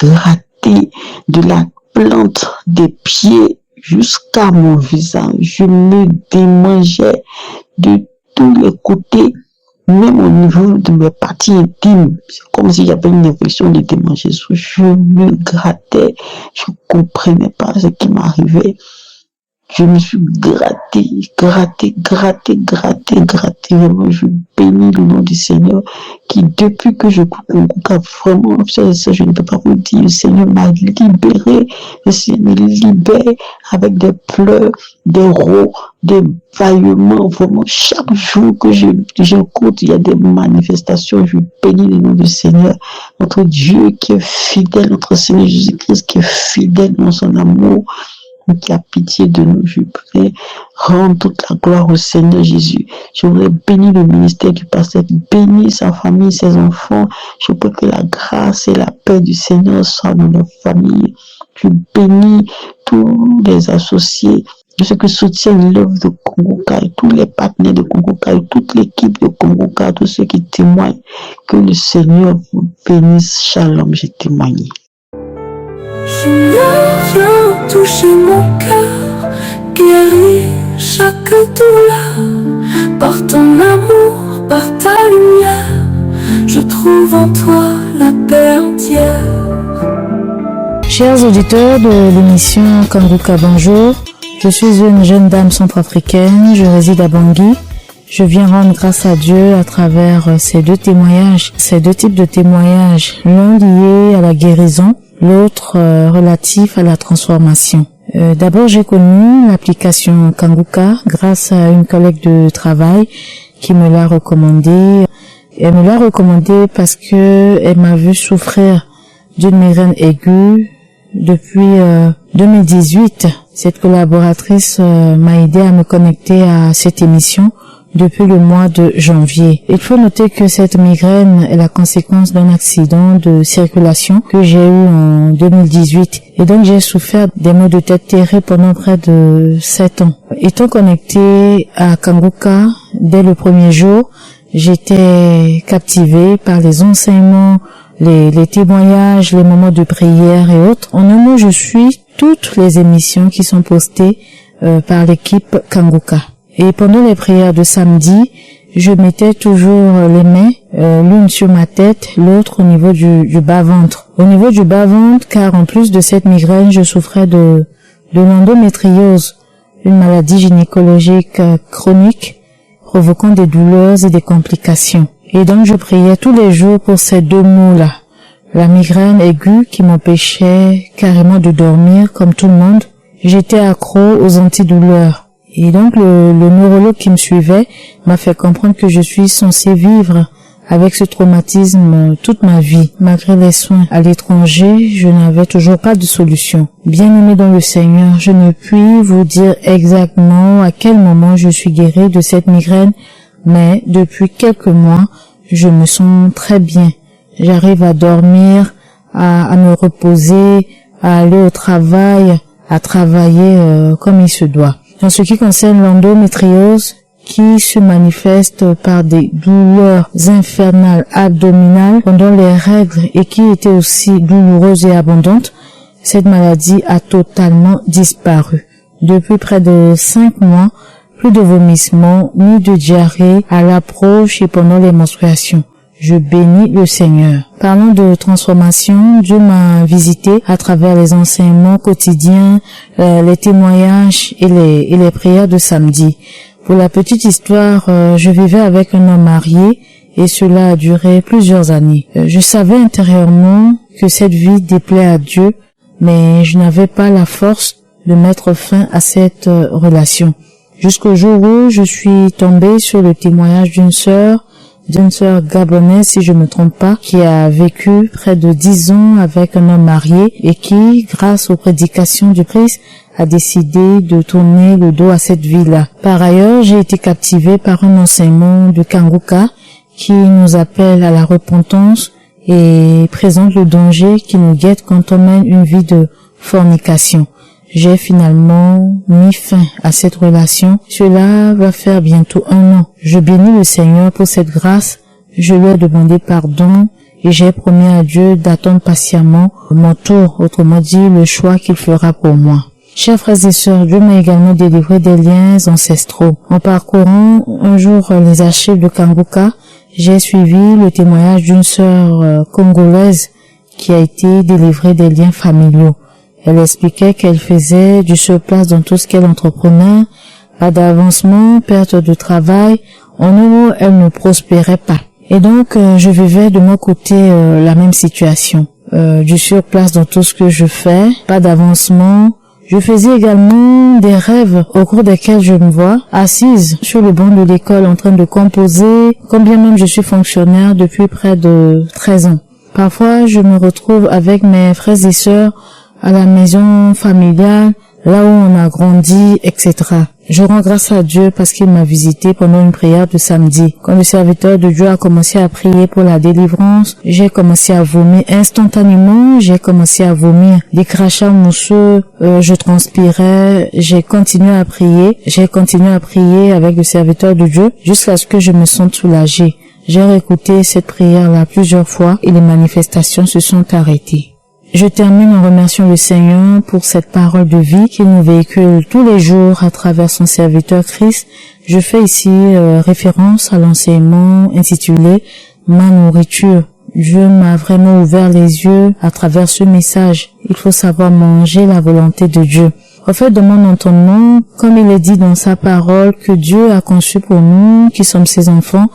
gratté de la plante des pieds jusqu'à mon visage. Je me démangeais de tous les côtés. Même au niveau de mes parties intimes, c'est comme s'il y avait une infection de démangeaison. Je me grattais, je comprenais pas ce qui m'arrivait. Je me suis gratté. Vraiment, je bénis le nom du Seigneur qui, depuis que je coupe mon Kongoka, vraiment, je ne peux pas vous dire, le Seigneur m'a libéré. Le Seigneur me libère avec des pleurs, des rots, des vaillements. Vraiment, chaque jour que j'écoute, il y a des manifestations. Je bénis le nom du Seigneur. Notre Dieu qui est fidèle, notre Seigneur Jésus-Christ qui est fidèle dans son amour, qui a pitié de nous. Je voudrais rendre toute la gloire au Seigneur Jésus. Je voudrais bénir le ministère du pasteur, bénir sa famille, ses enfants. Je prie que la grâce et la paix du Seigneur soient dans nos familles. Je bénis tous les associés, tous ceux qui soutiennent l'œuvre de Kongoka, et tous les partenaires de Kongoka, et toute l'équipe de Kongoka, tous ceux qui témoignent. Que le Seigneur vous bénisse. Shalom, j'ai témoigné. Viens toucher mon cœur, guérir chaque douleur. Par ton amour, par ta lumière, je trouve en toi la paix entière. Chers auditeurs de l'émission Kongoka, bonjour. Je suis une jeune dame centrafricaine, je réside à Bangui. Je viens rendre grâce à Dieu à travers ces deux témoignages, ces deux types de témoignages, l'un lié à la guérison, l'autre relatif à la transformation. D'abord, j'ai connu l'application Kongoka grâce à une collègue de travail qui me l'a recommandée. Elle me l'a recommandée parce que elle m'a vu souffrir d'une migraine aiguë depuis 2018. Cette collaboratrice m'a aidé à me connecter à cette émission depuis le mois de janvier. Il faut noter que cette migraine est la conséquence d'un accident de circulation que j'ai eu en 2018. Et donc j'ai souffert des maux de tête terribles pendant près de 7 ans. Étant connecté à Kongoka dès le premier jour, j'étais captivée par les enseignements, les témoignages, les moments de prière et autres. En un mot, je suis toutes les émissions qui sont postées par l'équipe Kongoka. Et pendant les prières de samedi, je mettais toujours les mains, l'une sur ma tête, l'autre au niveau du bas-ventre. Au niveau du bas-ventre, car en plus de cette migraine, je souffrais de l'endométriose, une maladie gynécologique chronique provoquant des douleurs et des complications. Et donc je priais tous les jours pour ces deux maux-là. La migraine aiguë qui m'empêchait carrément de dormir comme tout le monde. J'étais accro aux antidouleurs. Et donc le neurologue qui me suivait m'a fait comprendre que je suis censée vivre avec ce traumatisme toute ma vie. Malgré les soins à l'étranger, je n'avais toujours pas de solution. Bien-aimé dans le Seigneur, je ne puis vous dire exactement à quel moment je suis guérie de cette migraine, mais depuis quelques mois, je me sens très bien. J'arrive à dormir, à me reposer, à aller au travail, à travailler comme il se doit. En ce qui concerne l'endométriose, qui se manifeste par des douleurs infernales abdominales pendant les règles et qui était aussi douloureuse et abondante, cette maladie a totalement disparu. Depuis près de 5 mois, plus de vomissements ni de diarrhée à l'approche et pendant les menstruations. Je bénis le Seigneur. Parlant de transformation, Dieu m'a visité à travers les enseignements quotidiens, les témoignages et les prières de samedi. Pour la petite histoire, je vivais avec un homme marié et cela a duré plusieurs années. Je savais intérieurement que cette vie déplaît à Dieu, mais je n'avais pas la force de mettre fin à cette relation. Jusqu'au jour où je suis tombée sur le témoignage d'une sœur gabonaise, si je me trompe pas, qui a vécu près de 10 ans avec un homme marié et qui, grâce aux prédications du Christ, a décidé de tourner le dos à cette vie-là. Par ailleurs, j'ai été captivée par un enseignement de Kanguka qui nous appelle à la repentance et présente le danger qui nous guette quand on mène une vie de fornication. J'ai finalement mis fin à cette relation. Cela va faire bientôt 1 an. Je bénis le Seigneur pour cette grâce. Je lui ai demandé pardon et j'ai promis à Dieu d'attendre patiemment mon tour, autrement dit le choix qu'il fera pour moi. Chers frères et sœurs, Dieu m'a également délivré des liens ancestraux. En parcourant un jour les archives de Kanguka, j'ai suivi le témoignage d'une sœur congolaise qui a été délivrée des liens familiaux. Elle expliquait qu'elle faisait du surplace dans tout ce qu'elle entreprenait, pas d'avancement, perte de travail, en un mot, elle ne prospérait pas. Et donc, je vivais de mon côté la même situation. Du surplace dans tout ce que je fais, pas d'avancement. Je faisais également des rêves au cours desquels je me vois assise sur le banc de l'école en train de composer, combien même je suis fonctionnaire depuis près de 13 ans. Parfois, je me retrouve avec mes frères et sœurs à la maison familiale, là où on a grandi, etc. Je rends grâce à Dieu parce qu'il m'a visité pendant une prière de samedi. Quand le serviteur de Dieu a commencé à prier pour la délivrance, j'ai commencé à vomir instantanément, j'ai commencé à vomir des crachats mousseux, je transpirais, j'ai continué à prier avec le serviteur de Dieu jusqu'à ce que je me sente soulagée. J'ai réécouté cette prière-là plusieurs fois et les manifestations se sont arrêtées. Je termine en remerciant le Seigneur pour cette parole de vie qu'il nous véhicule tous les jours à travers son serviteur Christ. Je fais ici référence à l'enseignement intitulé « Ma nourriture ». Dieu m'a vraiment ouvert les yeux à travers ce message. Il faut savoir manger la volonté de Dieu. En fait, de mon entendement, comme il est dit dans sa parole, que Dieu a conçu pour nous, qui sommes ses enfants,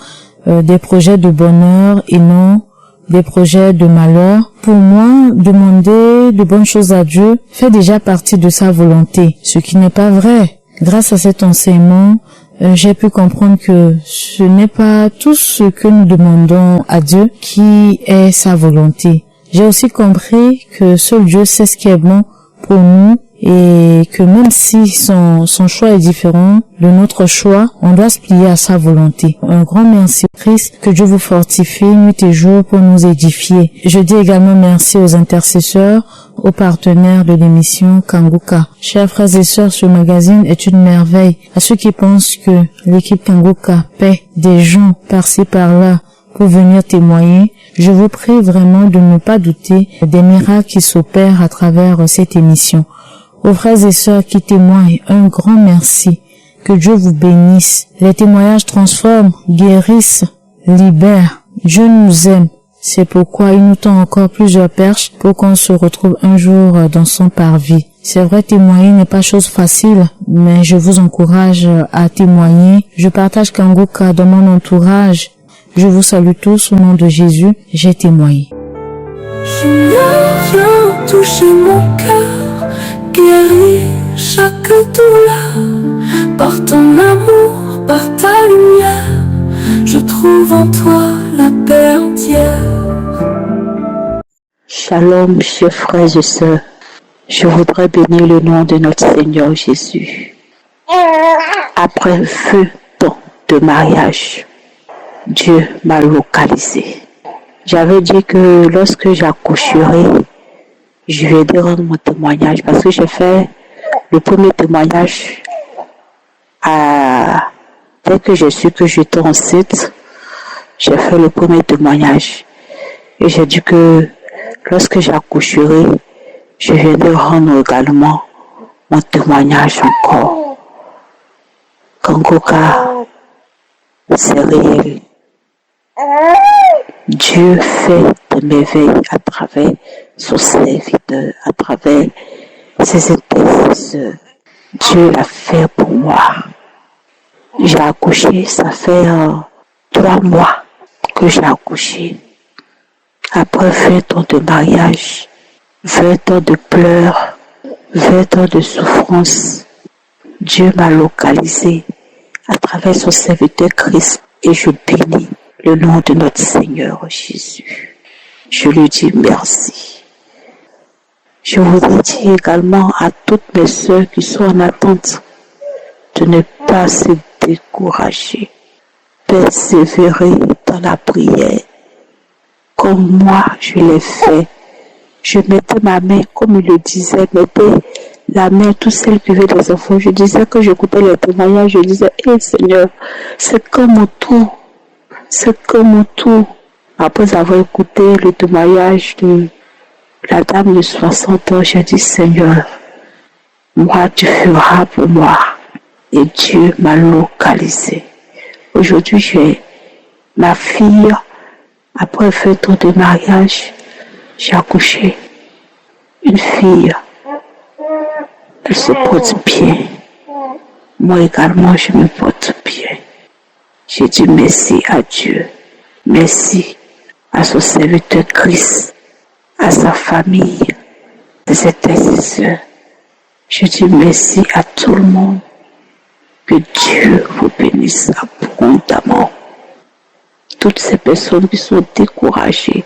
des projets de bonheur et non des projets de malheur. Pour moi, demander de bonnes choses à Dieu fait déjà partie de sa volonté, ce qui n'est pas vrai. Grâce à cet enseignement, j'ai pu comprendre que ce n'est pas tout ce que nous demandons à Dieu qui est sa volonté. J'ai aussi compris que seul Dieu sait ce qui est bon pour nous et que même si son choix est différent de notre choix, on doit se plier à sa volonté. Un grand merci Christ, que Dieu vous fortifie nuit et jour pour nous édifier. Je dis également merci aux intercesseurs, aux partenaires de l'émission Kanguka. Chers frères et sœurs, ce magazine est une merveille. À ceux qui pensent que l'équipe Kanguka paie des gens par-ci par-là pour venir témoigner, je vous prie vraiment de ne pas douter des miracles qui s'opèrent à travers cette émission. Aux frères et sœurs qui témoignent, un grand merci. Que Dieu vous bénisse. Les témoignages transforment, guérissent, libèrent. Dieu nous aime. C'est pourquoi il nous tend encore plusieurs perches pour qu'on se retrouve un jour dans son parvis. C'est vrai, témoigner n'est pas chose facile, mais je vous encourage à témoigner. Je partage Kanguka dans mon entourage. Je vous salue tous au nom de Jésus. J'ai témoigné. Viens toucher mon cœur, guéris chaque douleur. Par ton amour, par ta lumière, je trouve en toi la paix entière. Shalom, chers frères et sœurs. Je voudrais bénir le nom de notre Seigneur Jésus. Après 20 ans de mariage, Dieu m'a localisé. J'avais dit que lorsque j'accoucherai, je vais rendre mon témoignage parce que j'ai fait le premier témoignage dès que j'ai su que j'étais enceinte. J'ai fait le premier témoignage et j'ai dit que lorsque j'accoucherai, je viendrai rendre également mon témoignage encore. Kanguka, c'est réel. Dieu fait des merveilles à travers son serviteur, à travers ses intercesseurs. Dieu l'a fait pour moi. J'ai accouché, ça fait 3 mois que j'ai accouché. Après 20 ans de mariage, 20 ans de pleurs, 20 ans de souffrance, Dieu m'a localisé à travers son serviteur Christ et je bénis le nom de notre Seigneur Jésus. Je lui dis merci. Je voudrais dire également à toutes mes sœurs qui sont en attente de ne pas se décourager, persévérer dans la prière. Comme moi, je l'ai fait. Je mettais ma main, comme il le disait, mettais la main, tous celles qui avaient des enfants. Je disais que j'écoutais les témoignages, je disais, Seigneur, c'est comme tout. C'est comme tout. Après avoir écouté le témoignage de la dame de 60 ans, j'ai dit, Seigneur, moi, tu feras pour moi. Et Dieu m'a localisé. Aujourd'hui, j'ai ma fille, après 20 ans de mariage, j'ai accouché une fille. Elle se porte bien. Moi également, je me porte bien. J'ai dit merci à Dieu. Merci à son serviteur Christ, à sa famille, ses intercesseurs. Je dis merci à tout le monde. Que Dieu vous bénisse abondamment. Toutes ces personnes qui sont découragées,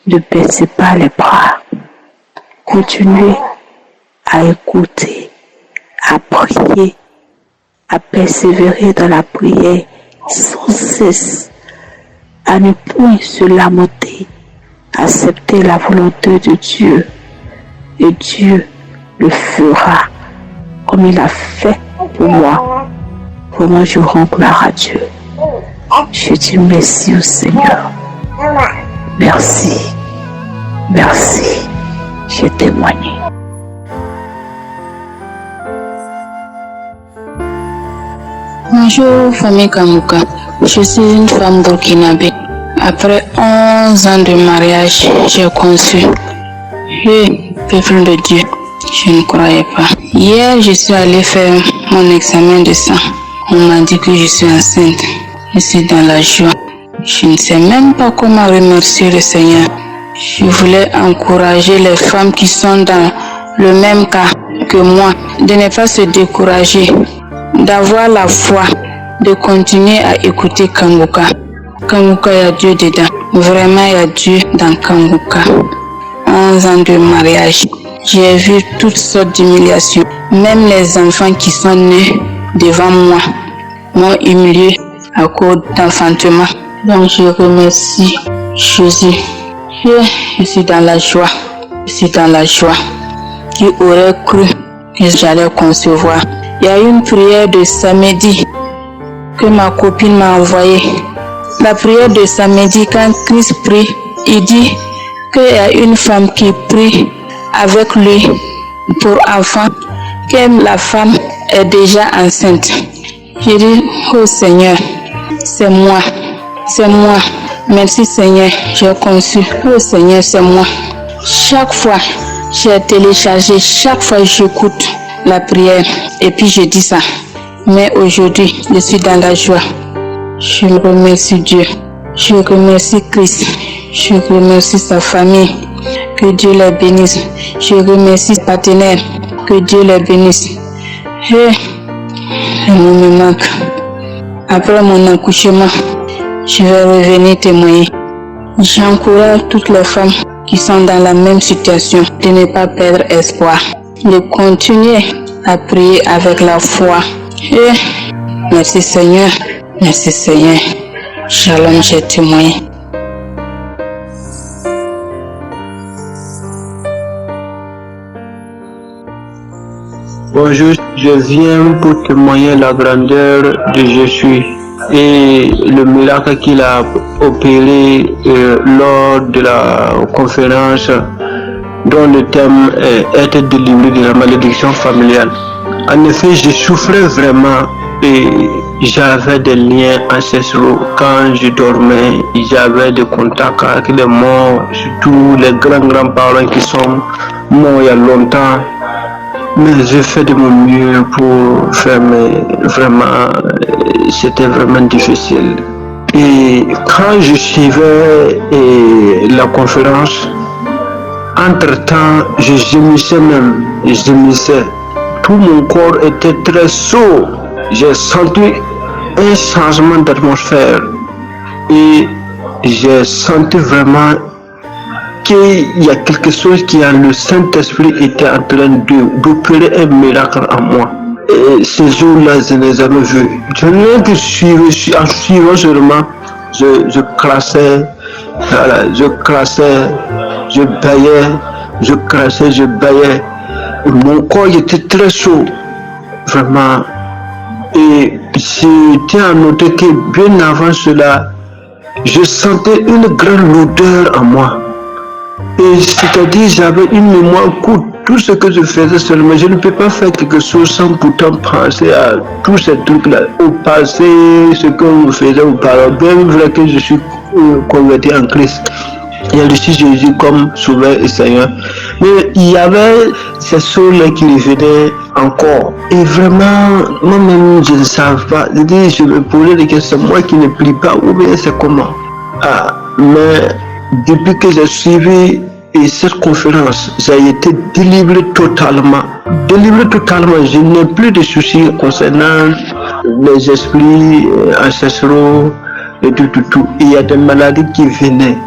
ne baissez pas les bras. Continuez à écouter, à prier, à persévérer dans la prière sans cesse, à ne point se lamenter, accepter la volonté de Dieu. Et Dieu le fera comme il a fait pour moi. Vraiment, je rends gloire à Dieu. Je dis merci au Seigneur. Merci. Merci. J'ai témoigné. Bonjour famille Kanguka, je suis une femme burkinabé. Après 11 ans de mariage, j'ai conçu. Peuple de Dieu, je ne croyais pas. Hier, je suis allée faire mon examen de sang. On m'a dit que je suis enceinte. Je suis dans la joie. Je ne sais même pas comment remercier le Seigneur. Je voulais encourager les femmes qui sont dans le même cas que moi, de ne pas se décourager, d'avoir la foi, de continuer à écouter Kanguka. Kanguka, il y a Dieu dedans. Vraiment, il y a Dieu dans Kanguka. 11 ans de mariage. J'ai vu toutes sortes d'humiliations. Même les enfants qui sont nés devant moi m'ont humilié à cause d'enfantement. Donc je remercie Jésus. Je suis dans la joie. Je suis dans la joie. Qui aurait cru que j'allais concevoir? Il y a une prière de samedi que ma copine m'a envoyée. La prière de samedi, quand Christ prie, il dit qu'il y a une femme qui prie avec lui pour enfant, que la femme est déjà enceinte. J'ai dit, oh Seigneur, c'est moi, c'est moi. Merci Seigneur, j'ai conçu. Oh Seigneur, c'est moi. Chaque fois, J'ai téléchargé, chaque fois que j'écoute la prière et puis je dis ça. Mais aujourd'hui, je suis dans la joie. Je remercie Dieu. Je remercie Christ. Je remercie sa famille. Que Dieu les bénisse. Je remercie ses partenaires. Que Dieu les bénisse. Et l'amour me manque. Après mon accouchement, je vais revenir témoigner. J'encourage toutes les femmes qui sont dans la même situation de ne pas perdre espoir, de continuer à prier avec la foi. Et merci Seigneur, merci Seigneur. Shalom, j'ai témoigné. Bonjour, je viens pour témoigner la grandeur de Jésus et le miracle qu'il a opéré lors de la conférence dont le thème est être délivré de la malédiction familiale. En effet, je souffrais vraiment et j'avais des liens ancestraux. Quand je dormais, j'avais des contacts avec les morts, surtout les grands-parents qui sont morts il y a longtemps. Mais j'ai fait de mon mieux pour faire, mais vraiment, c'était vraiment difficile. Et quand je suivais la conférence, entre-temps, je gémissais même, je gémissais. Tout mon corps était très chaud. J'ai senti un changement d'atmosphère et j'ai senti vraiment qu'il y a quelque chose qui a le Saint-Esprit était en train d'opérer un miracle en moi. Et ces jours-là, je n'ai jamais vu. Je n'ai que suivi, en suivant seulement, je crassais, voilà, je crassais, je baillais, je crassais, je baillais. Et mon corps était très chaud, vraiment. Et j'étais à noter que bien avant cela, je sentais une grande odeur en moi. Et c'est-à-dire j'avais une mémoire courte. Tout ce que je faisais seulement, je ne peux pas faire quelque chose sans pourtant penser à tous ces trucs-là. Au passé, ce que vous faisiez auparavant, bien vrai que je suis converti en Christ. Il y a reçu Jésus comme Sauveur et Seigneur. Mais il y avait ces choses-là qui revenaient encore. Et vraiment, moi-même, je ne savais pas. Je me posais des questions, moi qui ne prie pas, ou bien c'est comment. Mais depuis que j'ai suivi cette conférence, j'ai été délivré totalement. Délivré totalement, je n'ai plus de soucis concernant les esprits ancestraux et tout. Il y a des maladies qui venaient.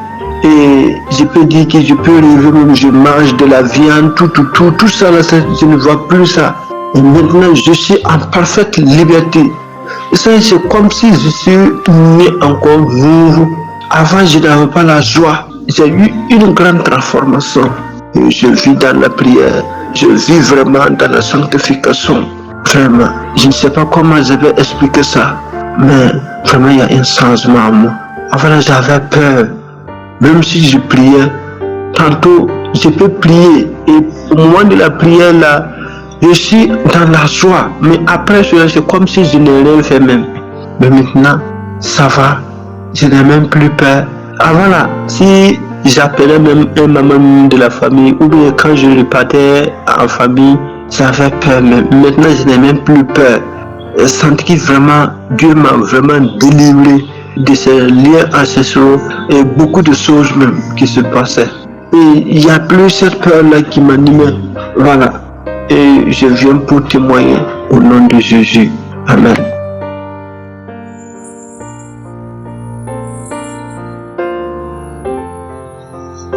Et je peux dire que je peux rêver, même je mange de la viande, tout ça, là, je ne vois plus ça. Et maintenant, je suis en parfaite liberté. C'est comme si je suis né encore nouveau. Avant, je n'avais pas la joie. J'ai eu une grande transformation. Et je vis dans la prière. Je vis vraiment dans la sanctification. Vraiment, je ne sais pas comment je vais expliquer ça. Mais vraiment, il y a un changement en moi. Avant, j'avais peur. Même si je priais, tantôt, je peux prier. Et au moment de la prière, là, je suis dans la joie. Mais après cela, c'est comme si je n'ai rien fait même. Mais maintenant, ça va. Je n'ai même plus peur. Avant là, si j'appelais même un membre de la famille, ou bien quand je repartais en famille, j'avais peur même. Maintenant, je n'ai même plus peur. Je sens que vraiment, Dieu m'a vraiment délivré de ces liens ancestraux et beaucoup de choses même qui se passaient. Et il n'y a plus cette peur-là qui m'animait. Voilà. Et je viens pour témoigner au nom de Jésus. Amen.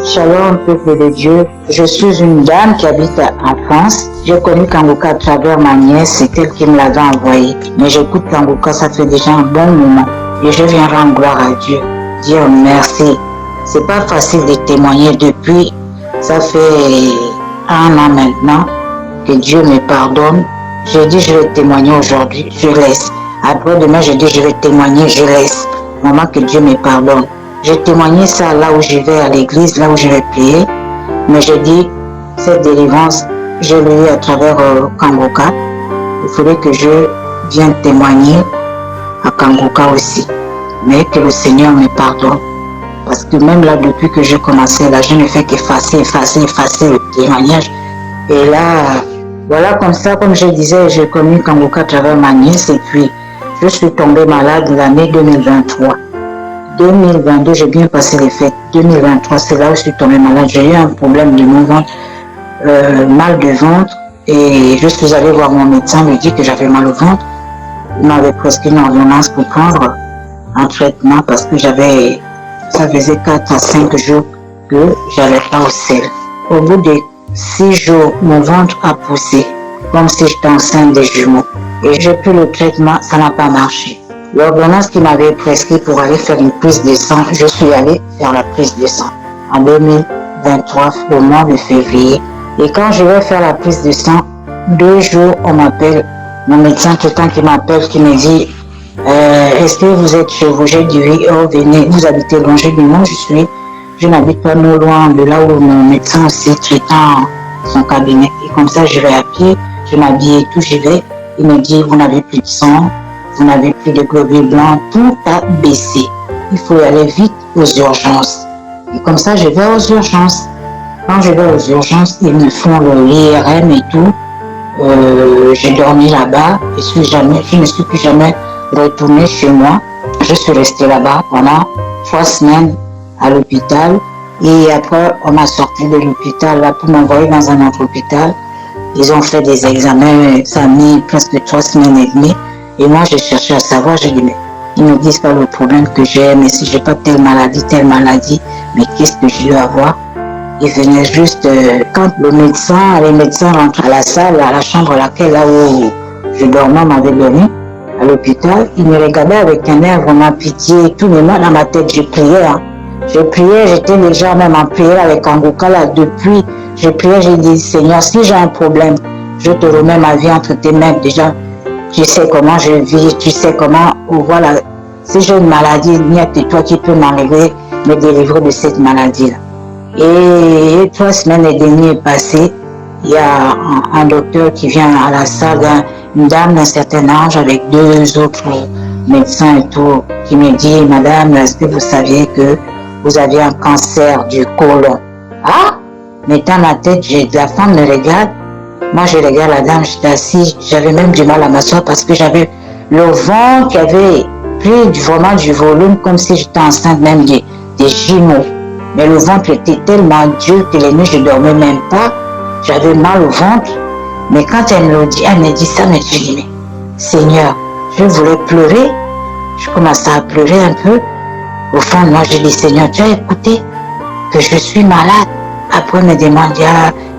Shalom, peuple de Dieu. Je suis une dame qui habite en France. J'ai connu Kangoka à travers ma nièce, c'est elle qui me l'avait envoyé. Mais j'écoute Kangoka, ça fait déjà un bon moment. Et je viens rendre gloire à Dieu. Dire merci. C'est pas facile de témoigner depuis. Ça fait 1 an maintenant que Dieu me pardonne. Je dis je vais témoigner aujourd'hui, je laisse. Après demain je dis je vais témoigner, je laisse. Moment que Dieu me pardonne. J'ai témoigné ça là où je vais à l'église, là où je vais prier. Mais je dis, cette délivrance, je l'ai eu à travers Kangoka. Il faudrait que je vienne témoigner à Kangoka aussi. Mais que le Seigneur me pardonne. parce que même là, depuis que j'ai commencé, là, je ne fais qu'effacer le témoignage. Et là, voilà, comme ça, comme je disais, j'ai connu Kangoka à travers ma nièce, et puis je suis tombée malade l'année 2023. 2022, j'ai bien passé les fêtes. 2023, c'est là où je suis tombée malade. J'ai eu un problème de mon ventre, mal de ventre, et je suis allée voir mon médecin, lui dit que j'avais mal au ventre. Il m'avait prescrit une ordonnance pour prendre un traitement parce que ça faisait 4 à 5 jours que j'allais pas au sel. Au bout de 6 jours, mon ventre a poussé, comme si j'étais enceinte des jumeaux. Et j'ai pris le traitement, ça n'a pas marché. L'ordonnance qui m'avait prescrit pour aller faire une prise de sang, je suis allée faire la prise de sang en 2023, au mois de février. Et quand je vais faire la prise de sang, 2 jours, on m'appelle, mon médecin tout le temps qui m'appelle, qui me dit est-ce que vous êtes chez vous? J'ai dit oui, oh, venez, vous habitez loin? J'ai dit non, je n'habite pas non loin de là où mon médecin aussi traitant son cabinet. Et comme ça, je vais à pied, je m'habille et tout, j'y vais. Il me dit, vous n'avez plus de sang, vous n'avez plus de globules blancs, tout a baissé. Il faut y aller vite aux urgences. Et comme ça, je vais aux urgences. Quand je vais aux urgences, ils me font l'IRM et tout. J'ai dormi là-bas. Je ne suis plus jamais retournée chez moi. Je suis restée là-bas pendant 3 semaines à l'hôpital. Et après, on m'a sorti de l'hôpital là pour m'envoyer dans un autre hôpital. Ils ont fait des examens, ça a mis presque 3 semaines et demie. Et moi, j'ai cherché à savoir, j'ai dit, mais ils ne me disent pas le problème que j'ai, mais si j'ai pas telle maladie, mais qu'est-ce que je dois avoir? Ils venaient juste, quand les médecins rentrent à la salle, à la chambre laquelle, là où je dormais, m'avait dormi, à l'hôpital, ils me regardaient avec un air vraiment pitié et tout, mais moi, dans ma tête, je priais, hein. Je priais, j'étais déjà même en prière avec Kangoka là, depuis, je priais, j'ai dit, Seigneur, si j'ai un problème, je te remets ma vie entre tes mains déjà. Tu sais comment je vis, tu sais comment, voilà, si j'ai une maladie, il n'y a que toi qui peux m'enlever, me délivrer de cette maladie-là. Et 3 semaines et demie est passé, il y a un docteur qui vient à la salle, une dame d'un certain âge avec 2 autres médecins et tout, qui me dit, madame, est-ce que vous saviez que vous aviez un cancer du côlon? Ah! Mais dans ma tête, la femme me regarde. Moi, je regarde la dame, j'étais assise, j'avais même du mal à m'asseoir parce que j'avais le ventre qui avait pris vraiment du volume, comme si j'étais enceinte même des jumeaux. Mais le ventre était tellement dur que les nuits, je ne dormais même pas. J'avais mal au ventre. Mais quand elle me dit ça, mais je dis, mais Seigneur, je voulais pleurer. Je commençais à pleurer un peu. Au fond de moi, je dis, Seigneur, tu as écouté que je suis malade. Après, elle me demande,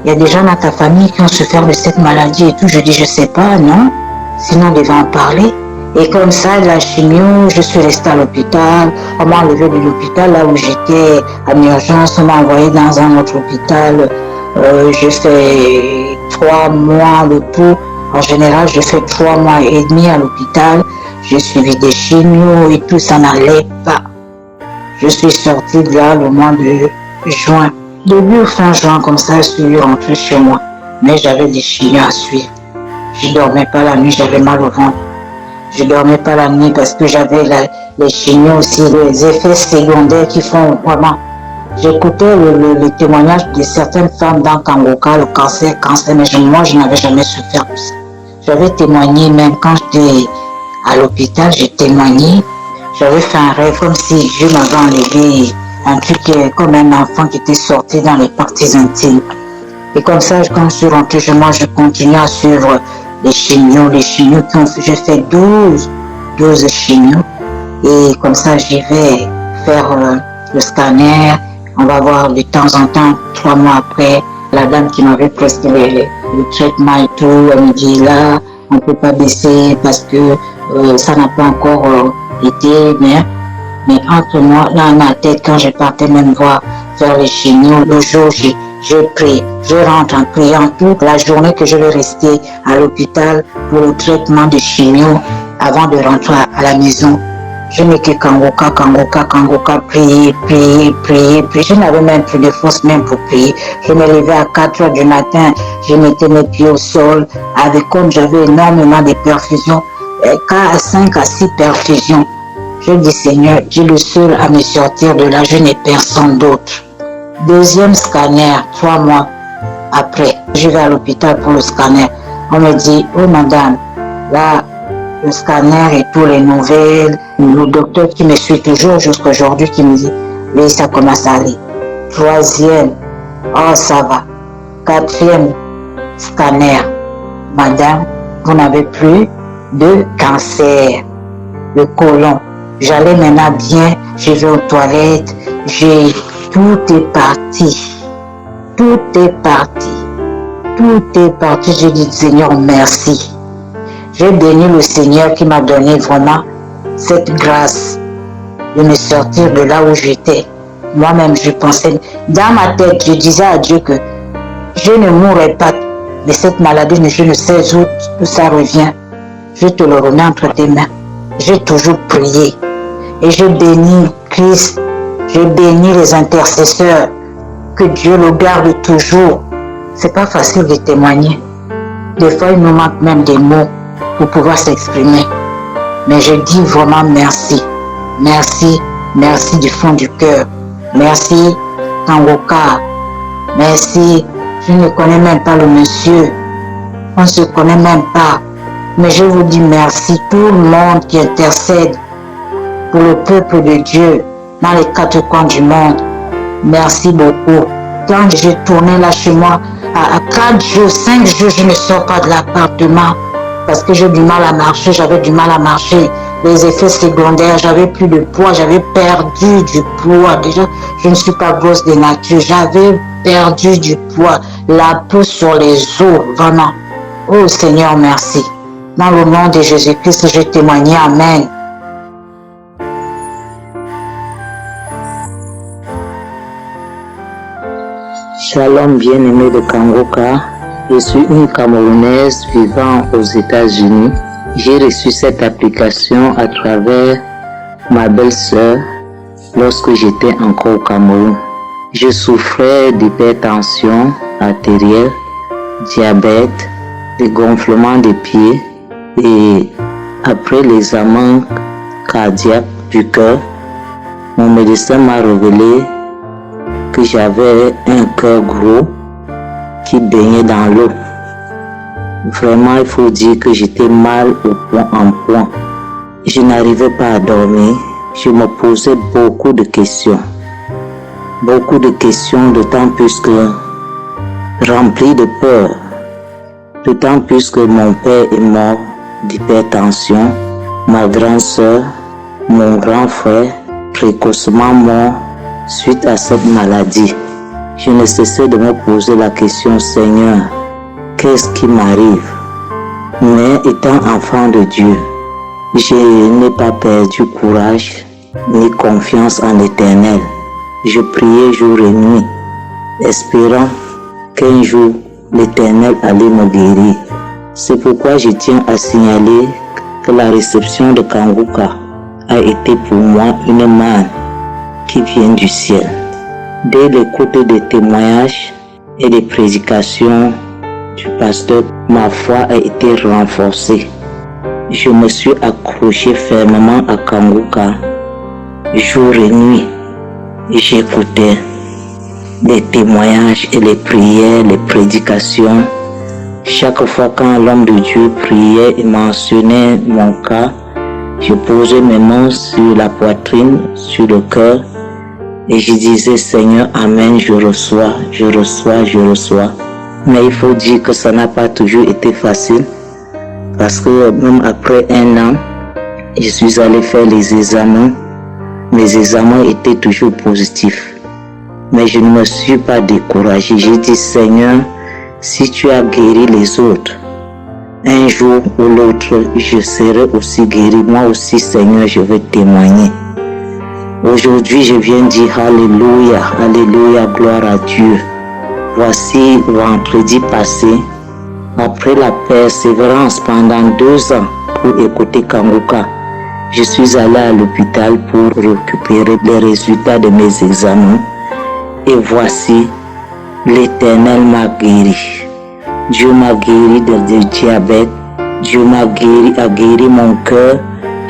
il y a des gens dans ta famille qui ont souffert de cette maladie et tout. Je dis, je sais pas, non. Sinon, on devait en parler. Et comme ça, la chimio, je suis restée à l'hôpital. On m'a enlevé de l'hôpital là où j'étais en urgence. On m'a envoyé dans un autre hôpital. Je fais 3 mois le tout. En général, je fais 3 mois et demi à l'hôpital. J'ai suivi des chimios et tout, ça n'allait pas. Je suis sortie de là le mois de juin. Début fin juin, comme ça, je suis rentrée chez moi. Mais j'avais des chimios à suivre. Je ne dormais pas la nuit, j'avais mal au ventre. Je ne dormais pas la nuit parce que j'avais les chimios aussi, les effets secondaires qui font vraiment. J'écoutais le témoignage de certaines femmes dans Kangoka, le cancer, mais moi, je n'avais jamais souffert de ça. J'avais témoigné, même quand j'étais à l'hôpital, j'ai témoigné. J'avais fait un rêve comme si Dieu m'avait enlevé un truc comme un enfant qui était sorti dans les parties intimes. Et comme ça, quand je suis rentrée chez moi, je continue à suivre les chimios qui ont fait, j'ai fait 12 chimios. Et comme ça, j'y vais faire le scanner. On va voir de temps en temps, 3 mois après, la dame qui m'avait prescrit le traitement et tout, elle me dit là, on ne peut pas baisser parce que ça n'a pas encore été, mais entre moi, dans ma tête, quand je partais même faire les chimios, le jour, je prie, je rentre en priant toute la journée que je vais rester à l'hôpital pour le traitement de chimio avant de rentrer à la maison. Je n'ai que Kangoka, prier. Je n'avais même plus de force même pour prier. Je me levais à 4 heures du matin, je mettais mes pieds au sol, comme j'avais énormément de perfusions, 5 à 6 perfusions. Je dis Seigneur, tu es le seul à me sortir de là, je n'ai personne d'autre. Deuxième scanner, 3 mois après, je vais à l'hôpital pour le scanner. On me dit, oh madame, là, le scanner et tous les nouvelles, le docteur qui me suit toujours jusqu'à aujourd'hui qui me dit, oui, ça commence à aller. Troisième, oh ça va. Quatrième scanner, madame, vous n'avez plus de cancer, le côlon. J'allais maintenant bien, je vais aux toilettes, tout est parti. Tout est parti. Tout est parti. Je dis Seigneur, merci. J'ai béni le Seigneur qui m'a donné vraiment cette grâce de me sortir de là où j'étais. Moi-même, je pensais, dans ma tête, je disais à Dieu que je ne mourrai pas de cette maladie, mais je ne sais où ça revient. Je te le remets entre tes mains. J'ai toujours prié. Et je bénis Christ. Je bénis les intercesseurs. Que Dieu le garde toujours. C'est pas facile de témoigner. Des fois, il nous manque même des mots pour pouvoir s'exprimer. Mais je dis vraiment merci. Merci, merci du fond du cœur. Merci, Kangoka. Merci. Je ne connais même pas le monsieur. On ne se connaît même pas. Mais je vous dis merci. Tout le monde qui intercède pour le peuple de Dieu dans les 4 coins du monde. Merci beaucoup. Quand j'ai tourné là chez moi, à 4 jours, 5 jours, je ne sors pas de l'appartement parce que j'ai du mal à marcher, j'avais du mal à marcher. Les effets secondaires, j'avais plus de poids, j'avais perdu du poids. Déjà, je ne suis pas grosse de nature, j'avais perdu du poids, la peau sur les os, vraiment. Oh Seigneur, merci. Dans le nom de Jésus-Christ, je témoigne, amen. Shalom bien-aimé de Kangoka, je suis une Camerounaise vivant aux États-Unis. J'ai reçu cette application à travers ma belle-sœur lorsque j'étais encore au Cameroun. Je souffrais d'hypertension artérielle, diabète, de gonflement des pieds et après l'examen cardiaque du cœur, mon médecin m'a révélé que j'avais un cœur gros qui baignait dans l'eau. Vraiment, il faut dire que j'étais mal au point en point. Je n'arrivais pas à dormir. Je me posais beaucoup de questions. Beaucoup de questions, d'autant plus que rempli de peur. D'autant plus que mon père est mort d'hypertension. Ma grande sœur, mon grand frère, précocement mort suite à cette maladie. Je ne cessais de me poser la question, Seigneur, qu'est-ce qui m'arrive? Mais étant enfant de Dieu, je n'ai pas perdu courage ni confiance en l'Éternel. Je priais jour et nuit, espérant qu'un jour l'Éternel allait me guérir. C'est pourquoi je tiens à signaler que la réception de Kangoka a été pour moi une manne qui vient du ciel. Dès l'écoute des témoignages et des prédications du pasteur, ma foi a été renforcée. Je me suis accroché fermement à Kangoka jour et nuit. J'écoutais les témoignages et les prières, les prédications. Chaque fois quand l'homme de Dieu priait et mentionnait mon cas, je posais mes mains sur la poitrine, sur le cœur, et je disais, Seigneur, Amen, je reçois, je reçois, je reçois. Mais il faut dire que ça n'a pas toujours été facile, parce que même après 1 an, je suis allé faire les examens. Mes examens étaient toujours positifs. Mais je ne me suis pas découragé. J'ai dit, Seigneur, si tu as guéri les autres, un jour ou l'autre, je serai aussi guéri. Moi aussi, Seigneur, je vais témoigner. Aujourd'hui, je viens dire Alléluia, Alléluia, gloire à Dieu. Voici vendredi passé, après la persévérance pendant 2 ans pour écouter Kangoka, je suis allé à l'hôpital pour récupérer les résultats de mes examens. Et voici, l'Éternel m'a guéri. Dieu m'a guéri de diabète. Dieu m'a guéri, a guéri mon cœur.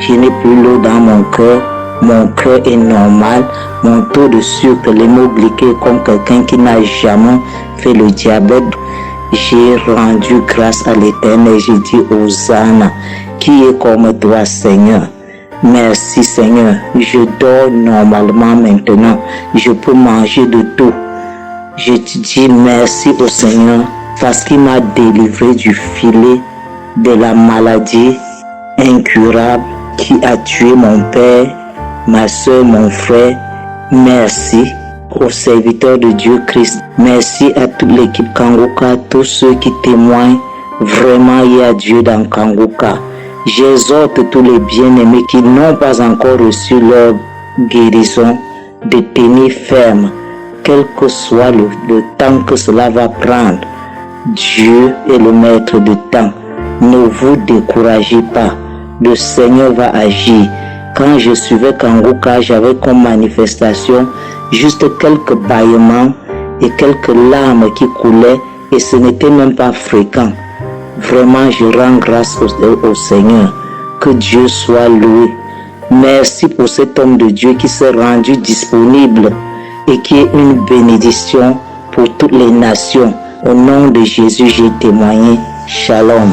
Je n'ai plus l'eau dans mon cœur est normal, mon taux de sucre, l'hémoglycée comme quelqu'un qui n'a jamais fait le diabète. J'ai rendu grâce à l'Éternel, j'ai dit Hosanna, qui est comme toi Seigneur. Merci Seigneur, je dors normalement maintenant, je peux manger de tout. Je te dis merci au Seigneur parce qu'il m'a délivré du filet de la maladie incurable qui a tué mon père, ma soeur, mon frère. Merci aux serviteurs de Dieu Christ. Merci à toute l'équipe Kangoka, tous ceux qui témoignent. Vraiment, il y a Dieu dans Kangoka. J'exhorte tous les bien-aimés qui n'ont pas encore reçu leur guérison de tenir ferme, quel que soit le temps que cela va prendre. Dieu est le maître du temps. Ne vous découragez pas. Le Seigneur va agir. Quand je suivais Kangoka, j'avais comme manifestation juste quelques bâillements et quelques larmes qui coulaient et ce n'était même pas fréquent. Vraiment, je rends grâce au Seigneur. Que Dieu soit loué. Merci pour cet homme de Dieu qui s'est rendu disponible et qui est une bénédiction pour toutes les nations. Au nom de Jésus, j'ai témoigné. Shalom.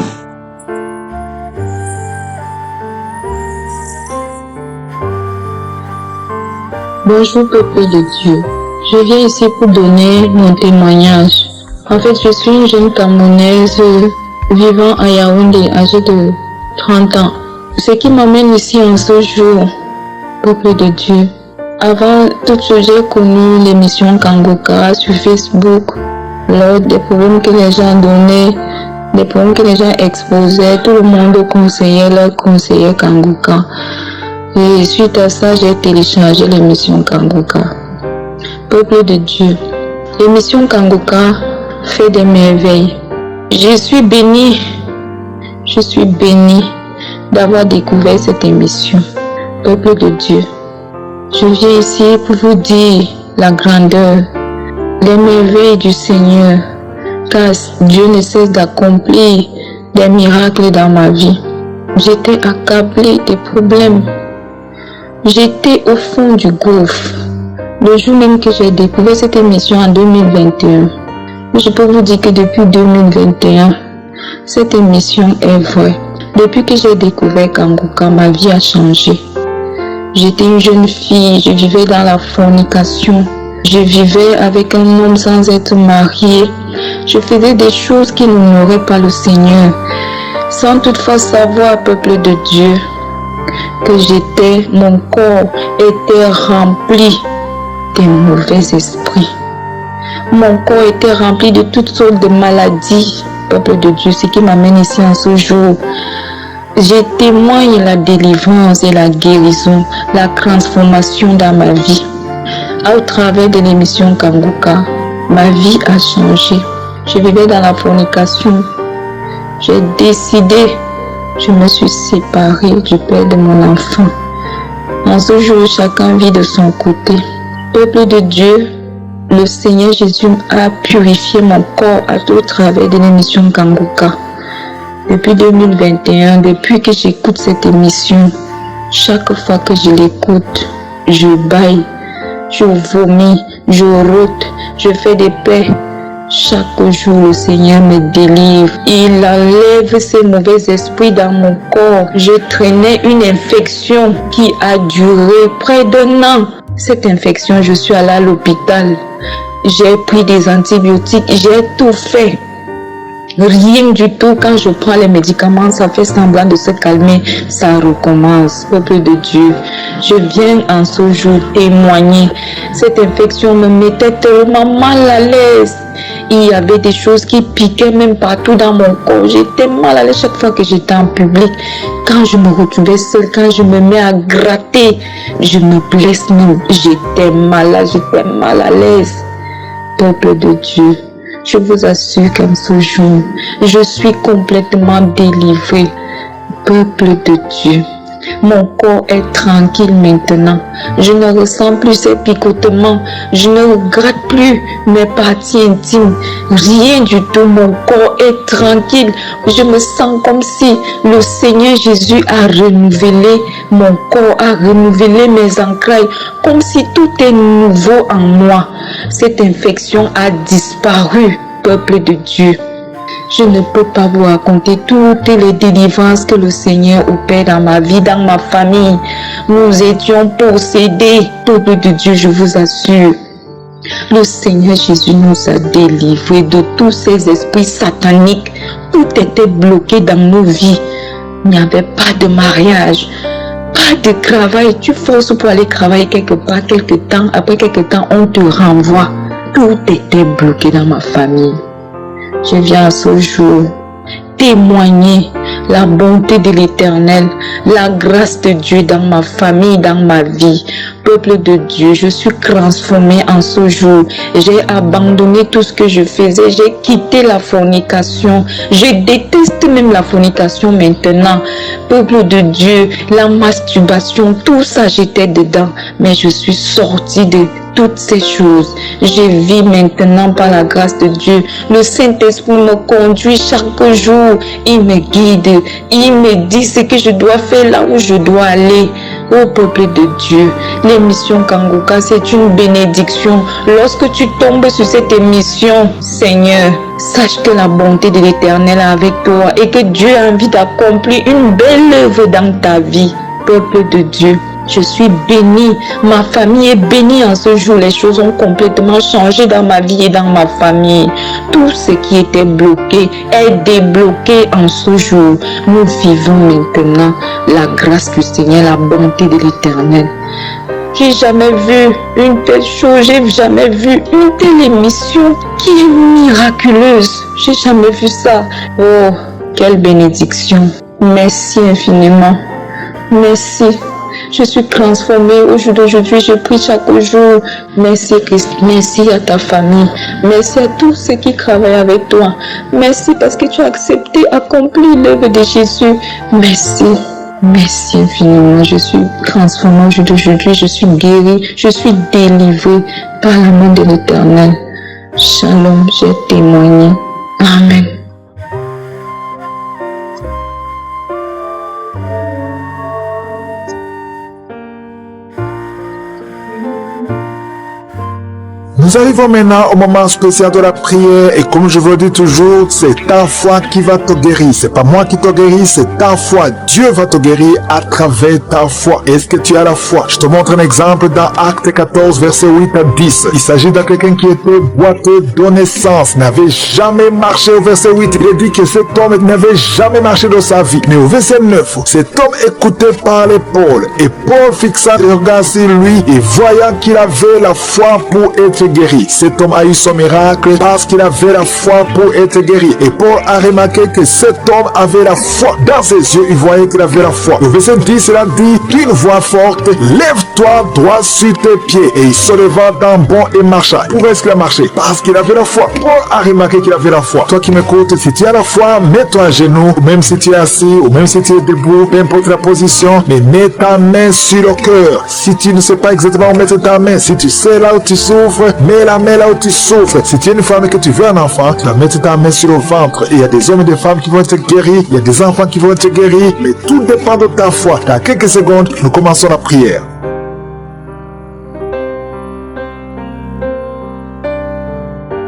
Bonjour peuple de Dieu, je viens ici pour donner mon témoignage. En fait, je suis une jeune Camerounaise vivant à Yaoundé, âgée de 30 ans. Ce qui m'amène ici en ce jour, peuple de Dieu. Avant toute chose, j'ai connu l'émission Kangoka sur Facebook. Lors des problèmes que les gens donnaient, des problèmes que les gens exposaient, tout le monde conseillait Kangoka. Et suite à ça, j'ai téléchargé l'émission Kangoka. Peuple de Dieu, l'émission Kangoka fait des merveilles. Je suis bénie d'avoir découvert cette émission. Peuple de Dieu, je viens ici pour vous dire la grandeur, les merveilles du Seigneur, car Dieu ne cesse d'accomplir des miracles dans ma vie. J'étais accablée des problèmes. J'étais au fond du gouffre. Le jour même que j'ai découvert cette émission en 2021, je peux vous dire que depuis 2021, cette émission est vraie. Depuis que j'ai découvert Kangoka, ma vie a changé. J'étais une jeune fille, je vivais dans la fornication. Je vivais avec un homme sans être mariée. Je faisais des choses qui n'honoraient pas le Seigneur, sans toutefois savoir, peuple de Dieu, que mon corps était rempli de mauvais esprits. Mon corps était rempli de toutes sortes de maladies, peuple de Dieu, ce qui m'amène ici en ce jour. Je témoigne la délivrance et la guérison, la transformation dans ma vie. Au travers de l'émission Kangoka, ma vie a changé. Je vivais dans la fornication. J'ai décidé, je me suis séparée du père de mon enfant. En ce jour, chacun vit de son côté. Peuple de Dieu, le Seigneur Jésus a purifié mon corps au travers de l'émission Kangoka. Depuis 2021, depuis que j'écoute cette émission, chaque fois que je l'écoute, je bâille, je vomis, je rôte, je fais des paix. Chaque jour, le Seigneur me délivre. Il enlève ces mauvais esprits dans mon corps. Je traînais une infection qui a duré près d'1 an. Cette infection, je suis allée à l'hôpital. J'ai pris des antibiotiques, j'ai tout fait. Rien du tout. Quand je prends les médicaments, ça fait semblant de se calmer. Ça recommence. Peuple de Dieu, je viens en ce jour témoigner. Cette infection me mettait tellement mal à l'aise. Il y avait des choses qui piquaient même partout dans mon corps. J'étais mal à l'aise chaque fois que j'étais en public. Quand je me retrouvais seule, quand je me mets à gratter, je me blesse même. J'étais malade, j'étais mal à l'aise. Peuple de Dieu, je vous assure qu'en ce jour, je suis complètement délivrée. Peuple de Dieu, Mon corps est tranquille maintenant. Je ne ressens plus ces picotements. Je ne regrette plus mes parties intimes. Rien du tout. Mon corps est tranquille. Je me sens comme si le Seigneur Jésus a renouvelé mon corps, a renouvelé mes entrailles, comme si tout est nouveau en moi. Cette infection a disparu, peuple de Dieu. Je ne peux pas vous raconter toutes les délivrances que le Seigneur opère dans ma vie, dans ma famille. Nous étions possédés, peuple de Dieu, je vous assure. Le Seigneur Jésus nous a délivrés de tous ces esprits sataniques. Tout était bloqué dans nos vies. Il n'y avait pas de mariage, pas de travail. Tu forces pour aller travailler quelque part, quelque temps. Après quelque temps, on te renvoie. Tout était bloqué dans ma famille. Je viens à ce jour témoigner la bonté de l'Éternel, la grâce de Dieu dans ma famille, dans ma vie. Peuple de Dieu, je suis transformé en ce jour. J'ai abandonné tout ce que je faisais. J'ai quitté la fornication. Je déteste même la fornication maintenant. Peuple de Dieu, la masturbation, tout ça j'étais dedans. Mais je suis sorti de toutes ces choses. Je vis maintenant par la grâce de Dieu. Le Saint-Esprit me conduit chaque jour. Il me guide. Il me dit ce que je dois faire là où je dois aller. Ô peuple de Dieu, l'émission Kangoka, c'est une bénédiction. Lorsque tu tombes sur cette émission, Seigneur, sache que la bonté de l'Éternel est avec toi et que Dieu a envie d'accomplir une belle œuvre dans ta vie. Peuple de Dieu, je suis béni, ma famille est bénie en ce jour. Les choses ont complètement changé dans ma vie et dans ma famille. Tout ce qui était bloqué est débloqué en ce jour. Nous vivons maintenant la grâce du Seigneur, la bonté de l'Éternel. J'ai jamais vu une telle chose, j'ai jamais vu une telle émission qui est miraculeuse. J'ai jamais vu ça. Oh, quelle bénédiction. Merci infiniment. Merci. Je suis transformée au jour d'aujourd'hui, je prie chaque jour. Merci Christ, merci à ta famille, merci à tous ceux qui travaillent avec toi. Merci parce que tu as accepté d'accomplir l'œuvre de Jésus. Merci, merci infiniment. Je suis transformée au jour d'aujourd'hui, je suis guérie, je suis délivrée par la main de l'Éternel. Shalom, j'ai témoigné. Amen. Nous arrivons maintenant au moment spécial de la prière et comme je vous le dis toujours, c'est ta foi qui va te guérir. C'est pas moi qui te guéris, c'est ta foi. Dieu va te guérir à travers ta foi. Est-ce que tu as la foi? Je te montre un exemple dans Acte 14, verset 8 à 10. Il s'agit de quelqu'un qui était boiteux de naissance, n'avait jamais marché au verset 8. Il dit que cet homme n'avait jamais marché de sa vie. Mais au verset 9, cet homme écoutait parler Paul. Et Paul fixa le regard sur lui et voyant qu'il avait la foi pour être guéri. Cet homme a eu son miracle parce qu'il avait la foi pour être guéri. Et Paul a remarqué que cet homme avait la foi. Dans ses yeux, il voyait qu'il avait la foi. Au verset 10, il a dit d'une voix forte, lève-toi droit sur tes pieds. Et il se leva d'un bond et marcha. Pourquoi est-ce qu'il a marché? Parce qu'il avait la foi. Paul a remarqué qu'il avait la foi. Toi qui m'écoutes, si tu as la foi, mets-toi à genoux, ou même si tu es assis, ou même si tu es debout, peu importe la position, mais mets ta main sur le cœur. Si tu ne sais pas exactement où mettre ta main, si tu sais là où tu souffres, mets la main là où tu souffres. Si tu es une femme et que tu veux un enfant, tu vas mettre ta main sur le ventre. Et il y a des hommes et des femmes qui vont être guéris. Il y a des enfants qui vont être guéris. Mais tout dépend de ta foi. Dans quelques secondes, nous commençons la prière.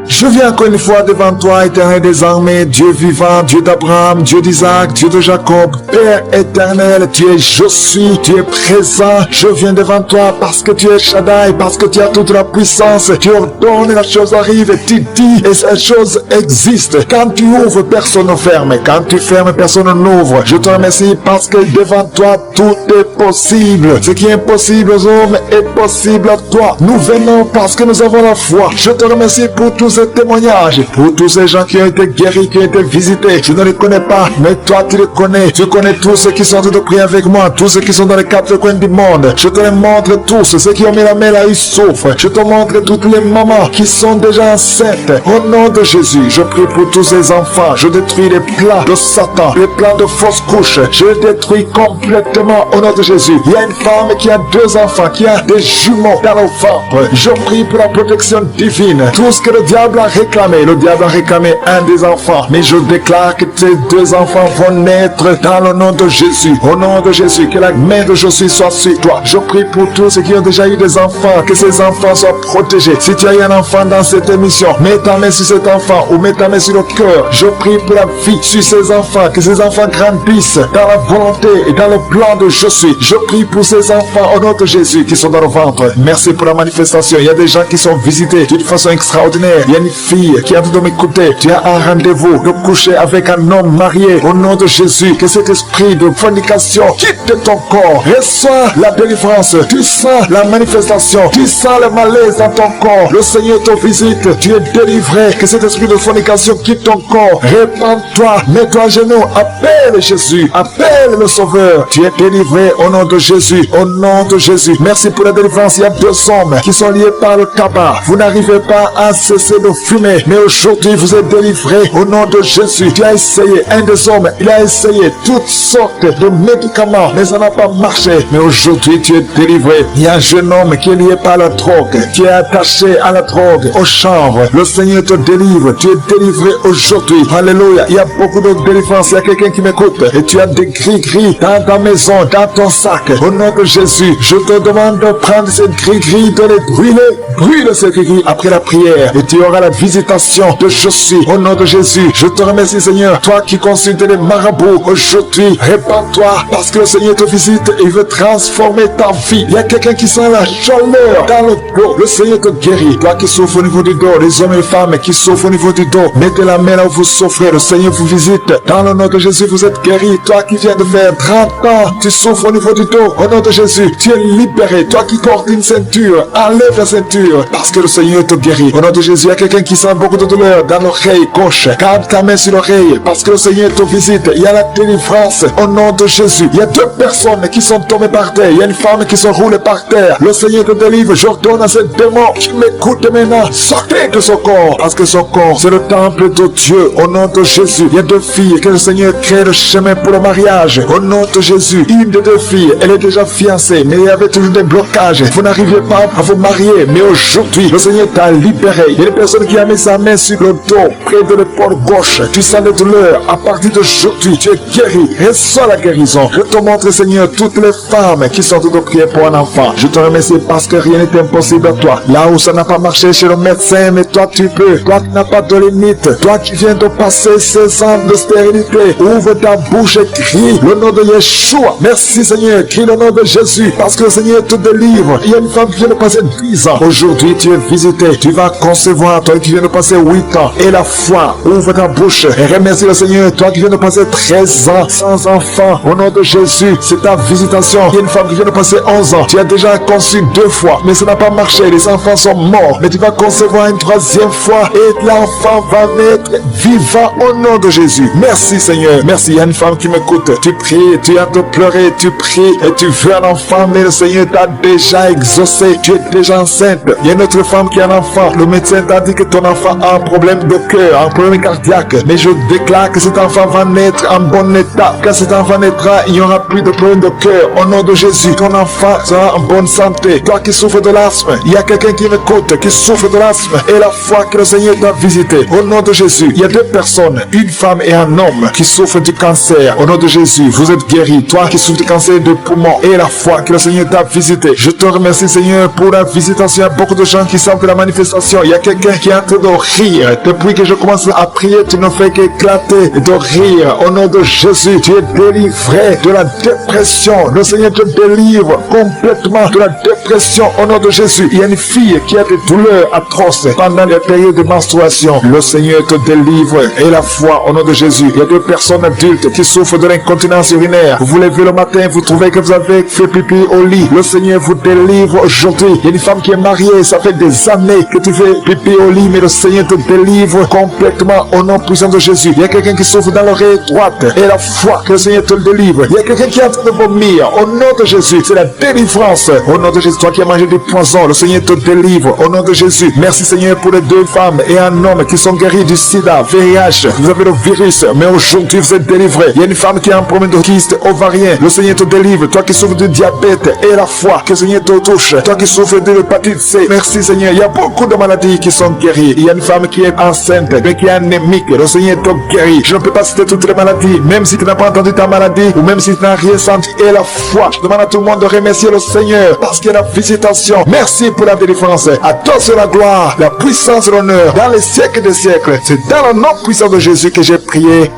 Je viens encore une fois devant toi, éternel des armées, Dieu vivant, Dieu d'Abraham, Dieu d'Isaac, Dieu de Jacob, Père éternel, tu es je suis, tu es présent. Je viens devant toi parce que tu es Shaddai, parce que tu as toute la puissance. Tu ordonnes et la chose arrive, et tu dis et cette chose existe. Quand tu ouvres, personne ne ferme. Quand tu fermes, personne n'ouvre. Je te remercie parce que devant toi, tout est possible. Ce qui est impossible aux hommes est possible à toi. Nous venons parce que nous avons la foi. Je te remercie pour tout ce témoignage pour tous ces gens qui ont été guéris, qui ont été visités. Je ne les connais pas, mais toi tu les connais. Tu connais tous ceux qui sont en train de prier avec moi, tous ceux qui sont dans les quatre coins du monde. Je te les montre tous, ceux qui ont mis la main là, ils souffrent. Je te montre toutes les mamans qui sont déjà enceintes. Au nom de Jésus, je prie pour tous ces enfants. Je détruis les plans de Satan, les plans de fausses couches. Je les détruis complètement au nom de Jésus. Il y a une femme qui a 2 enfants, qui a des jumeaux dans le ventre. Je prie pour la protection divine. Tout ce que le diable a réclamé, le diable a réclamé un des enfants. Mais je déclare que ces 2 enfants vont naître dans le nom de Jésus. Au nom de Jésus, que la main de Jésus soit sur toi. Je prie pour tous ceux qui ont déjà eu des enfants, que ces enfants soient protégés. Si tu as eu un enfant dans cette émission, mets ta main sur cet enfant ou mets ta main sur le cœur. Je prie pour la vie sur ces enfants, que ces enfants grandissent dans la volonté et dans le plan de Jésus. Je prie pour ces enfants au nom de Jésus qui sont dans le ventre. Merci pour la manifestation. Il y a des gens qui sont visités d'une façon extraordinaire. Il y a une fille qui est en train de m'écouter. Tu as un rendez-vous de coucher avec un homme marié au nom de Jésus. Que cet esprit de fornication quitte ton corps. Reçois la délivrance. Tu sens la manifestation. Tu sens le malaise dans ton corps. Le Seigneur te visite. Tu es délivré. Que cet esprit de fornication quitte ton corps. Répands-toi. Mets-toi à genoux. Appelle Jésus. Appelle le Sauveur. Tu es délivré au nom de Jésus. Au nom de Jésus. Merci pour la délivrance. Il y a 2 hommes qui sont liés par le tabac. Vous n'arrivez pas à cesser de fumer. Mais aujourd'hui, vous êtes délivré au nom de Jésus. Tu as essayé. Un des hommes, il a essayé toutes sortes de médicaments. Mais ça n'a pas marché. Mais aujourd'hui, tu es délivré. Il y a un jeune homme qui est lié par la drogue. Qui est attaché à la drogue, au chanvre. Le Seigneur te délivre. Tu es délivré aujourd'hui. Alléluia. Il y a beaucoup de délivrance. Il y a quelqu'un qui m'écoute. Et tu as des gris-gris dans ta maison, dans ton sac. Au nom de Jésus, je te demande de prendre ces gris-gris, de les brûler. Brûle ces gris-gris après la prière. Et tu auras la visitation de Jésus. Au nom de Jésus, je te remercie Seigneur. Toi qui consultes les marabouts, aujourd'hui, répands-toi. Parce que le Seigneur te visite et il veut transformer ta vie. Il y a quelqu'un qui sent la chaleur dans le dos. Le Seigneur te guérit. Toi qui souffres au niveau du dos, les hommes et les femmes qui souffrent au niveau du dos, mettez la main là où vous souffrez. Le Seigneur vous visite. Dans le nom de Jésus, vous êtes guéri. Toi qui viens de faire 30 ans, tu souffres au niveau du dos. Au nom de Jésus, tu es libéré. Toi qui portes une ceinture, enlève la ceinture. Parce que le Seigneur te guérit. Au nom de Jésus, il y a quelqu'un qui sent beaucoup de douleur dans l'oreille gauche. Garde ta main sur l'oreille. Parce que le Seigneur te visite. Il y a la délivrance. Au nom de Jésus. Il y a 2 personnes qui sont tombées par terre. Il y a une femme qui se roule par terre. Le Seigneur te délivre. J'ordonne à ce démon qui m'écoute maintenant. Sortez de son corps. Parce que son corps, c'est le temple de Dieu. Au nom de Jésus. Il y a 2 filles que le Seigneur crée le chemin pour le mariage. Au nom de Jésus. Une des 2 filles, elle est déjà fiancée. Mais il y avait toujours des blocages. Vous n'arriviez pas à vous marier. Mais aujourd'hui, le Seigneur t'a libéré. Il y a une personne qui a mis sa main sur le dos, près de l'épaule gauche. Tu sens les douleurs. À partir d'aujourd'hui, tu es guéri. Reçois la guérison. Je te montre, Seigneur, toutes les femmes qui sont en train de prier pour un enfant. Je te remercie parce que rien n'est impossible à toi. Là où ça n'a pas marché chez le médecin, mais toi tu peux. Toi qui n'as pas de limite. Toi qui viens de passer 16 ans de stérilité. Ouvre ta bouche et crie le nom de Yeshua. Merci Seigneur. Crie le nom de Jésus. Parce que le Seigneur te délivre. Il y a une femme qui vient de passer 10 ans. Aujourd'hui tu es visité. Tu vas concevoir. Toi qui viens de passer 8 ans. Et la foi. Ouvre ta bouche. Et remercie le Seigneur. Toi qui viens de passer 13 ans sans enfant. Au nom de Jésus. C'est ta visitation. Il y a une femme qui vient de passer 11 ans. Tu as déjà conçu 2 fois. Mais ça n'a pas marché. Les enfants sont morts. Mais tu vas concevoir une 3e fois. Et l'enfant va naître vivant au nom de Jésus. Merci Seigneur. Merci. Il y a une femme qui m'écoute. Tu pries. Tu as de pleurer. Tu pries. Et tu veux un enfant. Mais le Seigneur t'a déjà exaucé. Tu es déjà enceinte. Il y a une autre femme qui a un enfant. Le médecin t'a dit que ton enfant a un problème de cœur. Un problème cardiaque. Mais je déclare que cet enfant va naître en bon état. Quand cet enfant naîtra, il n'y aura plus de problème de cœur. Au nom de Jésus. Ton enfant sera en bonne santé. Toi qui souffres de l'asthme. Il y a quelqu'un qui m'écoute. Qui souffre de l'asthme. Et la foi que le Seigneur t'a visité. Au nom de Jésus. Il y a 2 personnes. Une femme et un homme qui souffrent du cancer. Au nom de Jésus. Vous êtes guéris. Toi qui souffres du cancer de poumon. Et la foi que le Seigneur t'a visité. Je te remercie Seigneur pour la visitation. Il y a beaucoup de gens qui savent de la manifestation. Il y a quelqu'un qui est en train de rire. Depuis que je commence à prier, tu ne fais qu'éclater de rire. Au nom de Jésus, tu es délivré de la dépression. Le Seigneur te délivre complètement de la dépression. Au nom de Jésus, il y a une fille qui a des douleurs atroces pendant les périodes de menstruation. Le Seigneur te délivre. Et la foi, au nom de Jésus. Il y a 2 personnes adultes qui souffrent de l'incontinence urinaire. Vous vous levez le matin, vous trouvez que vous avez fait pipi au lit. Le Seigneur vous délivre aujourd'hui. Il y a une femme qui est mariée. Ça fait des années que tu fais pipi au lit. guérit, mais le Seigneur te délivre complètement au nom puissant de Jésus. Il y a quelqu'un qui souffre dans l'oreille droite et la foi que le Seigneur te délivre. Il y a quelqu'un qui est en train de vomir au nom de Jésus. C'est la délivrance au nom de Jésus. Toi qui as mangé du poison, le Seigneur te délivre au nom de Jésus. Merci Seigneur pour les 2 femmes et un homme qui sont guéris du sida, VIH. Vous avez le virus, mais aujourd'hui vous êtes délivrés. Il y a une femme qui a un problème de kyste ovarien. Le Seigneur te délivre. Toi qui souffres de diabète et la foi, que le Seigneur te touche. Toi qui souffres de l'hépatite C. Merci Seigneur. Il y a beaucoup de maladies qui sont guéries. Il y a une femme qui est enceinte, mais qui est anémique. Le Seigneur te guérit. Je ne peux pas citer toutes les maladies, même si tu n'as pas entendu ta maladie, ou même si tu n'as rien senti. Et la foi. Je demande à tout le monde de remercier le Seigneur parce qu'il y a la visitation. Merci pour la délivrance. À toi c'est la gloire, la puissance et l'honneur dans les siècles des siècles. C'est dans le nom puissant de Jésus que j'ai prié.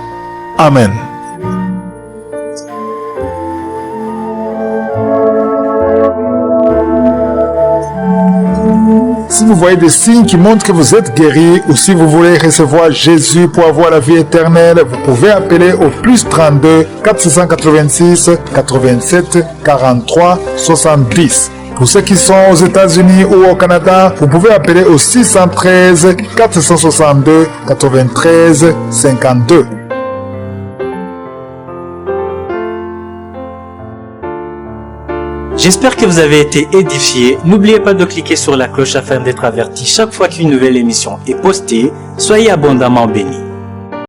Amen. Si vous voyez des signes qui montrent que vous êtes guéri, ou si vous voulez recevoir Jésus pour avoir la vie éternelle, vous pouvez appeler au plus 32 486 87 43 70. Pour ceux qui sont aux États-Unis ou au Canada, vous pouvez appeler au 613 462 93 52. J'espère que vous avez été édifiés. N'oubliez pas de cliquer sur la cloche afin d'être averti chaque fois qu'une nouvelle émission est postée. Soyez abondamment bénis.